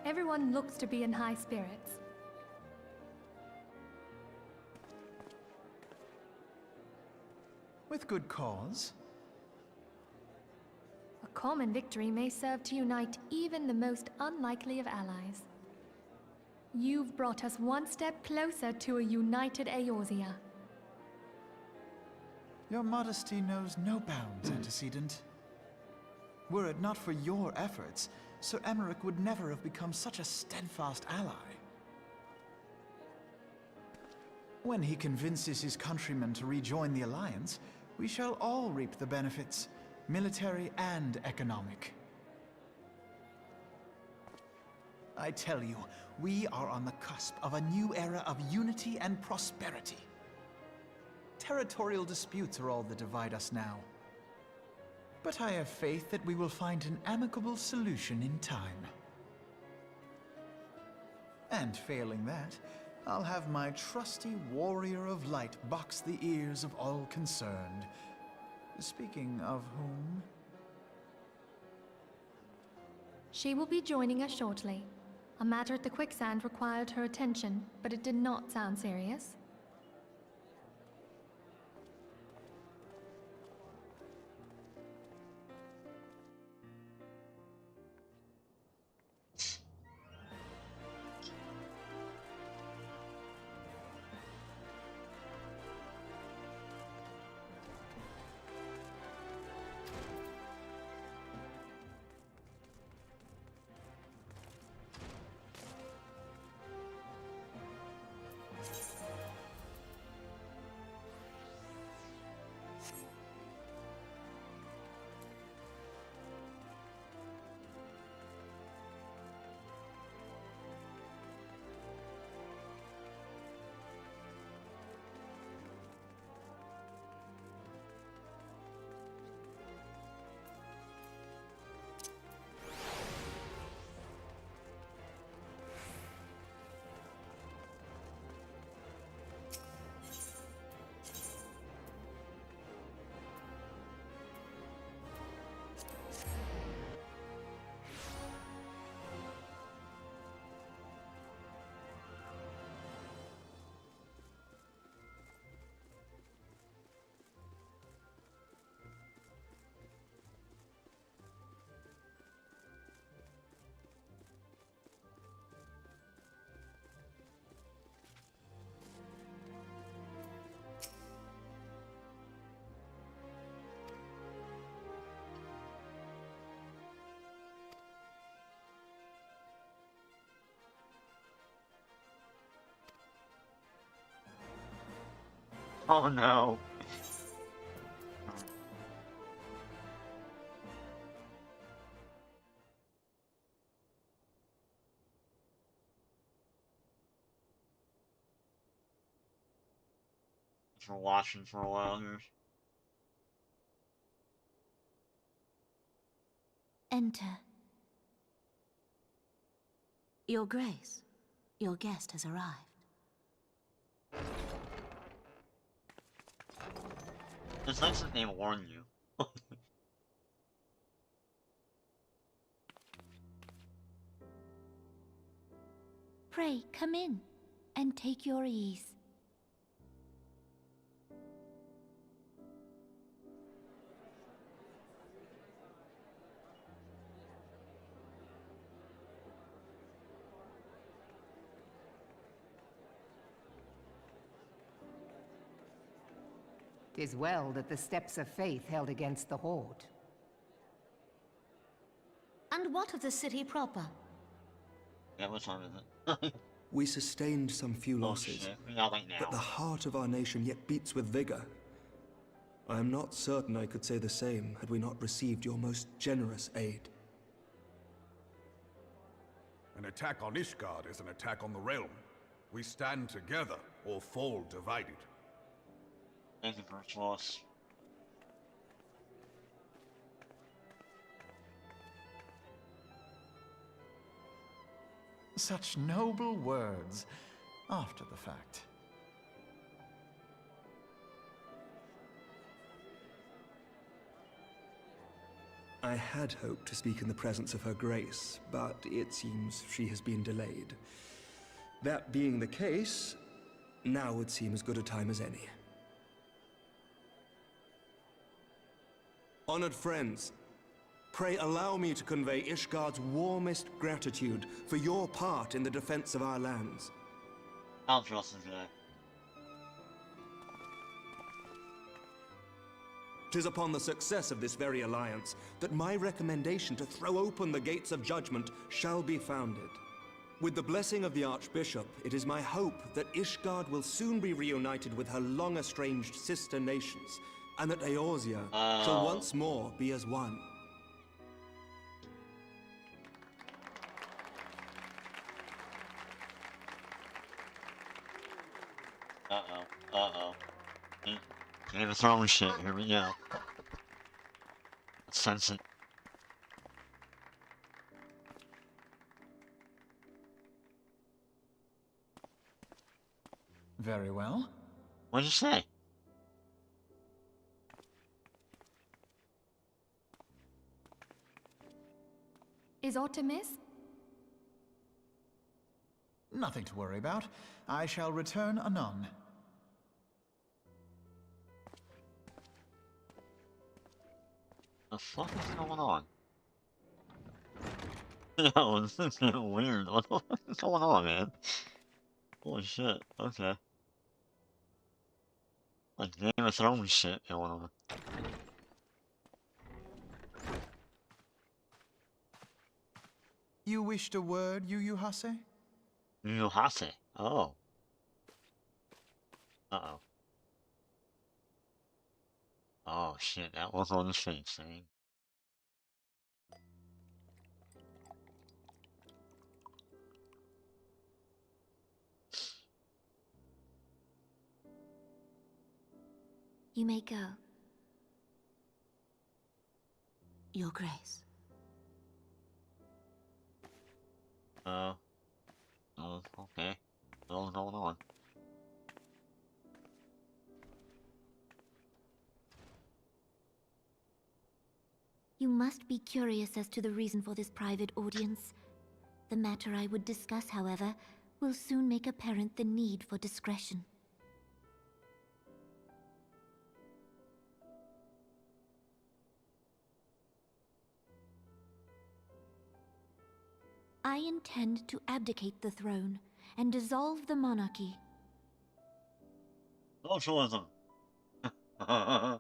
Everyone looks to be in high spirits. With good cause. A common victory may serve to unite even the most unlikely of allies. You've brought us one step closer to a united Eorzea. Your modesty knows no bounds, antecedent. Were it not for your efforts, Sir Emmerich would never have become such a steadfast ally. When he convinces his countrymen to rejoin the Alliance, we shall all reap the benefits, military and economic. I tell you, we are on the cusp of a new era of unity and prosperity. Territorial disputes are all that divide us now. But I have faith that we will find an amicable solution in time. And failing that, I'll have my trusty warrior of light box the ears of all concerned. Speaking of whom... She will be joining us shortly. A matter at the quicksand required her attention, but it did not sound serious. Oh no. For watching for a while here. Enter. Your Grace, your guest has arrived. It's nice that they warn you. Pray, come in and take your ease. "'Tis well that the steps of faith held against the Horde." And what of the city proper? Yeah, what's wrong with it? We sustained some few Oh losses, shit, we got like now. but the heart of our nation yet beats with vigor. I am not certain I could say the same had we not received your most generous aid. An attack on Ishgard is an attack on the realm. We stand together or fall divided. Thank you, Virtuos. Such noble words after the fact. I had hoped to speak in the presence of Her Grace, but it seems she has been delayed. That being the case, now would seem as good a time as any. Honored friends, pray allow me to convey Ishgard's warmest gratitude for your part in the defense of our lands. I'll trust this guy. 'Tis upon the success of this very alliance that my recommendation to throw open the gates of judgment shall be founded. With the blessing of the Archbishop, it is my hope that Ishgard will soon be reunited with her long-estranged sister nations, and that Eorzea shall once more be as one. Game of Thrones shit, here we go. Let's sense it. Very well. What'd you say? Is aught amiss? Nothing to worry about. I shall return anon. The fuck is going on? Yo, this is getting weird. What the fuck is going on, man? Holy shit, okay. Like Game of Thrones shit going on. You wished a word, Yu Hase? Yu Hase? Oh. Uh-oh. Oh shit, that was on his face, saying. You may go. Your Grace. Oh, okay. What's going on? You must be curious as to the reason for this private audience. The matter I would discuss, however, will soon make apparent the need for discretion. I intend to abdicate the throne and dissolve the monarchy. Socialism! You have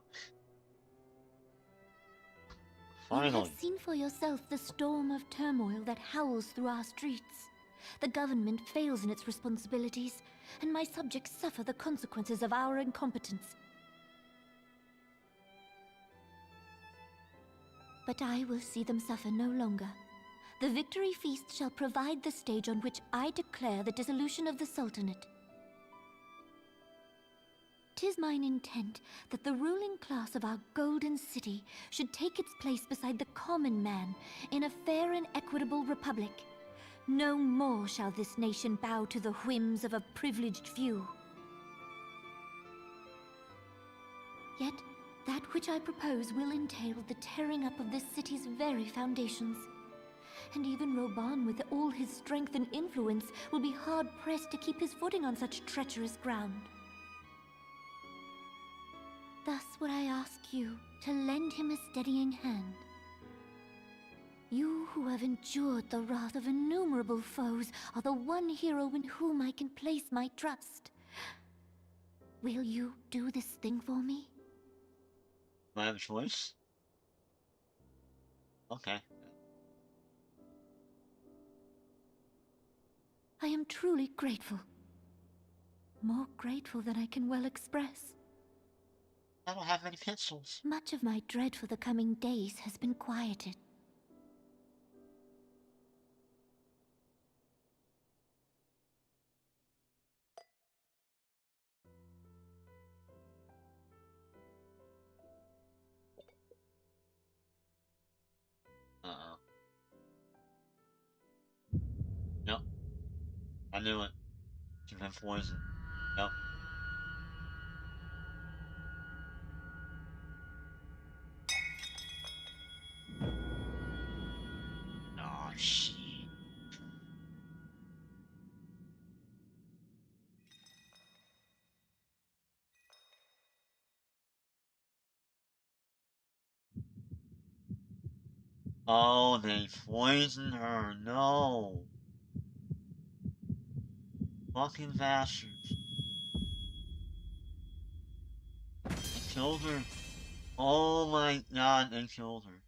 Finally. seen for yourself the storm of turmoil that howls through our streets. The government fails in its responsibilities, and my subjects suffer the consequences of our incompetence. But I will see them suffer no longer. The victory feast shall provide the stage on which I declare the dissolution of the Sultanate. 'Tis mine intent that the ruling class of our golden city should take its place beside the common man in a fair and equitable republic. No more shall this nation bow to the whims of a privileged few. Yet, that which I propose will entail the tearing up of this city's very foundations. And even Reborn, with all his strength and influence, will be hard-pressed to keep his footing on such treacherous ground. Thus would I ask you to lend him a steadying hand. You who have endured the wrath of innumerable foes are the one hero in whom I can place my trust. Will you do this thing for me? Do I have a choice? Okay. I am truly grateful. More grateful than I can well express. I don't have many pencils. Much of my dread for the coming days has been quieted. Uh-oh. Yep. I knew it. She's been poisoned. Yep. shit. Oh, they poisoned her. No. Fucking bastards. They killed her. Oh my god, they killed her.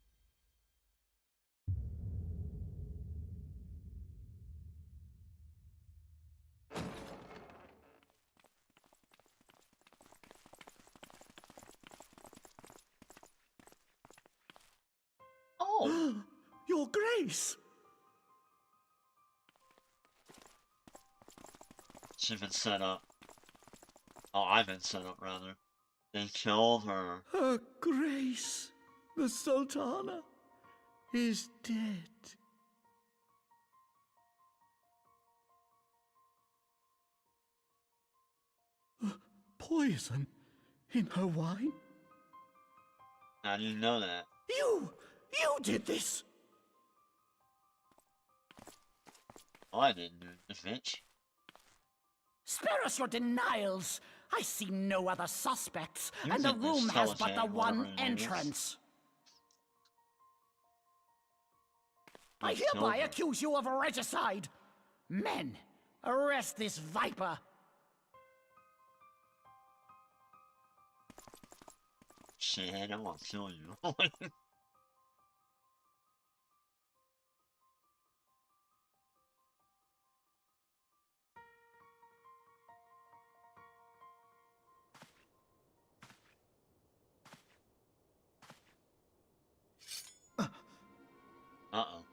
Oh! Your Grace! She's been set up. Oh, I've been set up, rather. They killed her. Her Grace, the Sultana, is dead. Poison in her wine? How do you know that? You did this! Oh, I didn't do this, bitch. Spare us your denials! I see no other suspects, You and the think this room has but the Telegay, whatever one his name is? entrance. They I killed hereby her. accuse you of regicide. Men, arrest this viper. Shit, I'm gonna kill you. Uh-oh.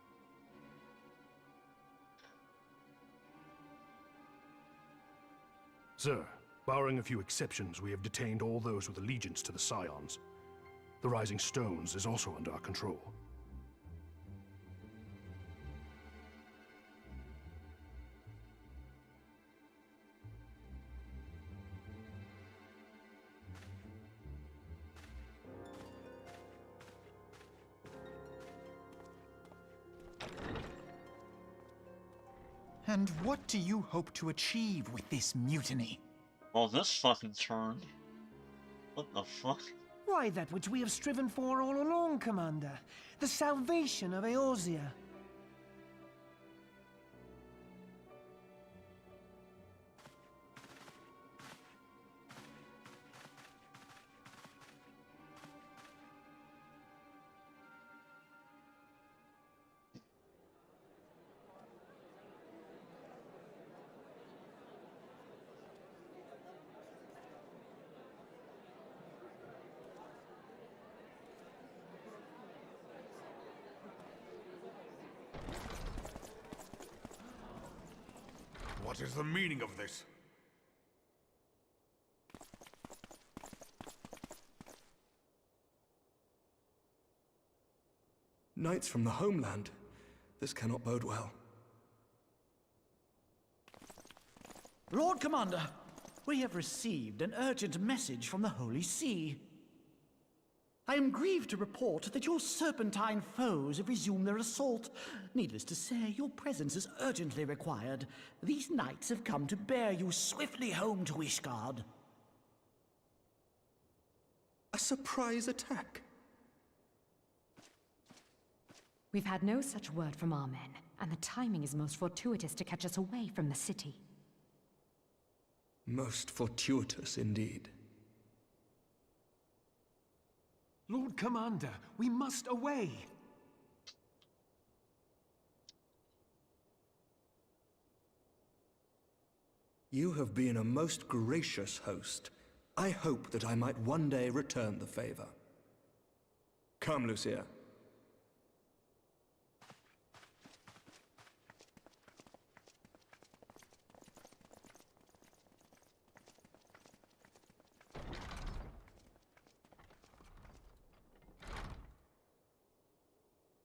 Sir, barring a few exceptions, we have detained all those with allegiance to the Scions. The Rising Stones is also under our control. And what do you hope to achieve with this mutiny? Well, this fucking turn. What the fuck? Why, that which we have striven for all along, Commander. The salvation of Eorzea. What is the meaning of this? Knights from the homeland. This cannot bode well. Lord Commander, we have received an urgent message from the Holy See. I am grieved to report that your serpentine foes have resumed their assault. Needless to say, your presence is urgently required. These knights have come to bear you swiftly home to Ishgard. A surprise attack? We've had no such word from our men, and the timing is most fortuitous to catch us away from the city. Most fortuitous indeed. Lord Commander, we must away. You have been a most gracious host. I hope that I might one day return the favor. Come, Lucia.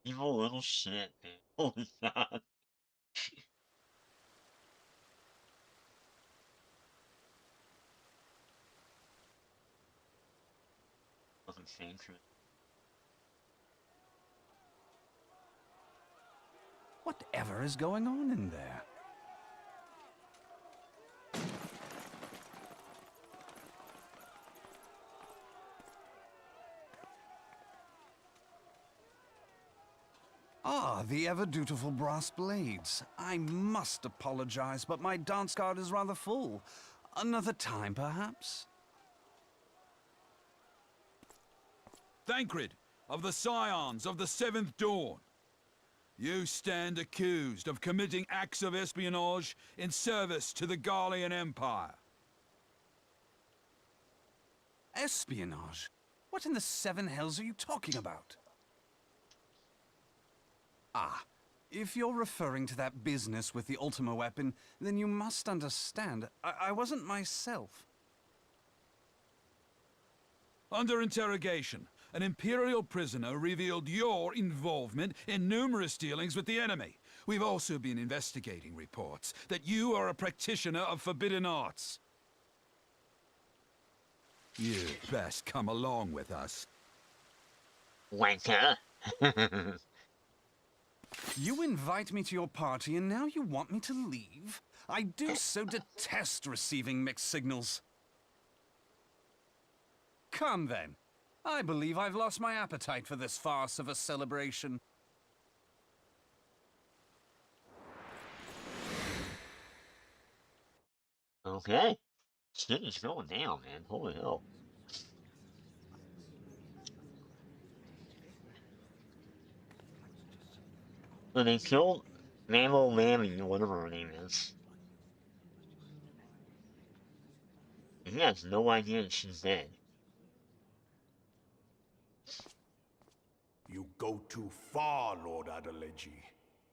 Evil little shit, man. Holy god. Wasn't saying true. Whatever is going on in there? Ah, the ever-dutiful brass blades. I must apologize, but my dance card is rather full. Another time, perhaps? Thancred, of the Scions of the Seventh Dawn. You stand accused of committing acts of espionage in service to the Garlean Empire. Espionage? What in the seven hells are you talking about? Ah, if you're referring to that business with the Ultima weapon, then you must understand, I wasn't myself. Under interrogation, an Imperial prisoner revealed your involvement in numerous dealings with the enemy. We've also been investigating reports that you are a practitioner of forbidden arts. You'd best come along with us. Wanker. You invite me to your party and now you want me to leave? I do so detest receiving mixed signals. Come then. I believe I've lost my appetite for this farce of a celebration. Okay. Shit is going down, man. Holy hell. So they killed Mammo Mammy, or whatever her name is. And he has no idea that she's dead. You go too far, Lord Adeleji.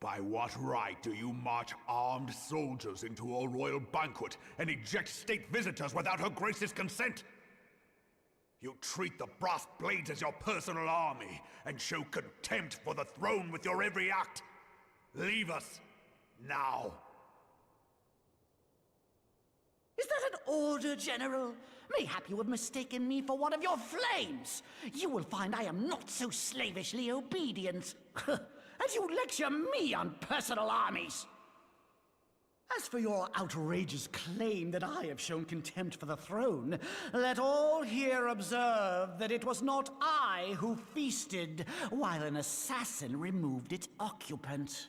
By what right do you march armed soldiers into a royal banquet and eject state visitors without her grace's consent? You treat the brass blades as your personal army and show contempt for the throne with your every act. Leave us, now. Is that an order, General? Mayhap you have mistaken me for one of your flames. You will find I am not so slavishly obedient. As you lecture me on personal armies. As for your outrageous claim that I have shown contempt for the throne, let all here observe that it was not I who feasted while an assassin removed its occupant.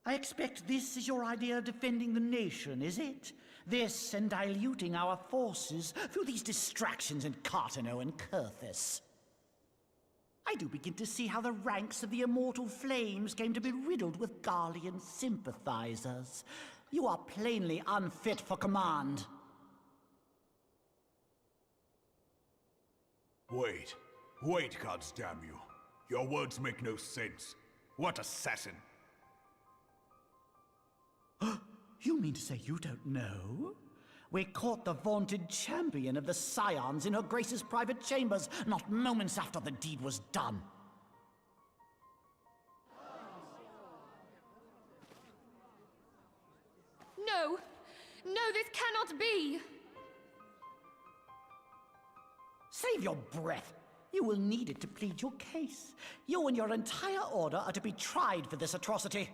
I expect this is your idea of defending the nation, is it? This and diluting our forces through these distractions in Cartano and Kurthis. I do begin to see how the ranks of the Immortal Flames came to be riddled with Garlean sympathizers. You are plainly unfit for command. Wait, goddamn you. Your words make no sense. What assassin? You mean to say you don't know? We caught the vaunted champion of the Scions in her Grace's private chambers, not moments after the deed was done. No! No, this cannot be! Save your breath. You will need it to plead your case. You and your entire order are to be tried for this atrocity.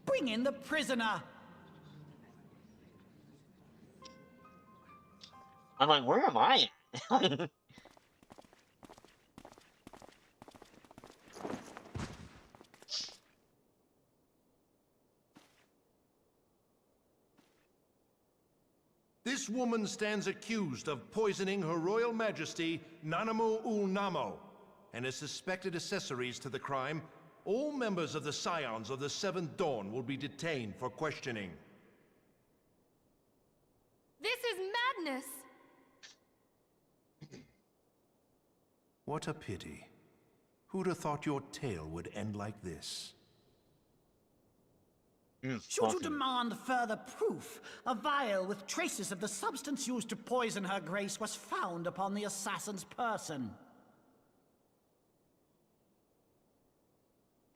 Bring in the prisoner! I'm like, where am I? This woman stands accused of poisoning Her Royal Majesty Nanamu ul Namo and is suspected accessories to the crime. All members of the Scions of the Seventh Dawn will be detained for questioning. This is madness! What a pity. Who'd have thought your tale would end like this? Should you demand further proof, a vial with traces of the substance used to poison her grace was found upon the assassin's person.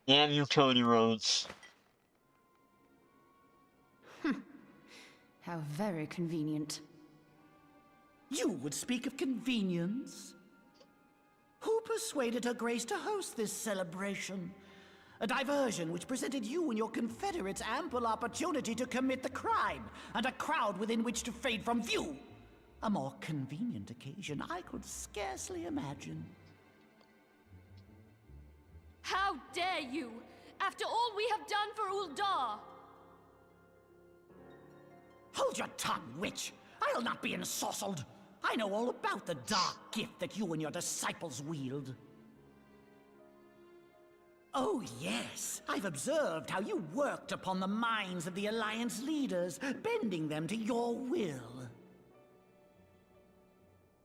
Damn you, Cody Rhodes. How very convenient. You would speak of convenience? Who persuaded Her Grace to host this celebration? A diversion which presented you and your Confederates ample opportunity to commit the crime, and a crowd within which to fade from view. A more convenient occasion I could scarcely imagine. How dare you! After all we have done for Uldar! Hold your tongue, witch! I'll not be ensorcelled! I know all about the dark gift that you and your disciples wield. Oh yes, I've observed how you worked upon the minds of the Alliance leaders, bending them to your will.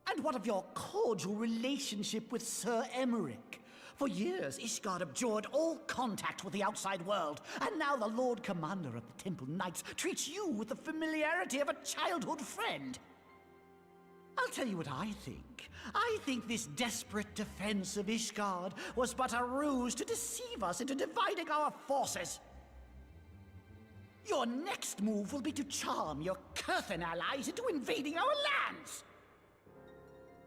And what of your cordial relationship with Sir Emmerich? For years, Ishgard abjured all contact with the outside world, and now the Lord Commander of the Temple Knights treats you with the familiarity of a childhood friend. I'll tell you what I think. I think this desperate defense of Ishgard was but a ruse to deceive us into dividing our forces. Your next move will be to charm your Kurthan allies into invading our lands.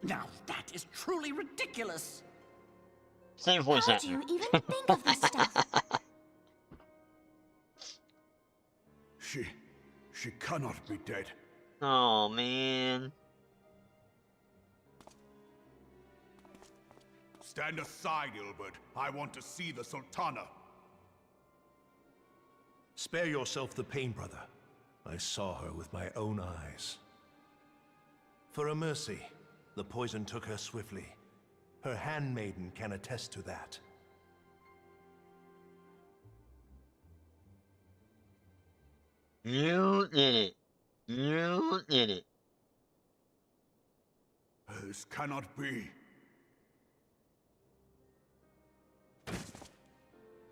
Now that is truly ridiculous. Same voice How actor. do you even think of this stuff? She cannot be dead. Oh, man. Stand aside, Ilbert. I want to see the Sultana. Spare yourself the pain, brother. I saw her with my own eyes. For a mercy, the poison took her swiftly. Her handmaiden can attest to that. You did it. You did it. This cannot be.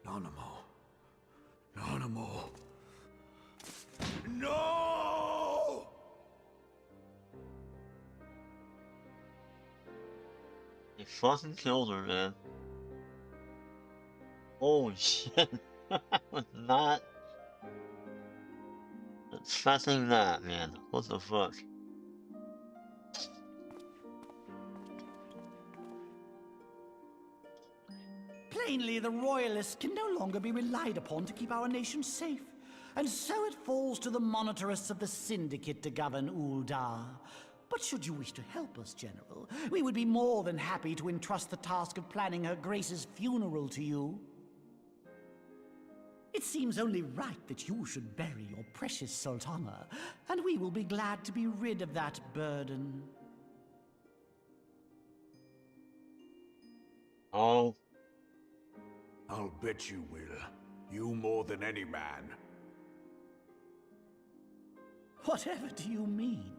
Nanamo. Nanamo. No! They fucking killed her, man. Holy shit. I was not expecting that, man. What the fuck? Plainly, the Royalists can no longer be relied upon to keep our nation safe. And so it falls to the monitorists of the Syndicate to govern Uldar. But should you wish to help us, General, we would be more than happy to entrust the task of planning Her Grace's funeral to you. It seems only right that you should bury your precious Sultana, and we will be glad to be rid of that burden. Oh. I'll bet you will. You more than any man. Whatever do you mean?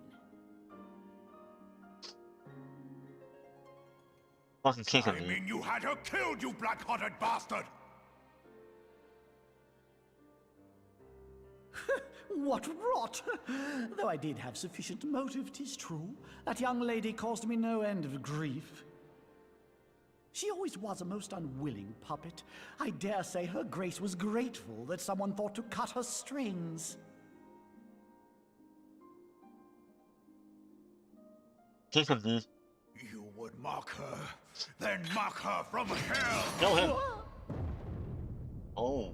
Fucking kick him, I mean you had her killed, you black-hearted bastard! What rot! Though I did have sufficient motive, 'tis true. That young lady caused me no end of grief. She always was a most unwilling puppet. I dare say Her Grace was grateful that someone thought to cut her strings. Kick him, dude. You would mock her, then mock her from hell! Kill him! Oh.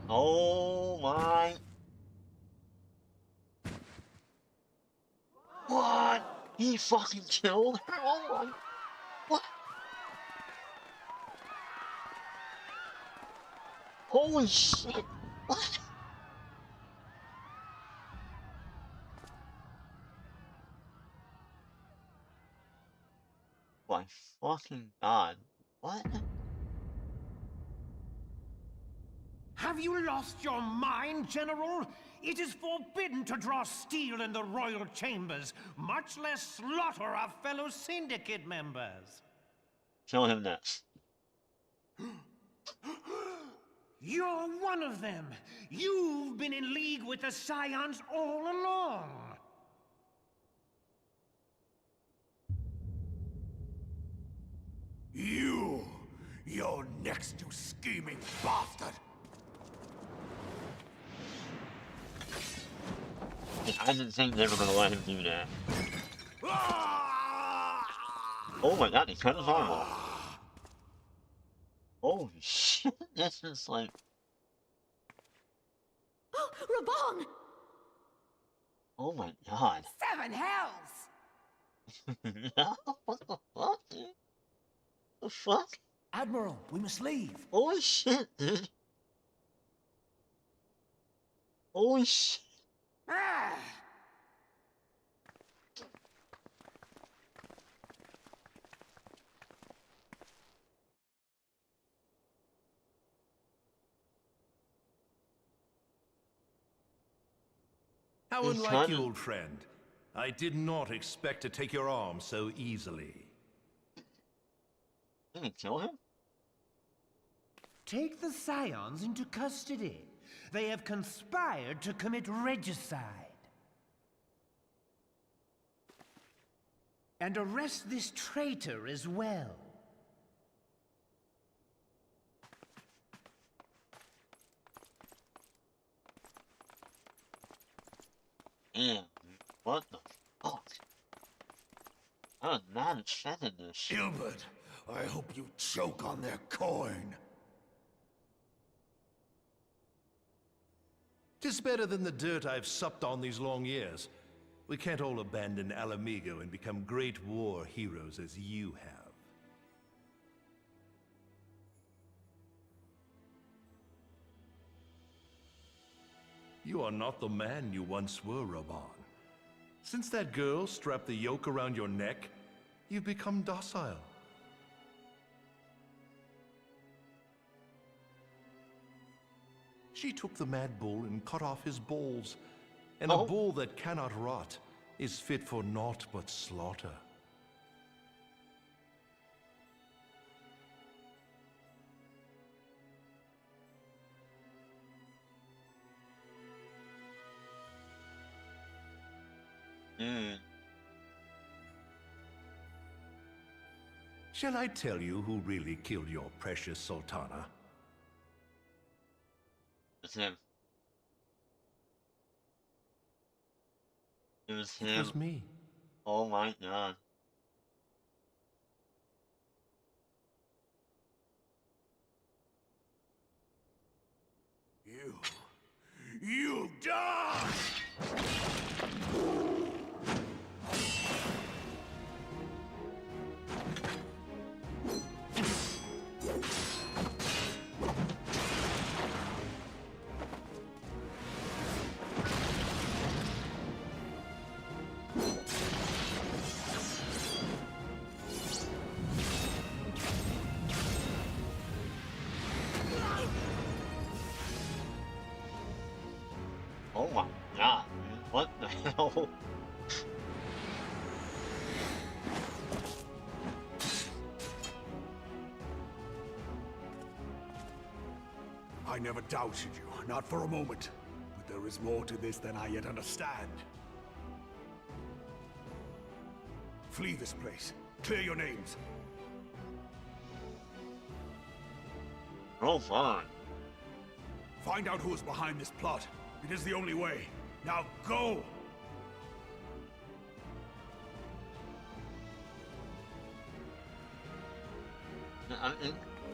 Oh my. What? He fucking killed her? Oh my. What? Holy shit. What? My fucking god. What? Have you lost your mind, General? It is forbidden to draw steel in the royal chambers, much less slaughter our fellow syndicate members. Kill him next. You're one of them. You've been in league with the Scions all along. You're next, you scheming bastard! I didn't think they were gonna let him do that. Oh my god, he cut his arm off. Holy shit, this is like... Oh, Reborn! Oh my god. 7 hells! What the fuck, dude? The fuck? Admiral, we must leave. Holy shit, dude. Holy shit. Ah! How He's unlike trying you, to- old friend. I did not expect to take your arm so easily. Did he kill him? Take the Scions into custody. They have conspired to commit regicide. And arrest this traitor as well. Damn, what the fuck? I was not expecting this. Gilbert, I hope you choke on their coin. Tis better than the dirt I've supped on these long years. We can't all abandon Alamigo and become great war heroes as you have. You are not the man you once were, Reborn. Since that girl strapped the yoke around your neck, you've become docile. She took the mad bull and cut off his balls. And a bull that cannot rot is fit for naught but slaughter. Shall I tell you who really killed your precious Sultana? It's him. It was him. It was me. Oh my god. You die! Oh my god, dude. What the hell? I never doubted you, not for a moment. But there is more to this than I yet understand. Flee this place. Clear your names. Oh, fine. Find out who is behind this plot. It is the only way. Now go!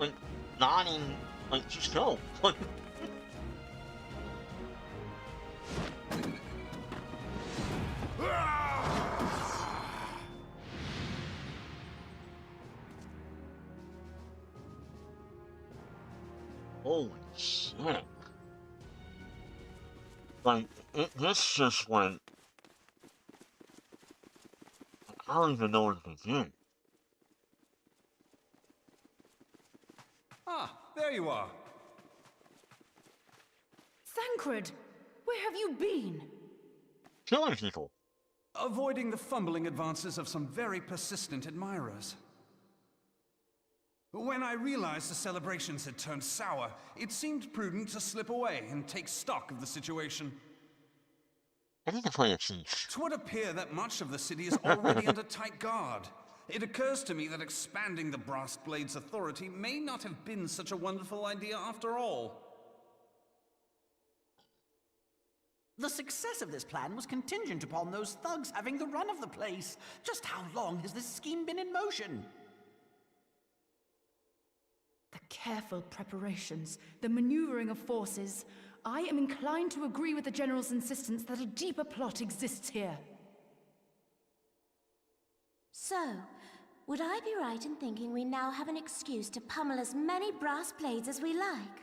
Like, nodding, like, just go. Like, holy shit. Like, this just went... I don't even know where to begin. Ah, there you are. Thancred, where have you been? Killing people. Avoiding the fumbling advances of some very persistent admirers. When I realized the celebrations had turned sour, it seemed prudent to slip away and take stock of the situation. I need to play a thief. 'Twould appear that much of the city is already under tight guard, it occurs to me that expanding the Brass Blade's authority may not have been such a wonderful idea after all. The success of this plan was contingent upon those thugs having the run of the place. Just how long has this scheme been in motion? The careful preparations, the maneuvering of forces. I am inclined to agree with the General's insistence that a deeper plot exists here. So, would I be right in thinking we now have an excuse to pummel as many brass blades as we like?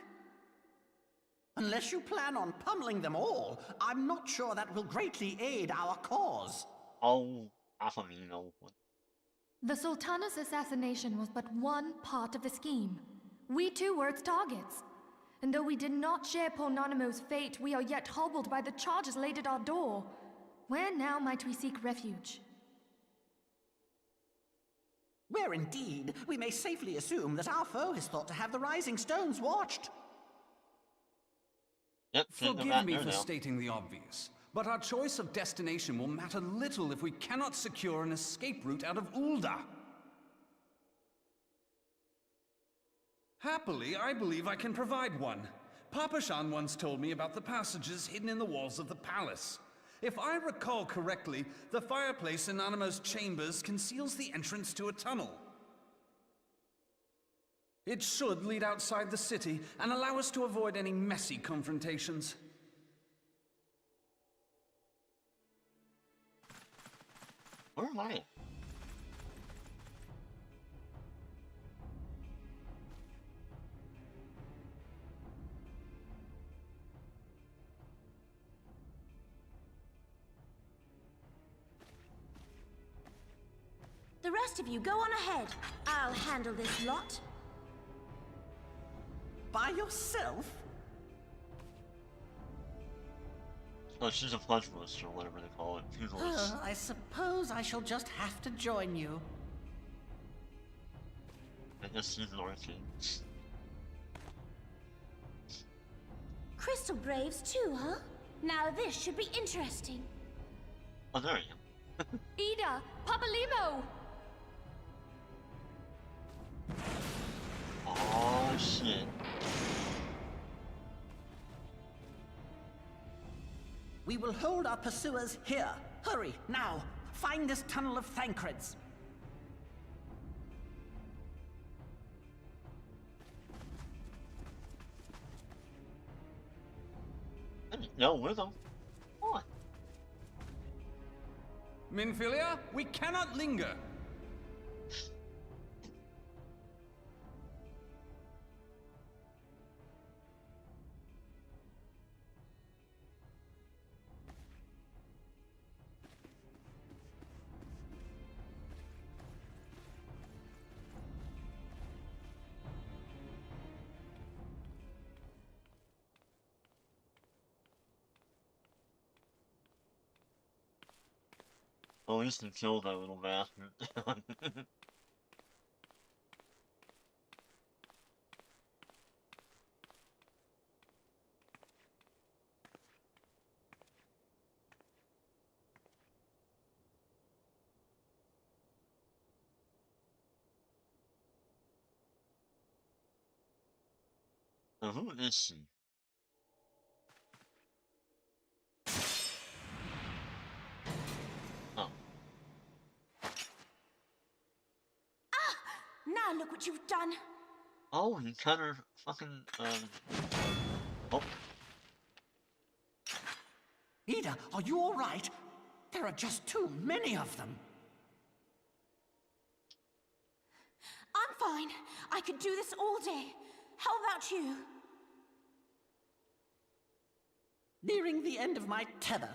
Unless you plan on pummeling them all, I'm not sure that will greatly aid our cause. Oh, Afamino. The Sultana's assassination was but one part of the scheme. We too were its targets. And though we did not share Ponanimo's fate, we are yet hobbled by the charges laid at our door. Where now might we seek refuge? Where indeed, we may safely assume that our foe has thought to have the Rising Stones watched. Forgive me for stating the obvious, but our choice of destination will matter little if we cannot secure an escape route out of Ulda. Happily, I believe I can provide one. Papa Shan once told me about the passages hidden in the walls of the palace. If I recall correctly, the fireplace in Animo's chambers conceals the entrance to a tunnel. It should lead outside the city and allow us to avoid any messy confrontations. Where am I? The rest of you go on ahead. I'll handle this lot. By yourself? Oh, she's a pledge list, or whatever they call it. I suppose I shall just have to join you. I guess she's an arcane. Crystal Braves too, huh? Now this should be interesting. Oh, there I am. Ida! Papalimo! Oh, shit. We will hold our pursuers here. Hurry, now! Find this tunnel of Thancreds. No, with them. What? Minfilia, we cannot linger. Well, at least he killed that little bastard. Now, who is she? Now look what you've done. Oh, he cut her fucking, oh. Ida, are you all right? There are just too many of them. I'm fine. I could do this all day. How about you? Nearing the end of my tether.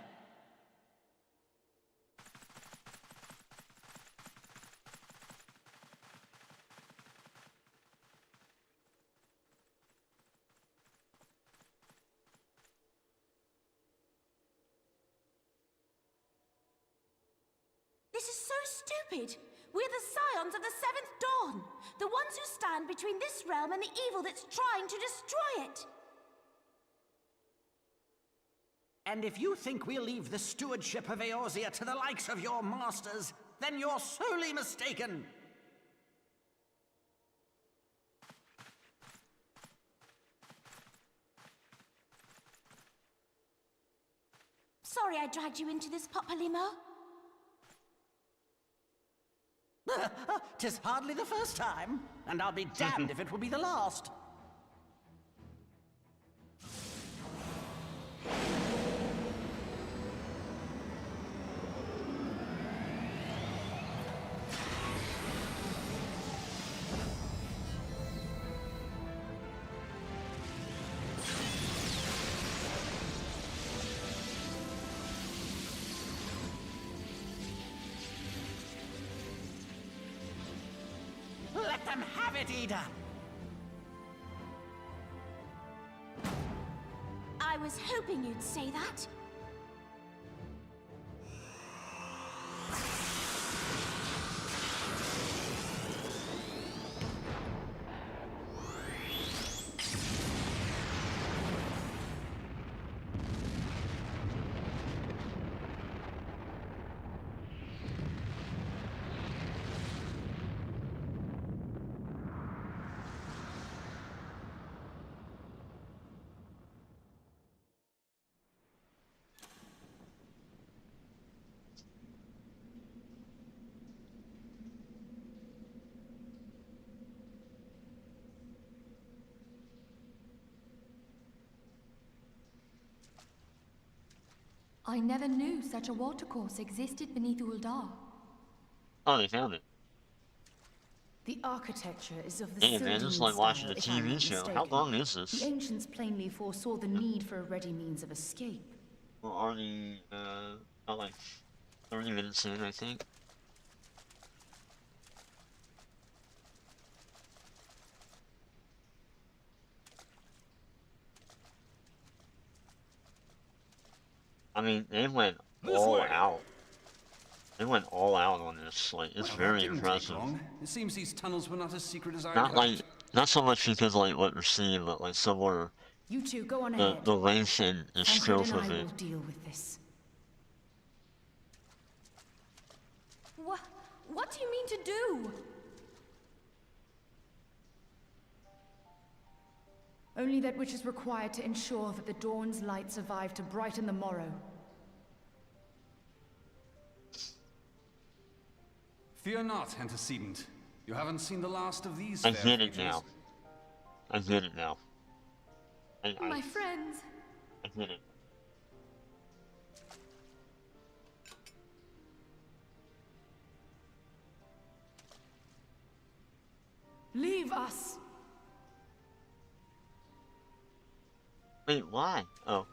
This is so stupid. We're the scions of the Seventh Dawn. The ones who stand between this realm and the evil that's trying to destroy it. And if you think we'll leave the stewardship of Eorzea to the likes of your masters, Then you're sorely mistaken. Sorry I dragged you into this, Papalymo. 'Tis hardly the first time, and I'll be damned if it will be the last. Let them have it, Ida! I was hoping you'd say that. I never knew such a watercourse existed beneath Uldar. Oh, they found it. The architecture is of the Damn, man, this is like watching a TV show. How long is this? The ancients plainly foresaw the need for a ready means of escape. We're already, about like 30 minutes in, I think. I mean, they went all out. They went all out on this. Like, it's very impressive. It seems these tunnels were not as secret as I Not hoped. like, not so much because like what we're seeing, but like somewhere You two go on ahead. the length and the scope Tancred of and I it. will deal with this. What do you mean to do? Only that which is required to ensure that the dawn's light survive to brighten the morrow. Fear not, antecedent. You haven't seen the last of these I fair get it creatures. now. I get it now. My friends. I get it. Leave us! Wait, why? Oh.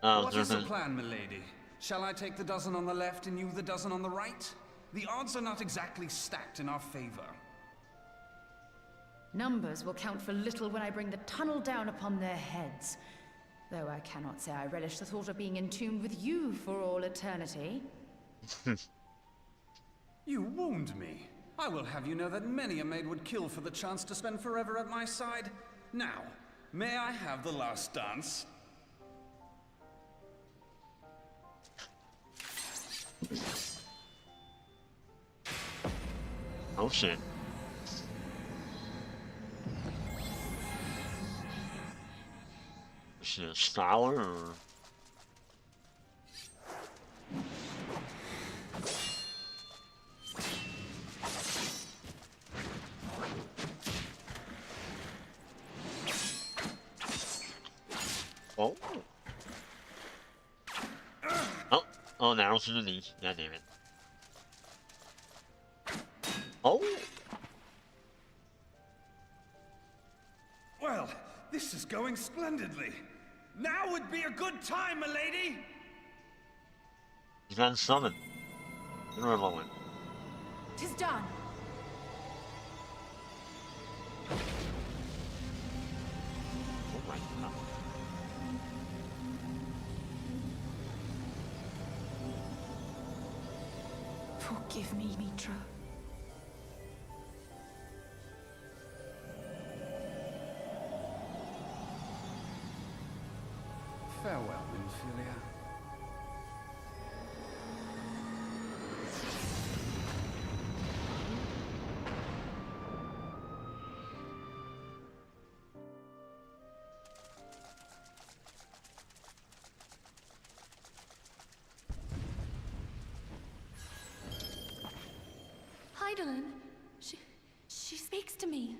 What is the plan, milady? Shall I take the dozen on the left and you the dozen on the right? The odds are not exactly stacked in our favor. Numbers will count for little when I bring the tunnel down upon their heads. Though I cannot say I relish the thought of being entombed with you for all eternity. You wound me. I will have you know that many a maid would kill for the chance to spend forever at my side. Now, may I have the last dance? Oh shit. Is she a scholar or? Oh. Oh, now to the knees. God damn it. Oh. Well, this is going splendidly. Now would be a good time, milady! He's been summoned. Give her a moment. 'Tis done. Oh my god. Forgive me, Mitra. Farewell, Nymphilia. Heidelin, she speaks to me.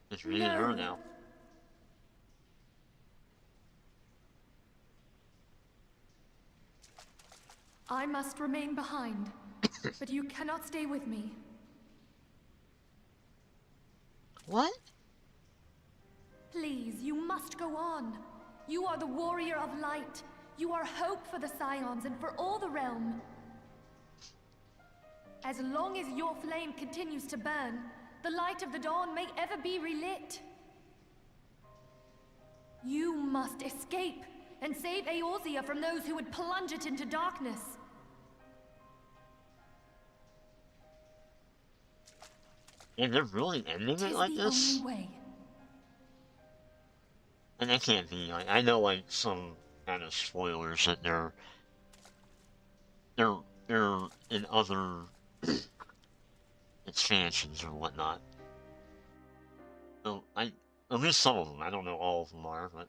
It's reading her now. I must remain behind, but you cannot stay with me. What? Please, you must go on. You are the warrior of light. You are hope for the Scions and for all the realm. As long as your flame continues to burn, the light of the dawn may ever be relit. You must escape and save Eorzea from those who would plunge it into darkness. And they're really ending it like this? Only way. And that can't be, like, I know, like, some kind of spoilers that they're in other expansions or whatnot. So, at least some of them, I don't know all of them are, but...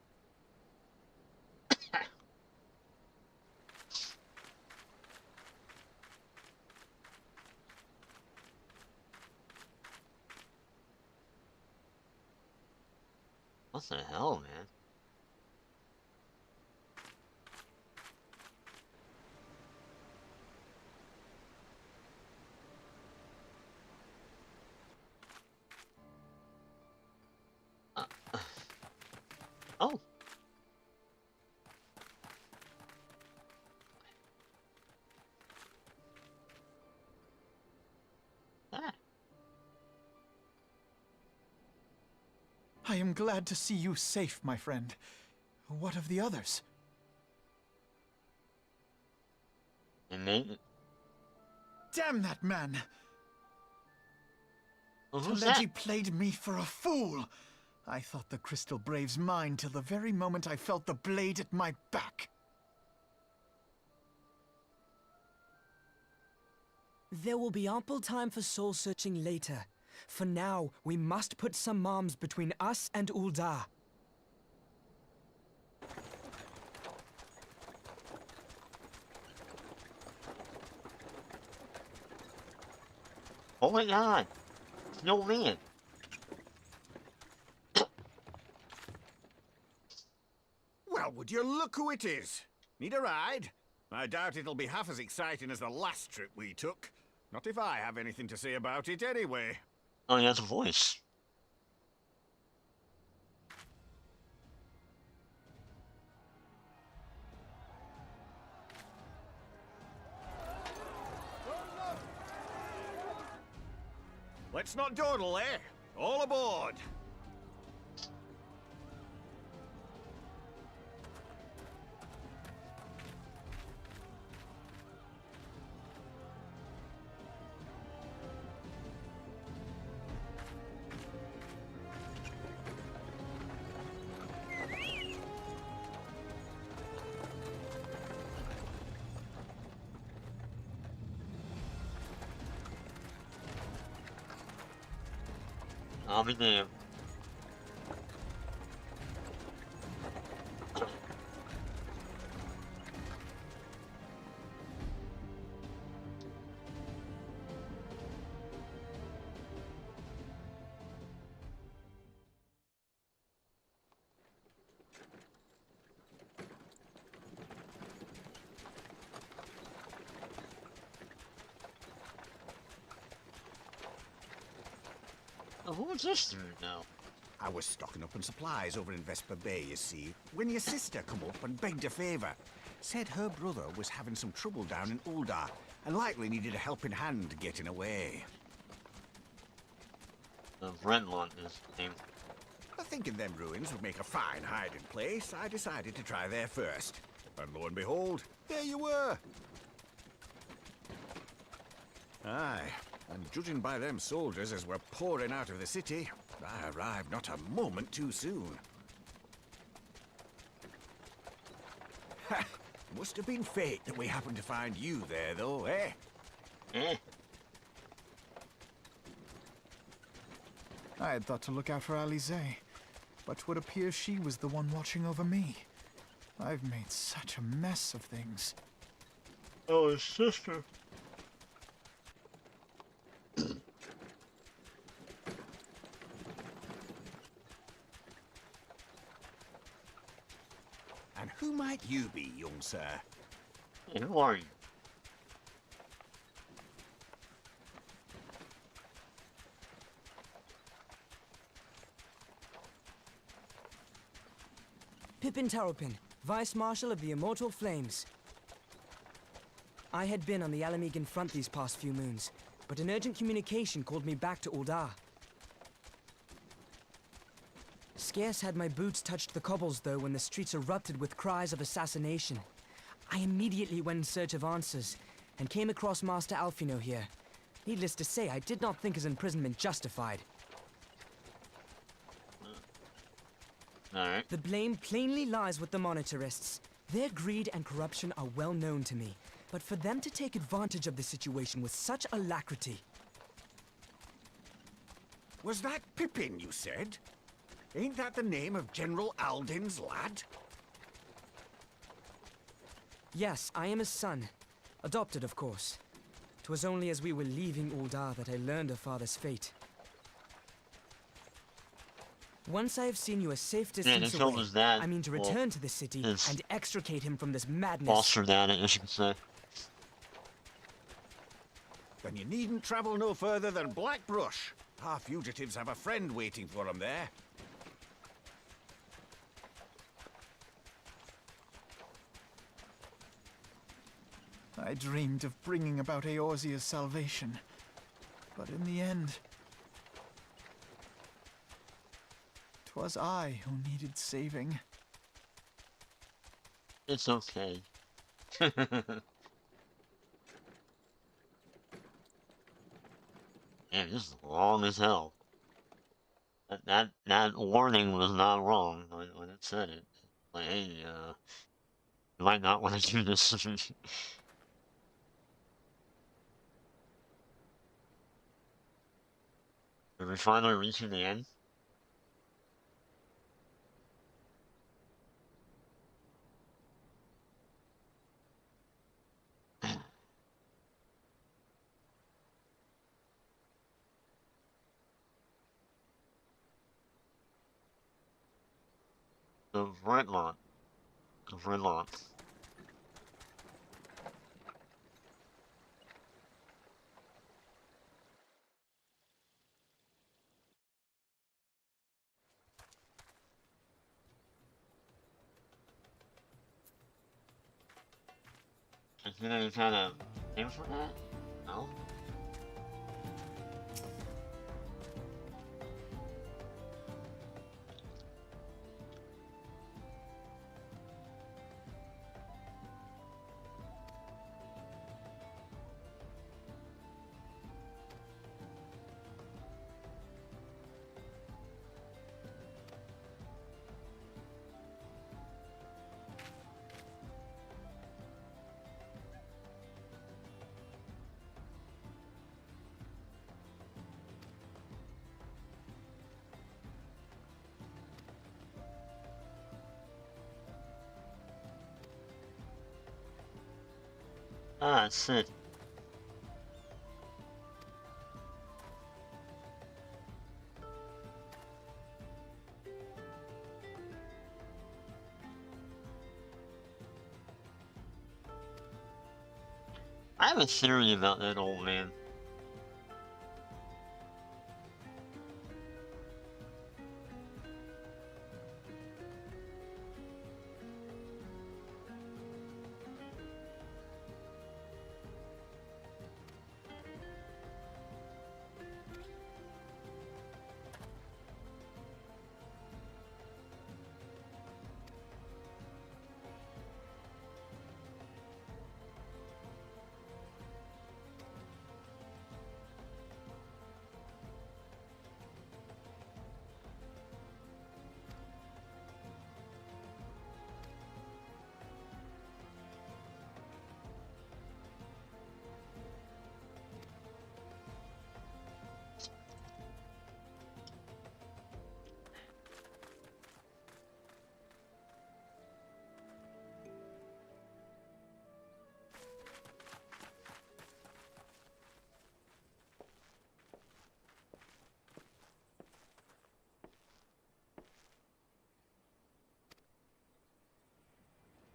What the hell, man? Oh. Ah. I am glad to see you safe, my friend. What of the others? And they... Damn that man! Well, who's Taleji that? played me for a fool! I thought the Crystal Brave's mine till the very moment I felt the blade at my back. There will be ample time for soul-searching later. For now, we must put some arms between us and Ul'dah. Oh my god! No man! Well, would you look who it is? Need a ride? I doubt it'll be half as exciting as the last trip we took. Not if I have anything to say about it anyway. Oh, he has a voice. Let's not dawdle, eh? All aboard! I'll be damned. What's this through now? I was stocking up on supplies over in Vesper Bay, you see, when your sister come up and begged a favour. Said her brother was having some trouble down in Ul'dah, and likely needed a helping hand getting away. Renlon is name. Thinking them ruins would make a fine hiding place, I decided to try there first. And lo and behold, there you were. Aye, and judging by them soldiers as were pouring out of the city, I arrived not a moment too soon. Must have been fate that we happened to find you there, though, eh? I had thought to look out for Alize, but it would appear she was the one watching over me. I've made such a mess of things. Oh, his sister. And who might you be, young sir? Who are you? Pippin Taropin, Vice Marshal of the Immortal Flames. I had been on the Alamegan front these past few moons, but an urgent communication called me back to Ul'dah. Scarce had my boots touched the cobbles, though, when the streets erupted with cries of assassination. I immediately went in search of answers, and came across Master Alfino here. Needless to say, I did not think his imprisonment justified. Alright. The blame plainly lies with the Monitarists. Their greed and corruption are well known to me, but for them to take advantage of the situation with such alacrity... Was that Pippin, you said? Ain't that the name of General Alden's lad? Yes, I am his son. Adopted, of course. 'Twas only as we were leaving Ul'dah that I learned of father's fate. Once I have seen you a safe distance away, I mean to return to the city and extricate him from this madness. Foster dad, as you can say. Then you needn't travel no further than Blackbrush. Our fugitives have a friend waiting for them there. I dreamed of bringing about Eorzea's salvation, but in the end, 'twas I who needed saving. It's okay. Man, this is long as hell. That warning was not wrong when it said it. Like, hey, you might not want to do this. Are we finally reaching the end? The red lot. The red lot. Is there any kind of name for that? No? Ah, that's it. I have a theory about that old man.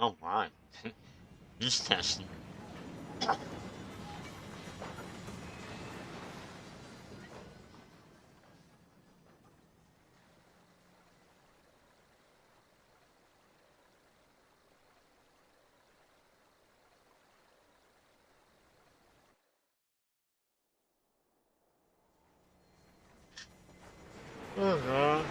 Oh my. He's testing. Oh god.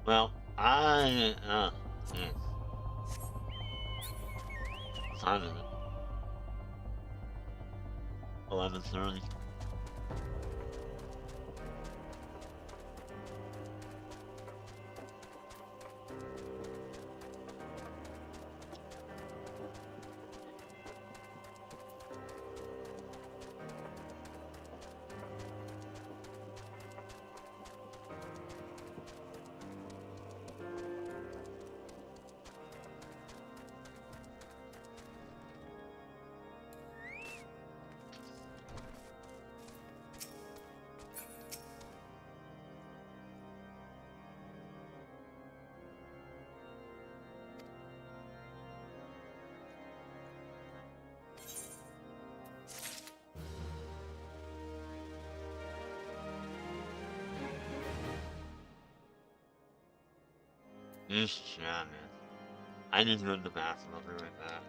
Well, yeah. Time is it? 11:30. Yeah, man. I need to go to the bathroom. I'll be right back.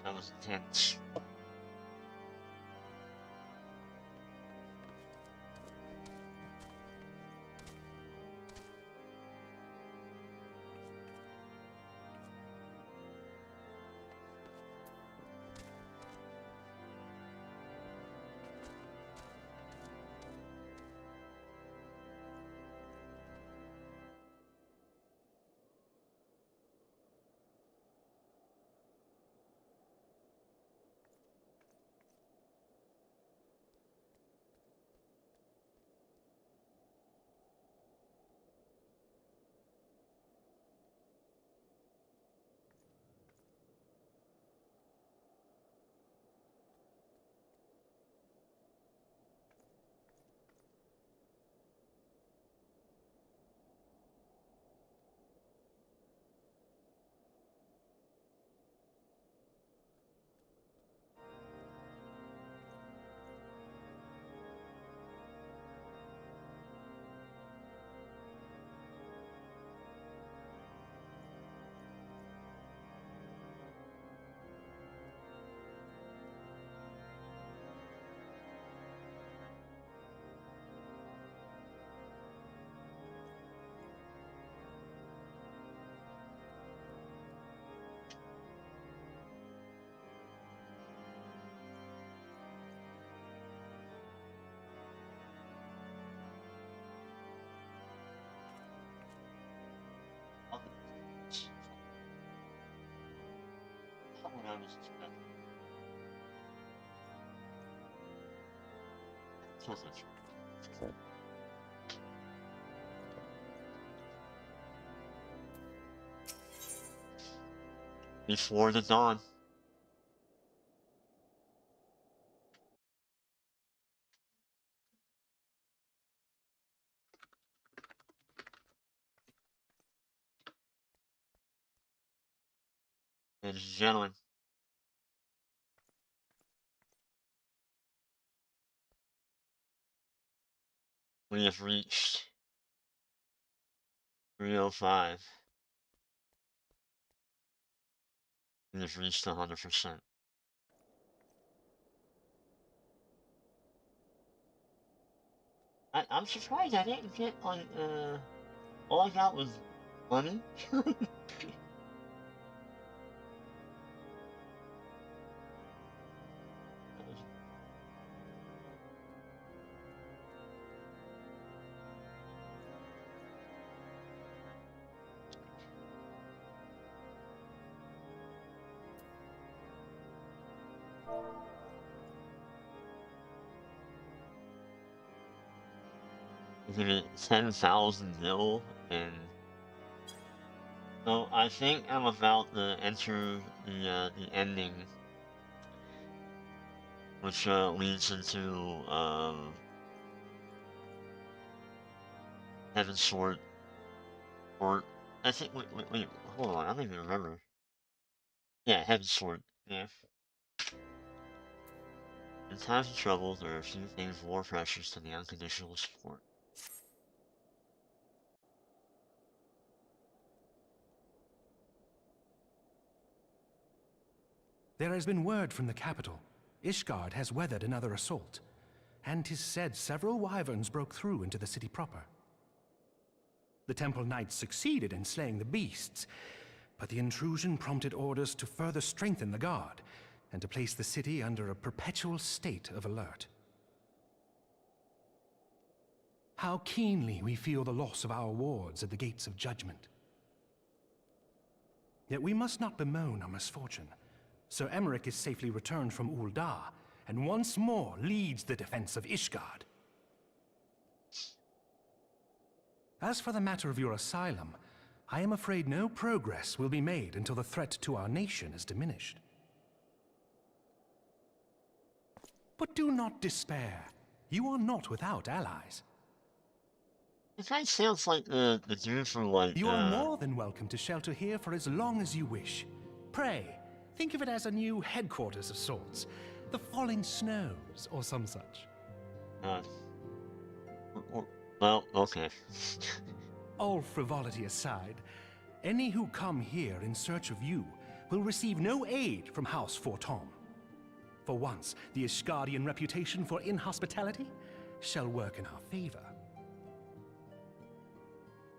That was intense. Before the dawn. Ladies and gentlemen, We have reached 305. We have reached 100%. I'm surprised I didn't get, like, all I got was money. Give it 10,000 mil, and so I think I'm about to enter the ending, which leads into Heaven's Sword, or I think wait, hold on, I don't even remember. Yeah, Heaven's Sword. Yeah. In times of trouble, there are a few things more precious than the unconditional support. There has been word from the capital. Ishgard has weathered another assault, and 'tis said several wyverns broke through into the city proper. The Temple Knights succeeded in slaying the beasts, but the intrusion prompted orders to further strengthen the guard, and to place the city under a perpetual state of alert. How keenly we feel the loss of our wards at the gates of judgment. Yet we must not bemoan our misfortune. Sir Emmerich is safely returned from Ul'dah, and once more leads the defense of Ishgard. As for the matter of your asylum, I am afraid no progress will be made until the threat to our nation is diminished. But do not despair. You are not without allies. This guy sounds like the dude from, like, You are more than welcome to shelter here for as long as you wish. Pray, think of it as a new headquarters of sorts. The Falling Snows, or some such. Well, okay. All frivolity aside, any who come here in search of you will receive no aid from House Fortom. For once, the Ishgardian reputation for inhospitality shall work in our favor.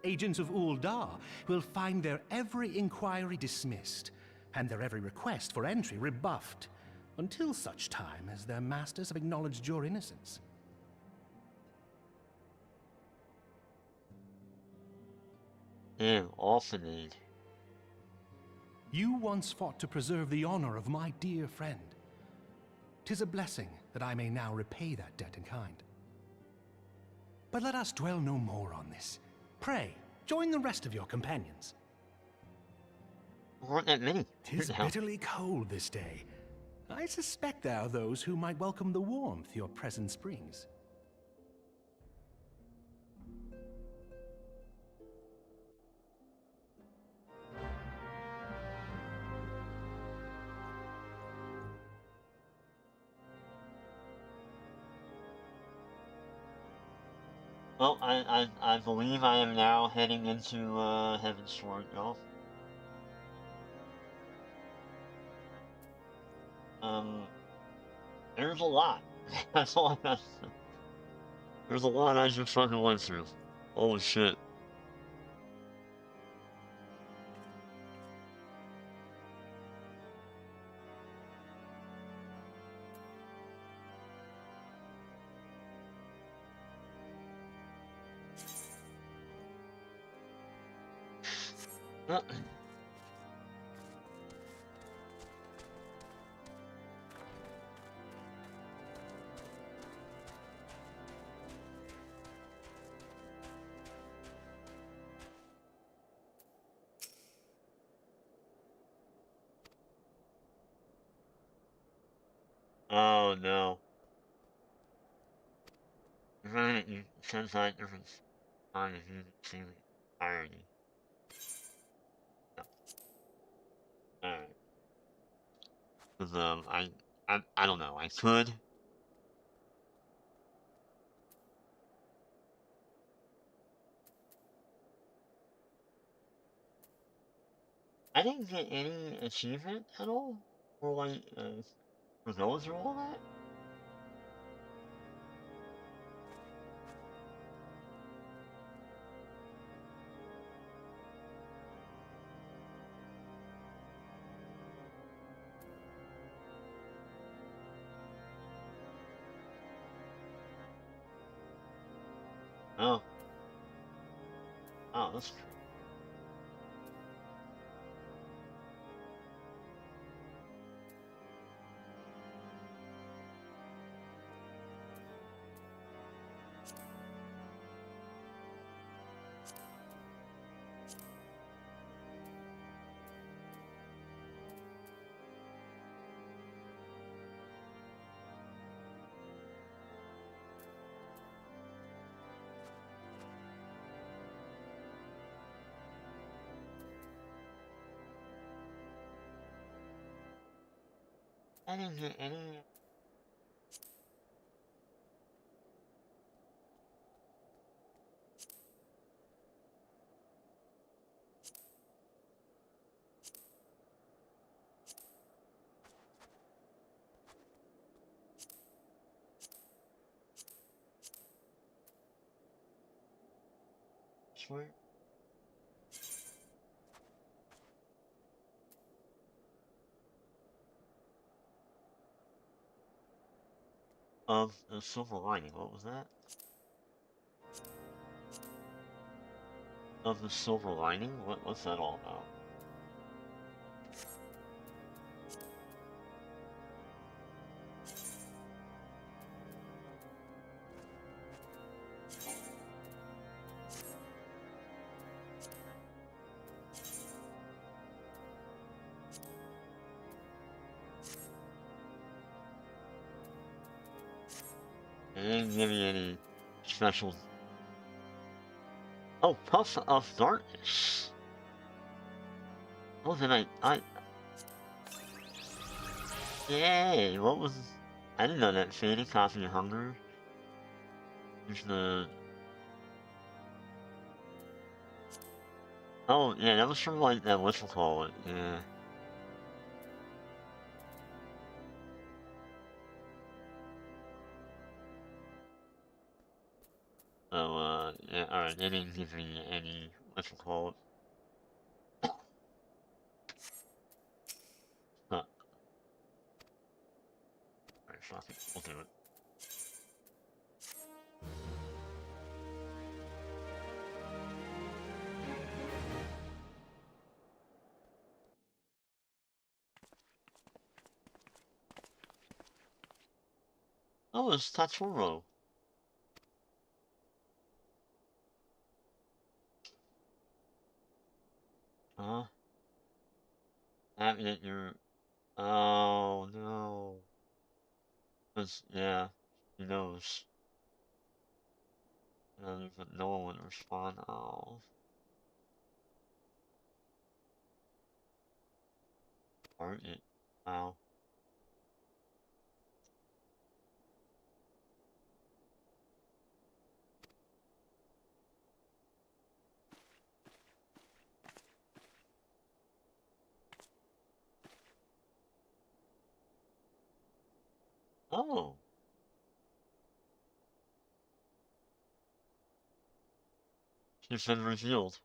Agents of Ul'dah will find their every inquiry dismissed, and their every request for entry rebuffed, until such time as their masters have acknowledged your innocence. Damn, orphanage. You once fought to preserve the honor of my dear friend. 'Tis a blessing that I may now repay that debt in kind. But let us dwell no more on this. Pray, join the rest of your companions. There weren't that many. 'Tis bitterly cold this day. I suspect there are those who might welcome the warmth your presence brings. Well, I believe I am now heading into Heaven's Sword, y'all. There's a lot. That's all I got to say. There's a lot I just fucking went through. Holy shit. Oh no. Right, you sense like different signs you see the irony. No. Alright. Cause I don't know, I could. I didn't get any achievement at all for like for going through all that. Oh. Oh, that's true. I didn't get any. Swear. Of the silver lining, what was that? Of the silver lining? What's that all about? They didn't give me any special. Oh, Puff of Darkness. Oh, then I. Yay! What was? I didn't know that. Fading Coffee and Hunger. There's the. Oh yeah, that was from like that. Whatchamacallit? Yeah. So yeah. All right. They didn't give me any. Whatchamacallit? Alright, fuck it. We'll do it. Oh, it's Tatsuro. Huh? That you're. Oh no. Cause yeah, he knows. But no one would respond. Oh. Darn it. Wow. Oh. She's been revealed.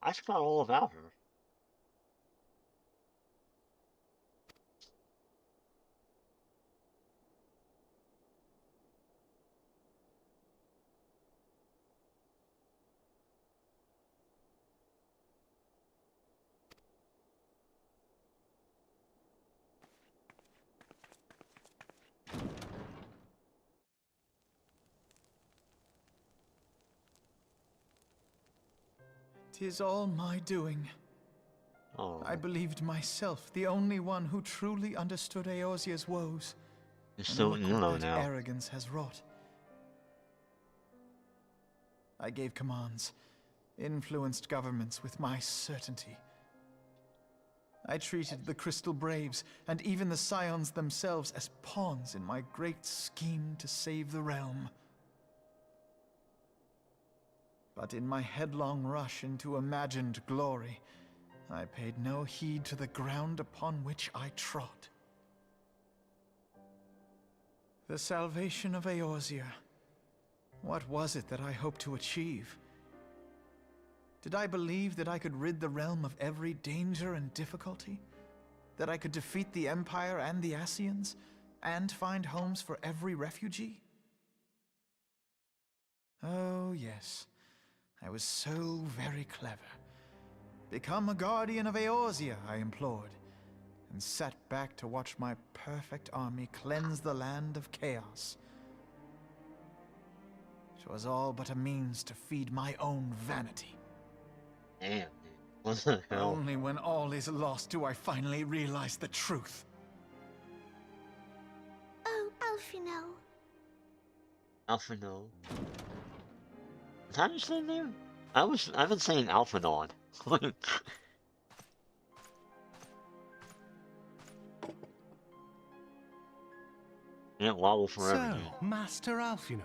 I forgot all about her. 'Tis all my doing. Oh. I believed myself the only one who truly understood Eorzea's woes. You're And so look emo what that now. arrogance has wrought. I gave commands, influenced governments with my certainty. I treated the Crystal Braves and even the Scions themselves as pawns in my great scheme to save the realm. But in my headlong rush into imagined glory, I paid no heed to the ground upon which I trod. The salvation of Eorzea. What was it that I hoped to achieve? Did I believe that I could rid the realm of every danger and difficulty? That I could defeat the Empire and the Ascians, and find homes for every refugee? Oh, yes. I was so very clever. Become a guardian of Eorzea, I implored, and sat back to watch my perfect army cleanse the land of chaos. It was all but a means to feed my own vanity. Damn, dude. What the hell? Only when all is lost do I finally realize the truth. Oh, Alphino. Alphino. Is that his name there? I've been saying Alphanod. Yeah, wobble forever, So, dude. Master Alphino,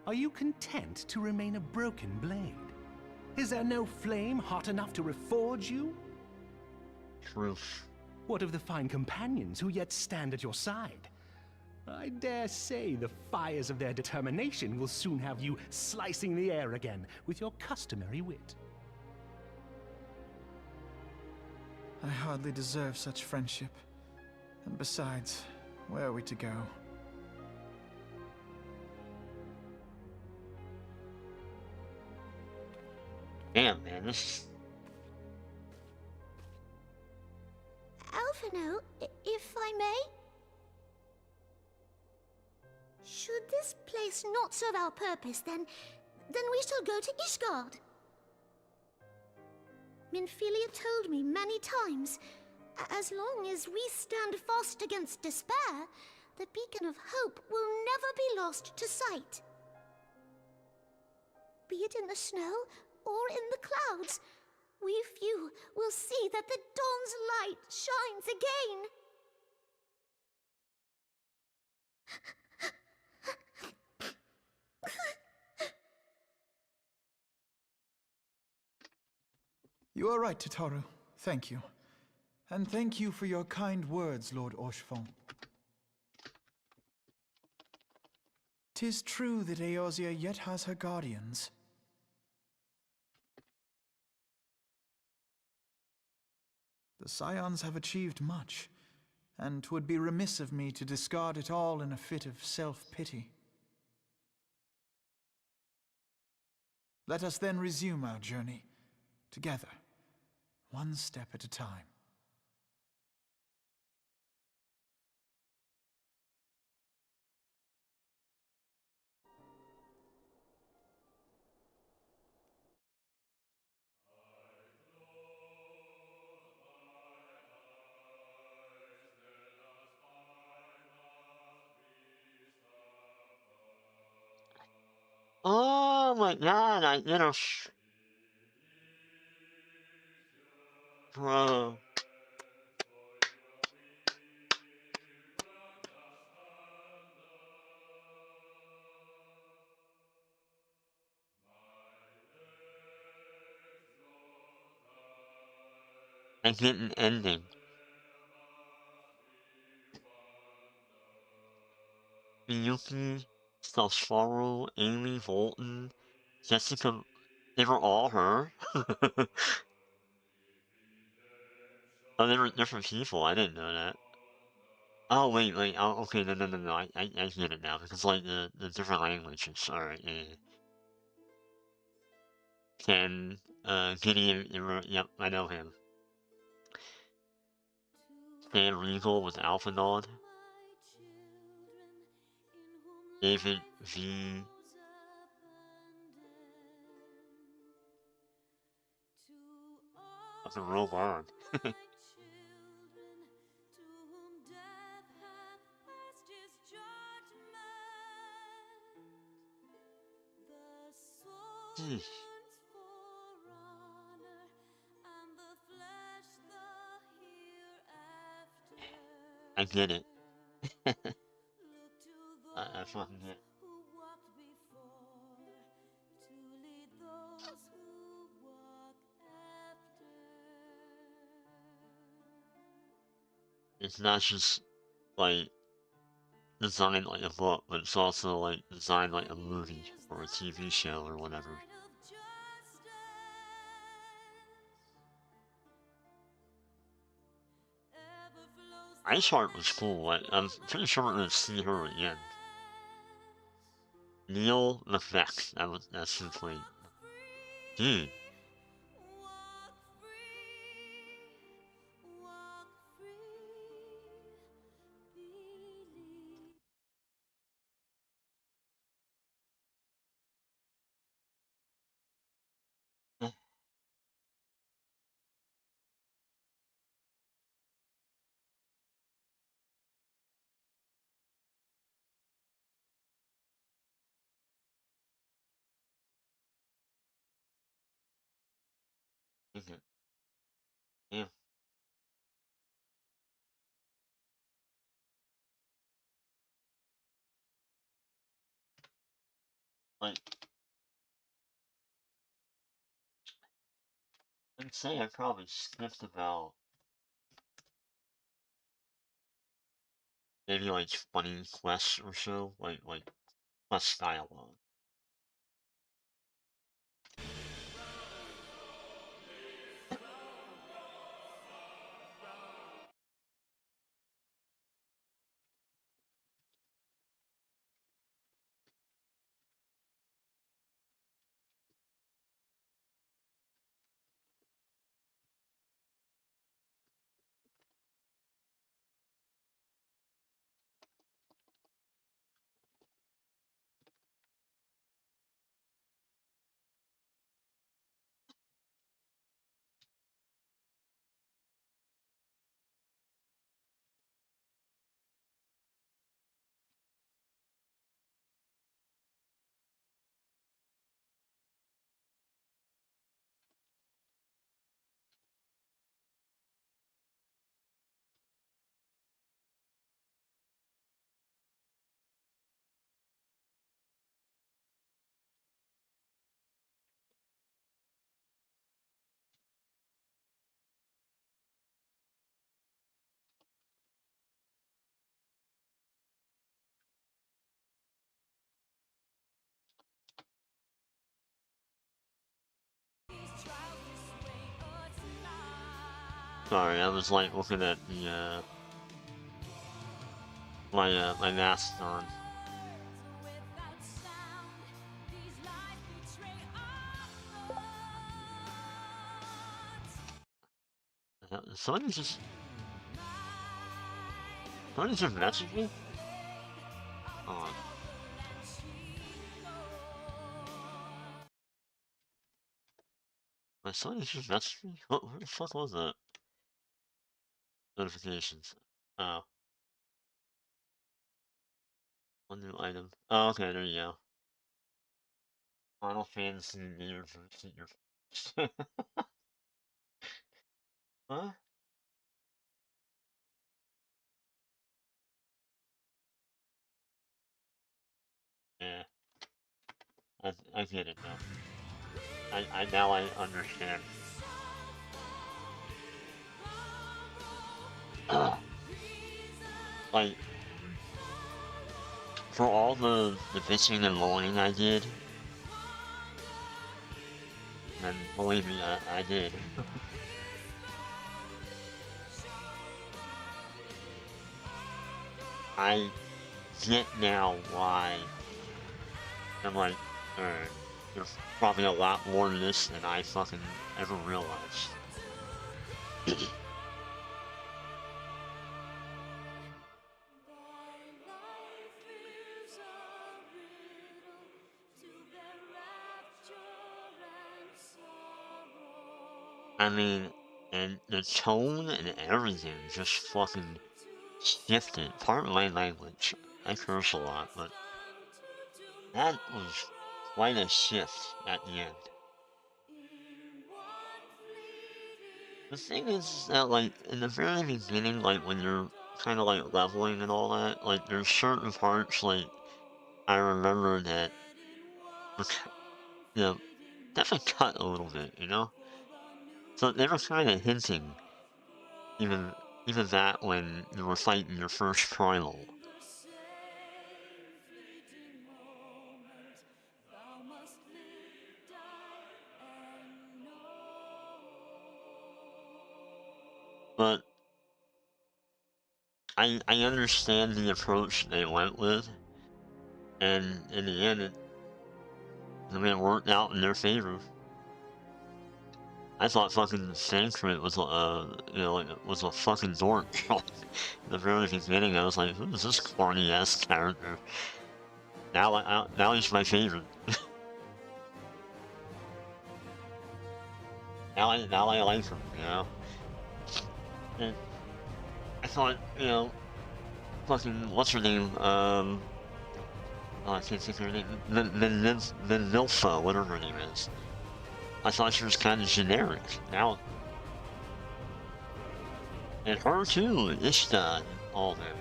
are you content to remain a broken blade? Is there no flame hot enough to reforge you? Truth. What of the fine companions who yet stand at your side? I dare say the fires of their determination will soon have you slicing the air again with your customary wit. I hardly deserve such friendship. And besides, where are we to go? Damn, man, this. Alphino, if I may? Should this place not serve our purpose, then we shall go to Ishgard. Minfilia told me many times, as long as we stand fast against despair, the beacon of hope will never be lost to sight. Be it in the snow or in the clouds, we few will see that the dawn's light shines again. You are right, Tataru. Thank you. And thank you for your kind words, Lord Orchefon. 'Tis true that Eorzea yet has her guardians. The Scions have achieved much, and 'twould be remiss of me to discard it all in a fit of self-pity. Let us then resume our journey, together, one step at a time. Oh my god, Bro. I get an ending. Miyuki, Sasfaru, Amy, Volton, Jessica, they were all her? Oh, they were different people, I didn't know that. Oh, wait, oh, okay, no, I get it now, because, like, the different languages, alright, yeah. Ken, Gideon, yep, I know him. Stan Regal with Alphanod. David V. That's a Reborn. Jeez. I get it. I fucking get it. It's not just like designed like a book, but it's also like designed like a movie or a TV show or whatever. Ice Heart was cool. Like, I'm pretty sure we're gonna see her again. Neil Lefex, that's who played. Dude. Okay. Yeah. Like, I'd say I probably skipped about maybe like 20 quests or so, like quest dialogue. Sorry, I was like looking at the my mask on. Somebody just messaged me? Oh. My son just messaged me? What the fuck was that? Notifications. Oh. One new item. Oh, okay, there you go. Final Fantasy Mirror Senior. Huh? Yeah. I get it now. Now I understand. Like, for all the bitching and moaning I did, and believe me, I did. I get now why I'm like, there's probably a lot more to this than I fucking ever realized. I mean, And the tone and everything just fucking shifted. Pardon my language. I curse a lot, but that was quite a shift at the end. The thing is that, like, in the very beginning, like, when you're kind of, like, leveling and all that, like, there's certain parts, like, I remember that, you know, definitely cut a little bit, you know? So they were kind of hinting, even, even that when you were fighting your first primal. But I understand the approach they went with, and in the end, it worked out in their favor. I thought fucking Sanskrit was you know, like, was a fucking dork. In the very beginning, I was like, who is this corny ass character? Now he's my favorite. now I like him, you know. And I thought, you know, fucking what's her name? Oh, I can't think of her name. Milfa, whatever her name is. I thought she was kind of generic. Now, and her too, Ishta, and all them.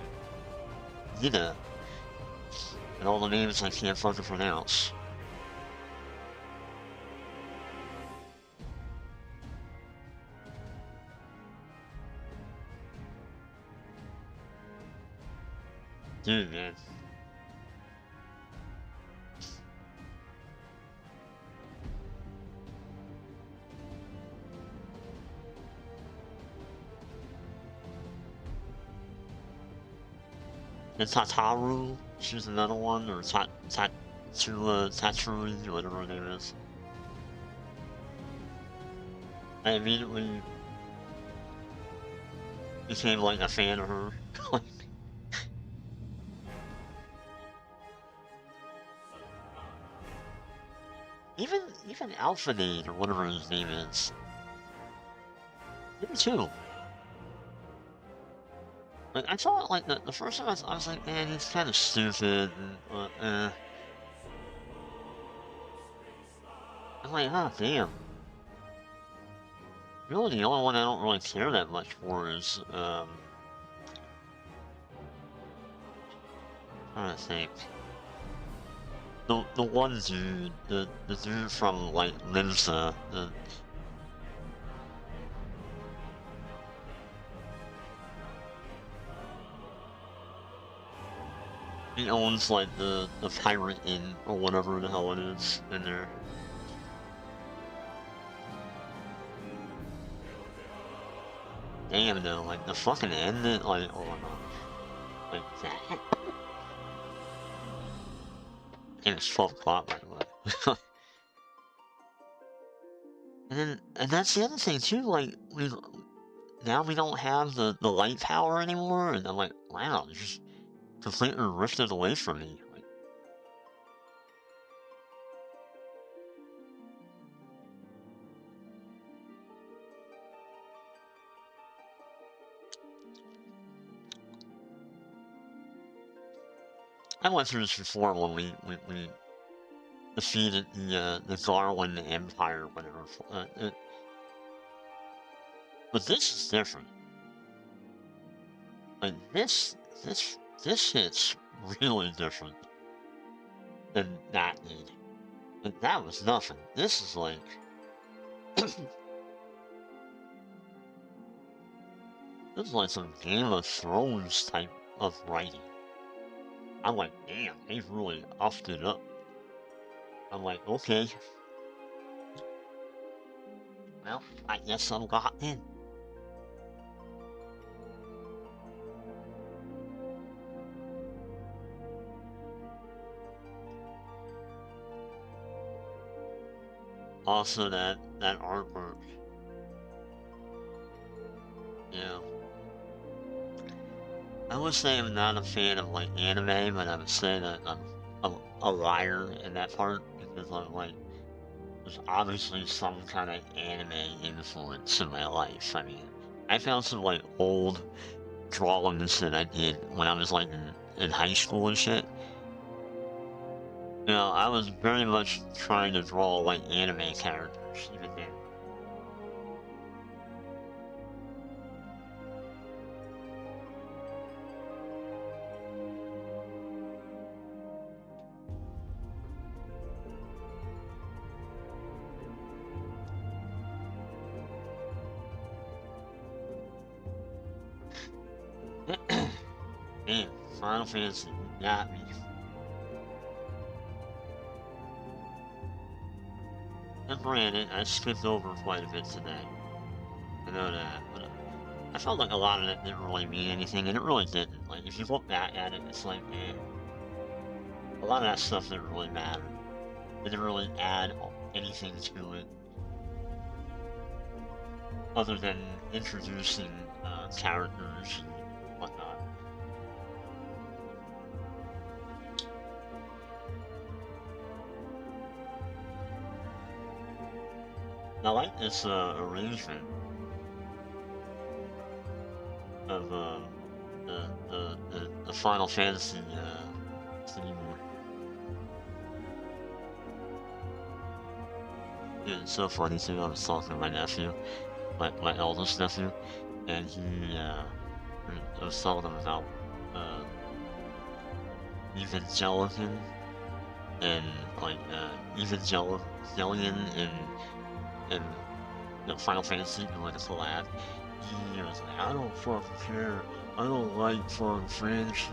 Yida. And all the names I can't fucking pronounce. Dude, man. And Tataru, she's another one, or Tatsuri, whatever her name is. I immediately became like a fan of her. Even Alphanade, or whatever his name is. Him too. Like, I thought, like, the first time I was like, man, he's kind of stupid, and, I'm like, oh, damn. Really, the only one I don't really care that much for is, trying to think. The one dude, the dude from, like, Limsa, he owns, like, the Pirate Inn, or whatever the hell it is, in there. Damn, though, like, the fucking ending, like, oh no. Like, that? And it's 12 o'clock, by the way. And that's the other thing, too, like, now we don't have the light power anymore, and I'm like, wow, it's just completely ripped it away from me. Like, I went through this before when we defeated the Darwin Empire, whatever. But this is different. Like, this hits really different than that did. Like, that was nothing. This is like... This is like some Game of Thrones type of writing. I'm like, damn, they've really upped it up. I'm like, okay. Well, I guess I'm got in. Also, that artwork. Yeah. I would say I'm not a fan of, like, anime, but I would say that I'm a liar in that part, because I'm like, there's obviously some kind of anime influence in my life. I mean, I found some like old drawings that I did when I was like in high school and shit. You know, I was very much trying to draw like anime characters even then. Man, Final Fantasy got me. And granted, I skipped over quite a bit today. I know that, but I felt like a lot of it didn't really mean anything, and it really didn't. Like, if you look back at it, it's like, man, a lot of that stuff didn't really matter. It didn't really add anything to it, other than introducing characters and whatnot. I like this arrangement of the Final Fantasy theme. Yeah, it's so funny too. I was talking to my nephew, my eldest nephew, and I was telling him about Evangelion and like Evangelion and you know, Final Fantasy doing like a collab. He was like, I don't fucking care. I don't like Final Fantasy.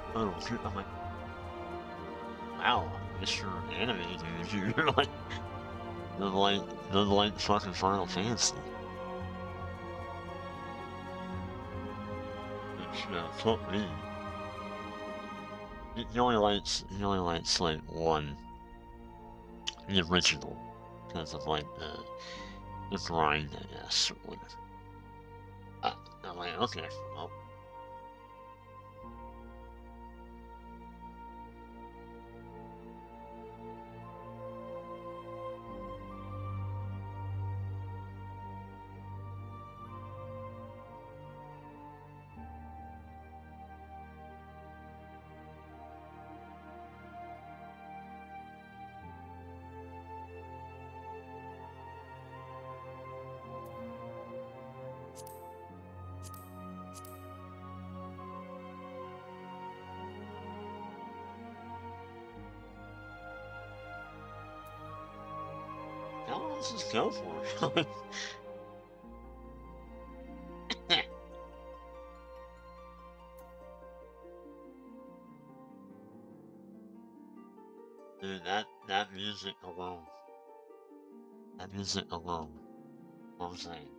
I don't care. I'm like, wow, Mr. Anime dude, you're like, doesn't like fucking Final Fantasy. Which, fuck me. He only likes like one, the original, because of like the grind, I guess, or whatever. I'm like, okay, well. How long does this go for? Dude, that music alone. That music alone. What I'm saying.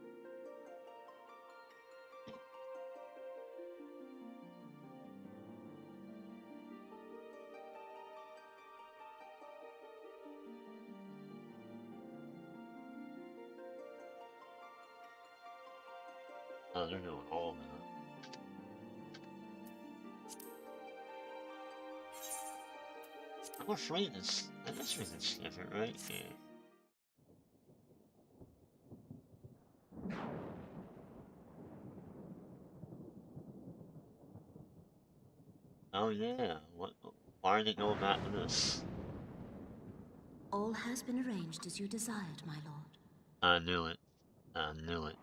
Oh, they're doing all of that. I'm afraid it's. I guess we can skip it, right? Yeah. Oh yeah. What? Why did it go back to this? All has been arranged as you desired, my lord. I knew it. I knew it.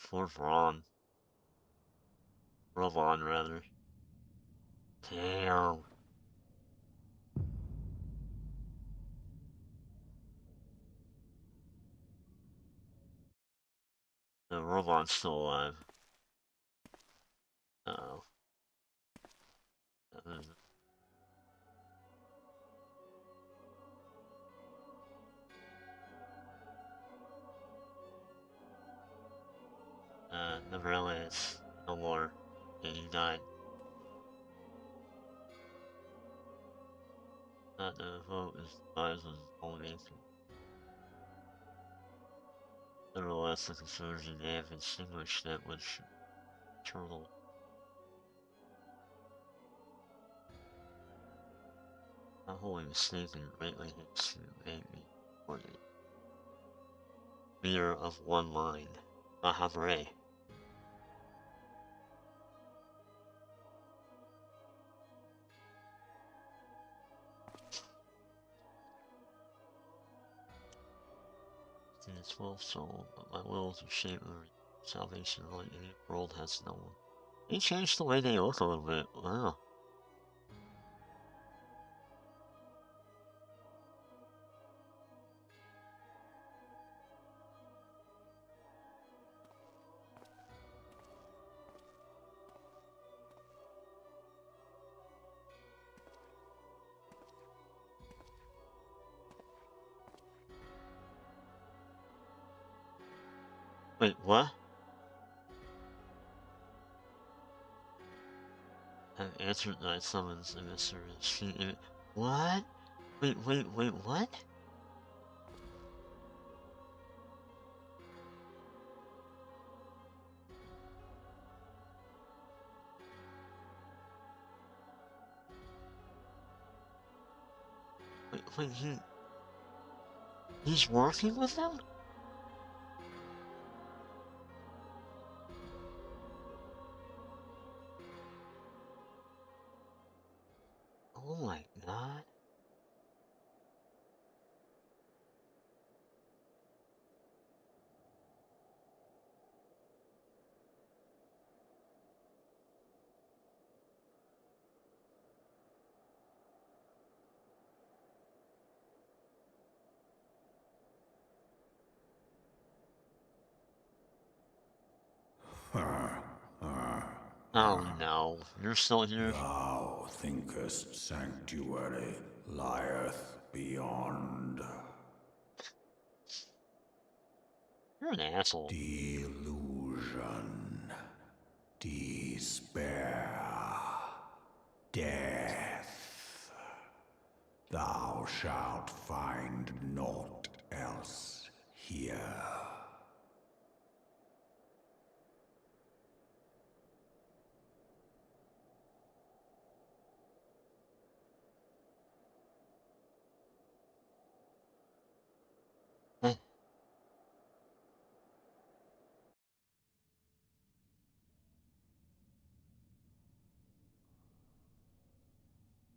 Poor Ron. Rovon, rather. Damn. The Rovon's still alive. Uh-oh. Yes, no more. Yeah, he died. Not the vote is devised was only nevertheless, the conservation may have extinguished that which eternal. Not wholly mistaken, greatly hates to make me for the leader of one mind. Mahavre. In its 12th soul, but my will to shape the salvation like any world has known. They changed the way they look a little bit. Wow. Wait, what? I've answered thy summons, emissary. What? Wait, what? Wait, he's working with them? Oh my god. Oh no, you're still here? Thou thinkest sanctuary lieth beyond. You're an asshole. Delusion, despair, death. Thou shalt find naught else here.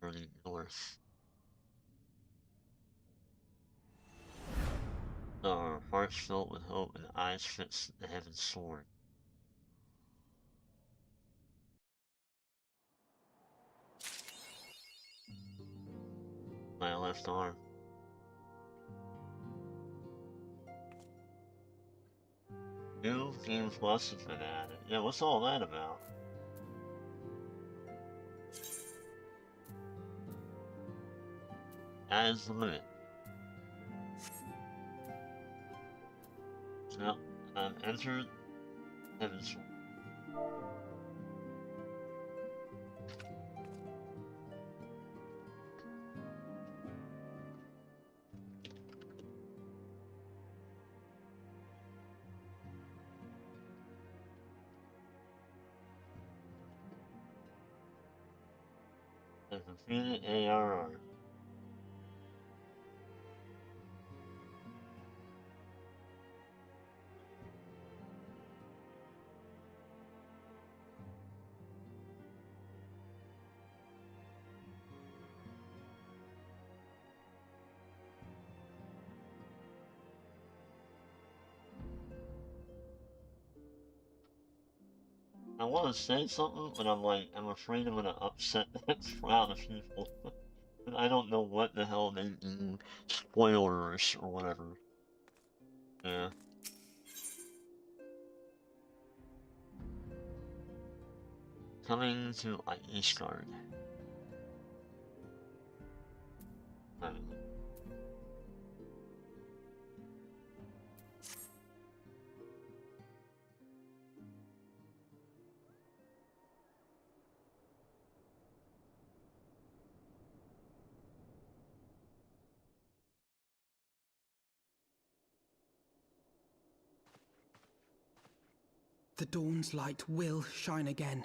Burning north. Our hearts filled with hope and eyes fixed the heaven's sword. My left arm. New game plus has been added. Yeah, what's all that about? That is the limit. Now, I've entered Heaven's Sword. I completed ARR. I want to say something, but I'm afraid I'm gonna upset that crowd of people. And I don't know what the hell they mean. Spoilers or whatever. Yeah. Coming to Ishgard. I don't know. the dawn's light will shine again.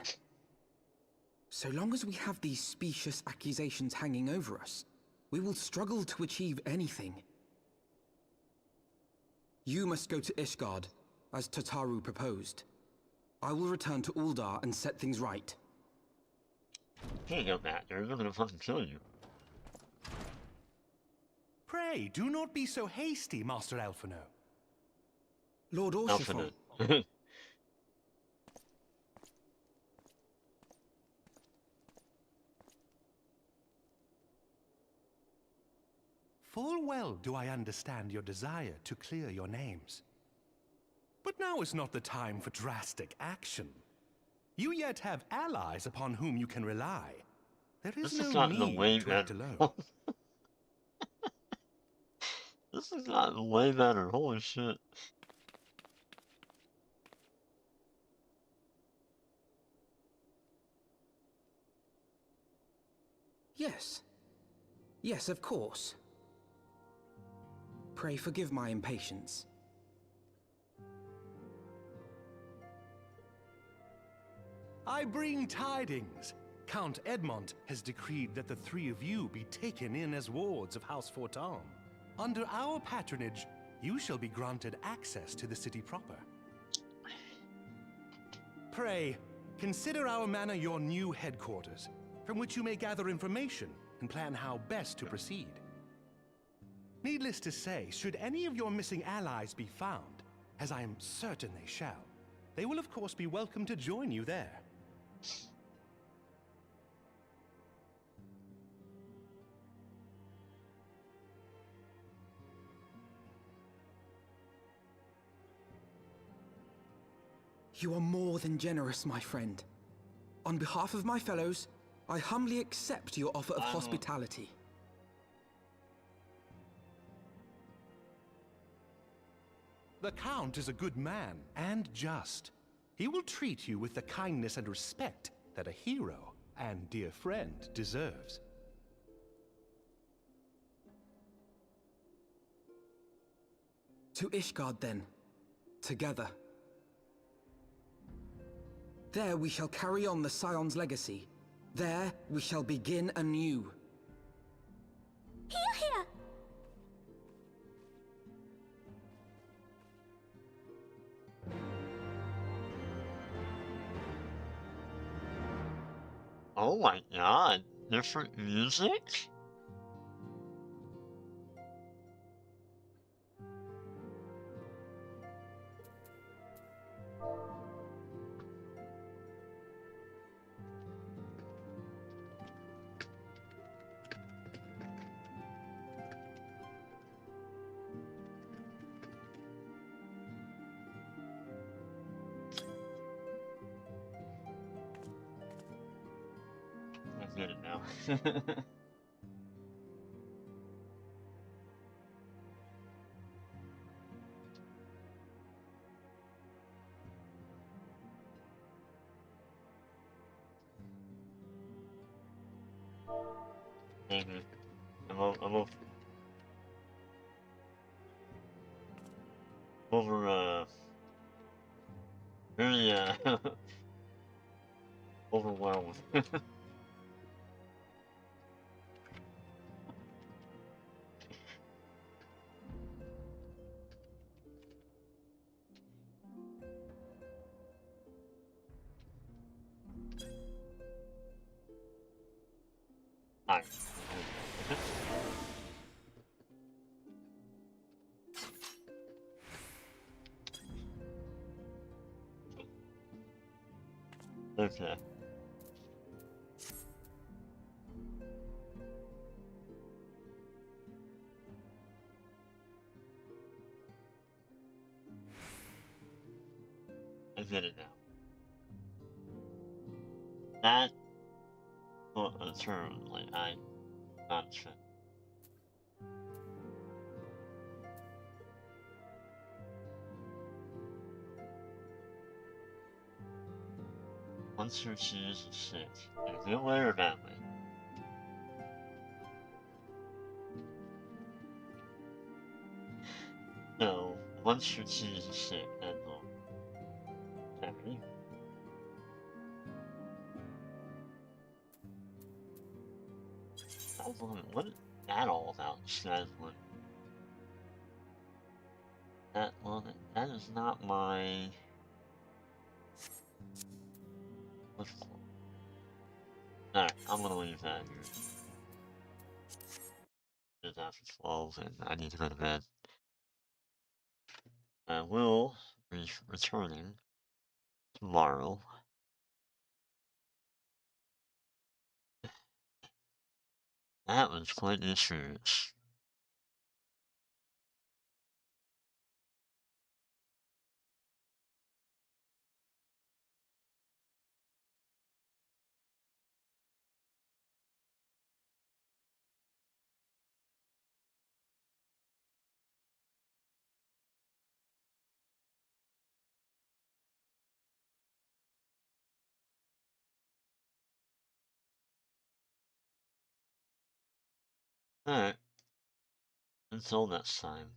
So long as we have these specious accusations hanging over us, we will struggle to achieve anything. You must go to Ishgard, as Tataru proposed. I will return to Uldar and set things right. Here you go, Matt. They're gonna fucking kill you. Pray, do not be so hasty, Master Alphino. Lord Orshifon. Full well do I understand your desire to clear your names. But now is not the time for drastic action. You yet have allies upon whom you can rely. There is no need to act alone. This has gotten way better. Holy shit. Yes. Yes, of course. Pray forgive my impatience. I bring tidings. Count Edmont has decreed that the three of you be taken in as wards of House Fortan. Under our patronage, you shall be granted access to the city proper. Pray, consider our manor your new headquarters, from which you may gather information and plan how best to proceed. Needless to say, should any of your missing allies be found, as I am certain they shall, they will of course be welcome to join you there. You are more than generous, my friend. On behalf of my fellows, I humbly accept your offer of hospitality. The Count is a good man and just. He will treat you with the kindness and respect that a hero and dear friend deserves. To Ishgard, then. Together. There we shall carry on the Scion's legacy. There we shall begin anew. Here, here! Oh my god. Different music? I get it now. I'm over, really, overwhelmed. Alright. Okay. I get it now. That for a term, like I'm not sure. Once you choose shit, is it way or that way? No, once you choose shit, that's all. Okay. What is that all about? That is not my... Alright, I'm gonna leave that here. It's after 12 and I need to go to bed. I will be returning tomorrow. That was quite an experience. Alright. Until next time.